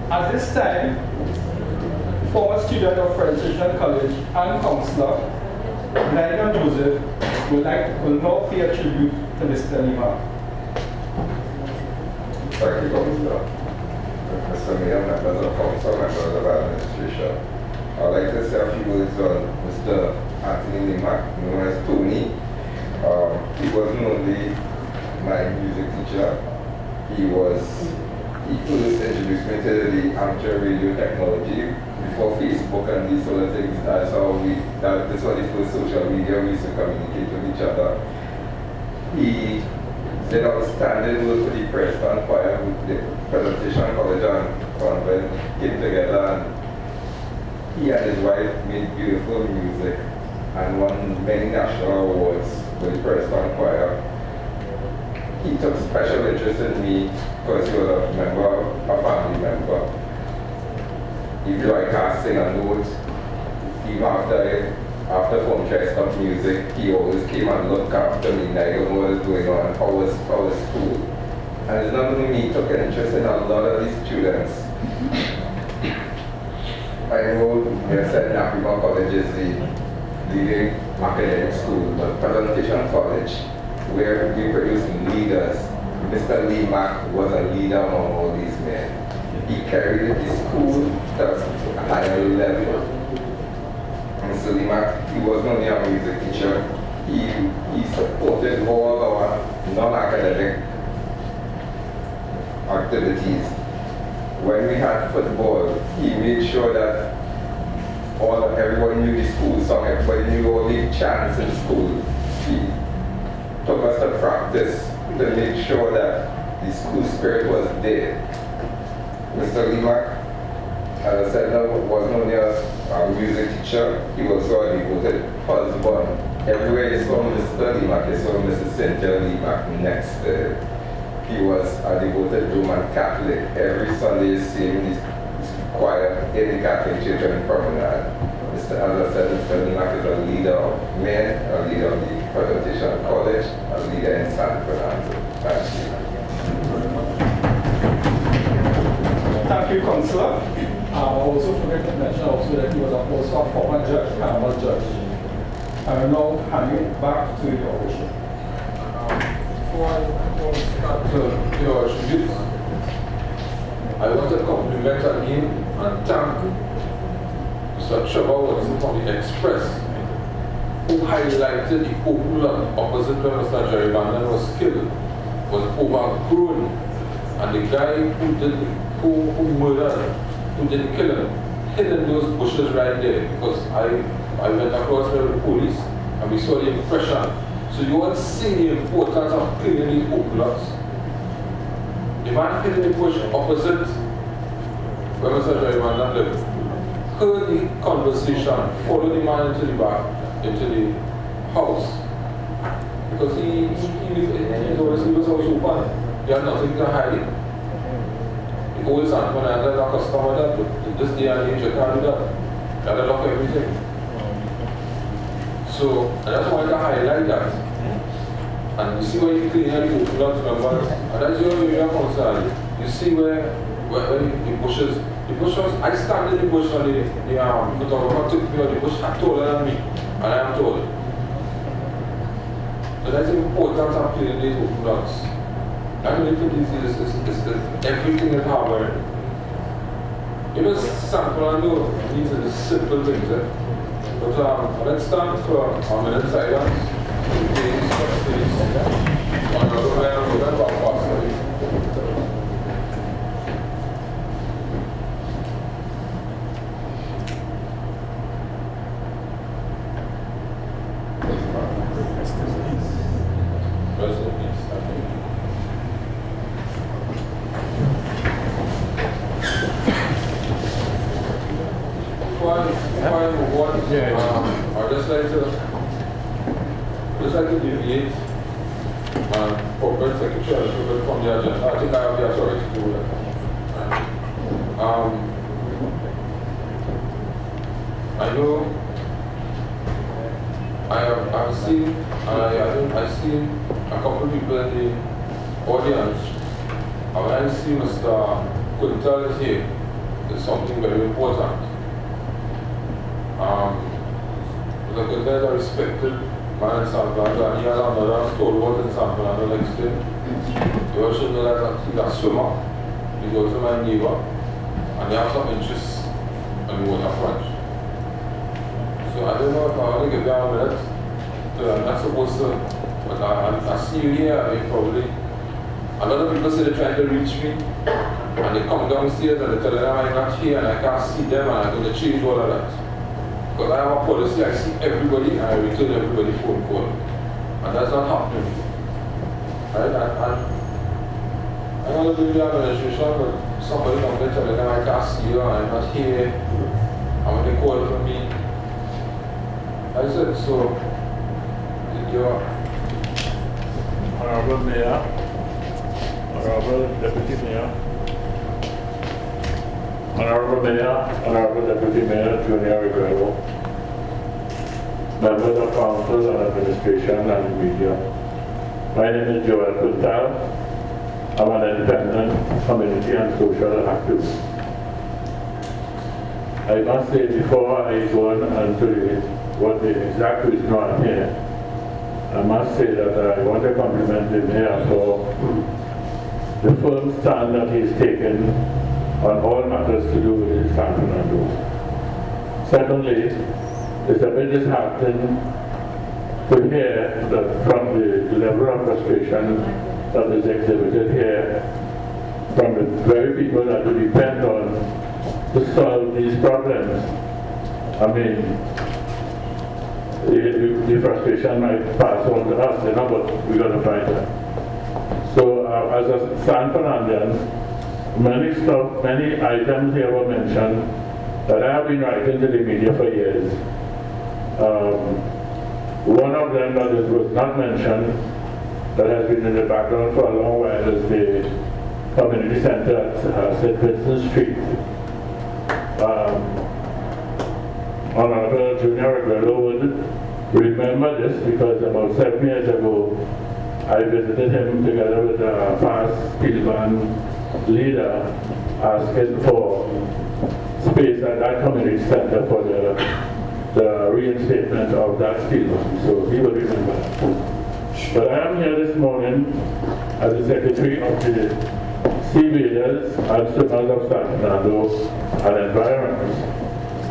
At this time, former student of Presbyterian College and councillor, Nigel Joseph, will now pay a tribute to Mr. Lima. Thank you, Councillor. Mr. Mayor, members of council, members of administration. I'd like to say a few words on Mr. Anthony Lima, known as Tony. He wasn't only my music teacher, he first introduced me to the amateur radio technology before Facebook and these sort of things. That's how this was the first social media we used to communicate with each other. He did outstanding work with the Preston Choir, with the Presentation College and Convent came together and he and his wife made beautiful music and won many national awards with the Preston Choir. He took special interest in me because he was a member, a family member. Even though I can't sing a note, even after phone care stuff music, he always came and looked after me, and I don't know what is going on, how was school. And it's not only me, he took an interest in a lot of these students. I know you said Napima College is the leading academic school, but Presentation College, where we produce leaders, Mr. Lee Mack was a leader among all these men. He carried the school to a higher level. Mr. Lee Mack, he was not only a music teacher, he supported all our non-academic activities. When we had football, he made sure that everybody knew the school song, everybody knew all the chants in school. He took us to practice to make sure that the school spirit was there. Mr. Limak, as I said, was not only a music teacher, he was also a devoted husband. Everywhere you saw Mr. Limak, you saw Mrs. Cynthia Limak next there. He was a devoted Roman Catholic. Every Sunday you see him in his choir in the Catholic Church and Promenade. As I said, Mr. Limak is a leader of men, a leader of the Presentation College, a leader in San Fernando. Thank you. Thank you, Councillor. I also forget to mention also that he was also a former judge, panel judge. I will now hand you back to your worship. So, Your Worship, I want to compliment again and thank Mr. Trevor Watson from the Express, who highlighted the open lot opposite where Mr. Jerry Bannon was killed, was overgrown, and the guy who murdered, who didn't kill him, hid in those bushes right there, because I went across there with the police and we saw the impression. So you all see the importance of cleaning these open lots. The man hid in the bush opposite where Mr. Jerry Bannon lived, heard the conversation, followed the man into the back, into the house, because he was also open. He had nothing to hide. The old San Fernando had a customer that, but this day and age you can't do that. You had to lock everything. So I just wanted to highlight that. And you see where you clean the open lots, remember? And that's your area of concern. You see where the bushes, I stand in the bush and the photographer took me out the bush taller than me, and I am taller. So that's the importance of cleaning these open lots. I believe for this is everything is happening. You know, San Fernando needs the simple things. But let's start for a minute silence. I'd just like to deviate corporate secretary from the agenda. I think I have the authority to do that. I know I've seen a couple of people in the audience, and when I see Mr. Quintal is here, it's something very important. Mr. Quintal is a respected man in San Fernando, and he has another stalwart in San Fernando next to him. You also know that he's a swimmer. He's also my neighbor, and they have some interests on the waterfront. So I don't know if I want to give you a minute. I'm not supposed to, but I see you here. Probably a lot of people say they're trying to reach me, and they come downstairs and they tell them I'm not here and I can't see them and I'm going to change all of that. Because I have a policy, I see everybody and I return everybody phone call. And that's not happening. Right? And I don't know if you have an administration, but somebody comes and telling them I can't see you and I'm not here. And when they called for me, I said, so, you're Honourable Mayor, Honourable Deputy Mayor, Honourable Mayor, Honourable Deputy Mayor, Junia Regrello, members of council and administration and media. My name is Joel Kuntal. I'm an independent community and social activist. I must say before I go on and tell you what the exact reason I'm here, I must say that I want to compliment the mayor for the firm stand that he's taken on all matters to do with San Fernando. Secondly, it's a bit disheartening to hear that from the level of frustration that is exhibited here from the very people that we depend on to solve these problems. I mean, the frustration might pass on to us, you know, but we're going to fight it. So as a San Fernandian, many items here were mentioned that I have been writing to the media for years. One of them that was not mentioned, that has been in the background for a long while, is the community center at St. Vincent Street. Honourable Junia Regrello would remember this because about 7 years ago, I visited him together with a past Steelman leader asking for space at that community center for the reinstatement of that Steelman. So he will remember that. But I am here this morning as the Secretary of the Seawaders and Swimmers of San Fernando and Environment,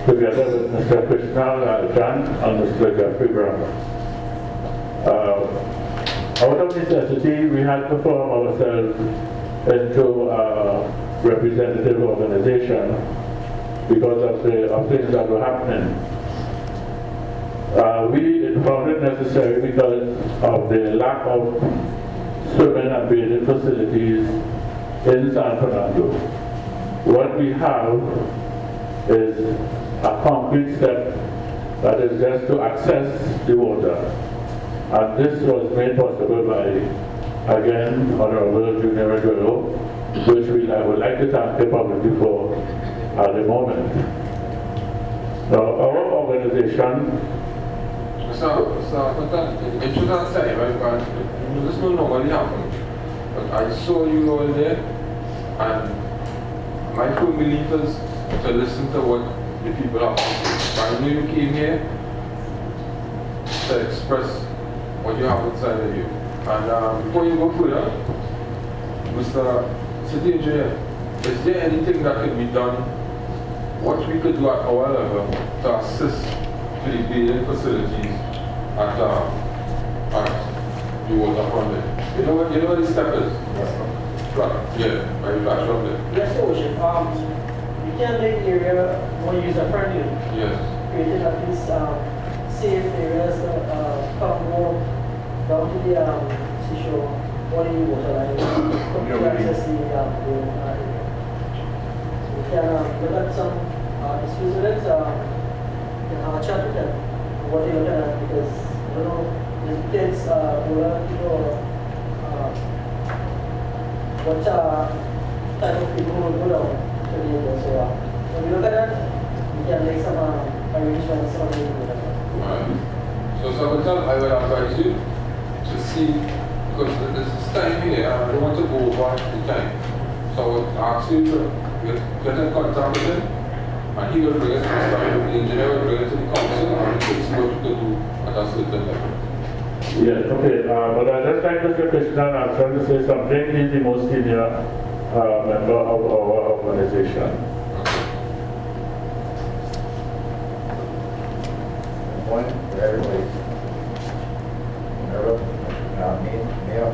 together with Mr. Krishna Alderman and Mr. Jeffrey Brown. Out of necessity, we had to form ourselves into a representative organization because of the things that were happening. We found it necessary because of the lack of swimming and bathing facilities in San Fernando. What we have is a concrete step that is just to access the water. And this was made possible by, again, Honourable Junia Regrello, which I would like to thank the public for at the moment. Now, our organization... So, it should not say, right, but this don't normally happen. But I saw you all there, and my true belief is to listen to what the people have to say. I knew you came here to express what you have inside of you. And before you go further, Mr. City Engineer, is there anything that could be done, what we could do at our level to assist to the bathing facilities at the waterfront there? You know what the step is? Yes, sir. Right, yeah, by the flash from there. Yes, Your Worship. We can make the area more user-friendly. Yes. Creating at least safe areas that come more down to the seashore, or the water line, to access the area. We can look at some residents, can have a chat with them, what they look at, because, you know, there's kids who are, you know, what type of people will go down to the area. So when we look at that, we can make some arrangements on the area. So Sabatal, I will advise you to see, because there's this time here, I don't want to go over the time. So I would ask you to get in contact with him, and he will bring it to the staff, the engineer will bring it to the council, and we will see what we can do at a certain level. Yes, okay, but I'd just like Mr. Krishna to say something. He's the most senior member of our organization. Good morning to everybody. Honourable, Mayor,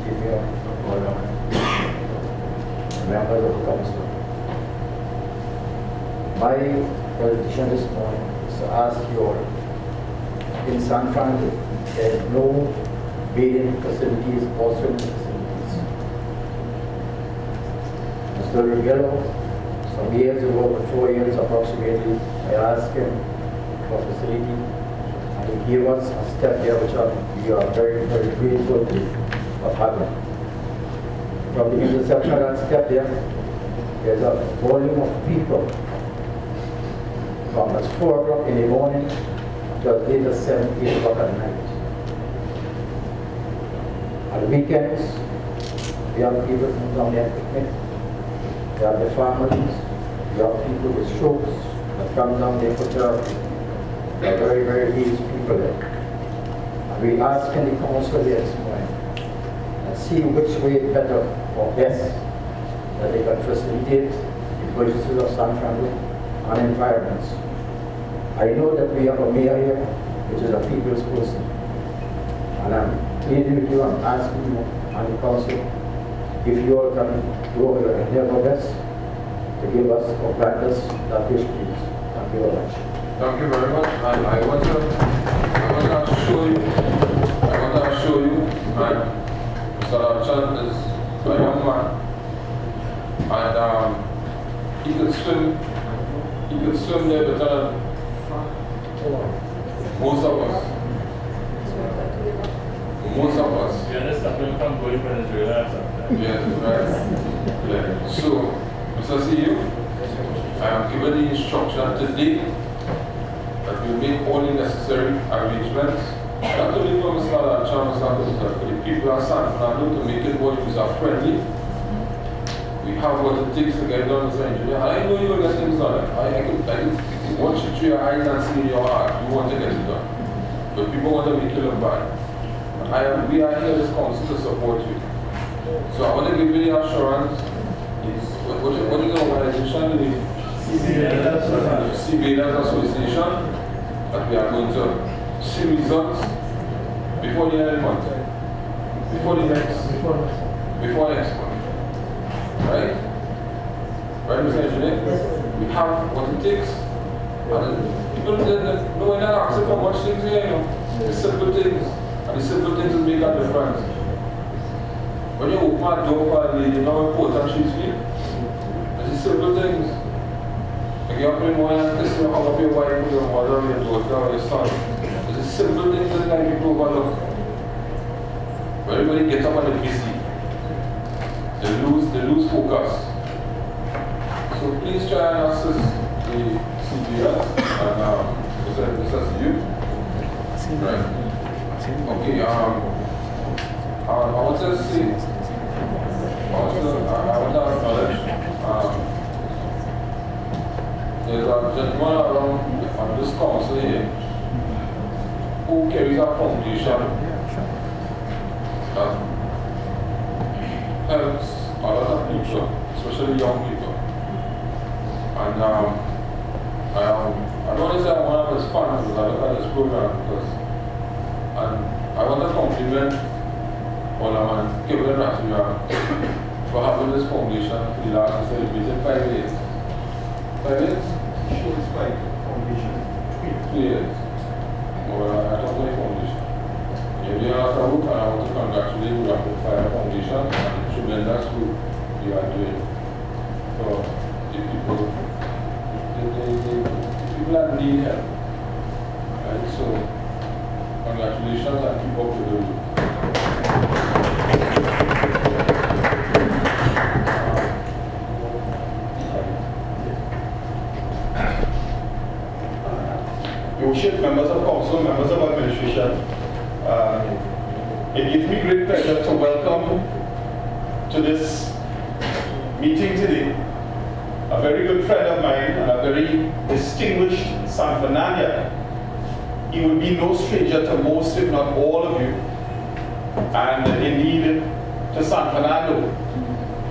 Chief Mayor, members of the council. My presentation this morning is to ask you all, in San Fernando, there is no bathing facilities or swimming facilities. Mr. Regrello some years ago, 4 years approximately, I asked him for a facility, and he gave us a step there which we are very, very grateful of having. From the intersection of that step there's a volume of people from 4 o'clock in the morning to as late as 7, 8 o'clock at night. On weekends, young people come down there and picnic. They have their families, young people with strokes that come down there for therapy. They are very, very aged people there. And we ask in the council there this morning and see which way better or best that they can facilitate the purchases of San Fernando and environments. I know that we have a mayor here, which is a people's person. And I'm pleading with you, I'm asking you and the council, if you all can do your endeavor best to give us or grant us that wish, please. Thank you very much. Thank you very much. And I want to show you, and Mr. Archan is a young man, and he could swim there better than most of us. Most of us. You understand from going to Venezuela or something? Yes, right. Yeah. So, Mr. CEO, I am given the instruction today that we make all the necessary arrangements, not only for Mr. Alderman, but for the people of San Fernando to make it more user-friendly. We have what it takes to get it done, Mr. Engineer. And I know you will get things done. I can watch you through your eyes and see in your heart you want to get it done. But people want to make you look bad. We are here as council to support you. So I want to give you the assurance. What is the organization? The CBNS Association, that we are going to see results before the end of the month. Before next month. Right? Right, Mr. Engineer? We have what it takes. And people don't ask for much things here, you know. The simple things. And the simple things will make a difference. When you open a door for a lady, you know how important she's feeling. It's the simple things. Like you have to know and kiss you, hug up your wife, your mother, your daughter, or your son. It's the simple things that like people overlook. When everybody gets up and they're busy, they lose focus. So please try and assist the CBS and Mr. You. Right. Okay, I want to see, I want to acknowledge, there's a gentleman around on this council here who carries a foundation that helps a lot of people, especially young people. And I don't want to say I'm one of his fans because I look at this program and I want to compliment Alderman for having this foundation for the last, celebrated 5 years. 5 years? Sure, it's 5 foundation. 2 years. Well, I don't know foundation. You're doing a lot of work, and I want to congratulate you on the Fire Foundation and the tremendous work you are doing for the people. The people that need help. Right? So, congratulations and keep up with the work. Your worship, members of council, members of administration, it gives me great pleasure to welcome to this meeting today a very good friend of mine and a very distinguished San Fernandian. He will be no stranger to most, if not all of you, and indeed to San Fernando.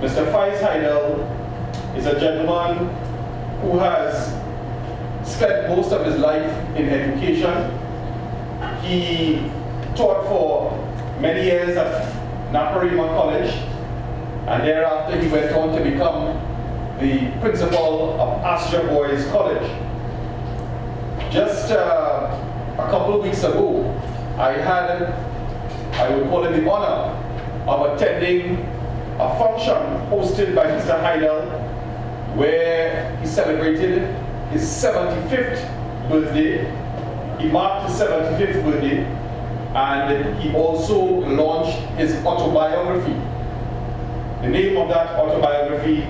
Mr. Faiz Haidel is a gentleman who has spent most of his life in education. He taught for many years at Naparima College, and thereafter he went on to become the principal of Astra Boys College. Just a couple of weeks ago, I would call it the honor of attending a function hosted by Mr. Heidel where he celebrated his 75th birthday. He marked his 75th birthday, and he also launched his autobiography. The name of that autobiography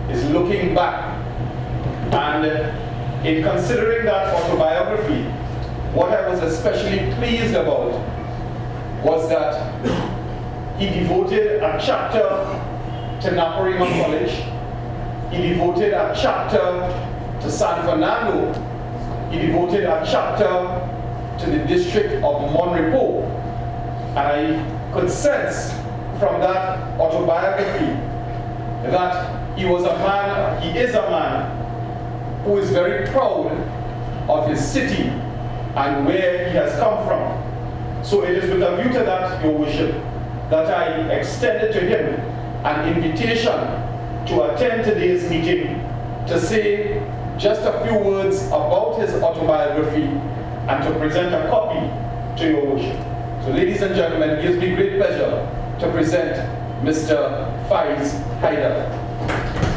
is Looking Back. And in considering that autobiography, what I was especially pleased about was that he devoted a chapter to Naparima College. He devoted a chapter to San Fernando. He devoted a chapter to the district of Monrepo. And I could sense from that autobiography that he was a man, he is a man who is very proud of his city and where he has come from. So it is with a view to that, Your Worship, that I extended to him an invitation to attend today's meeting to say just a few words about his autobiography and to present a copy to Your Worship. So ladies and gentlemen, it gives me great pleasure to present Mr. Faiz Haider.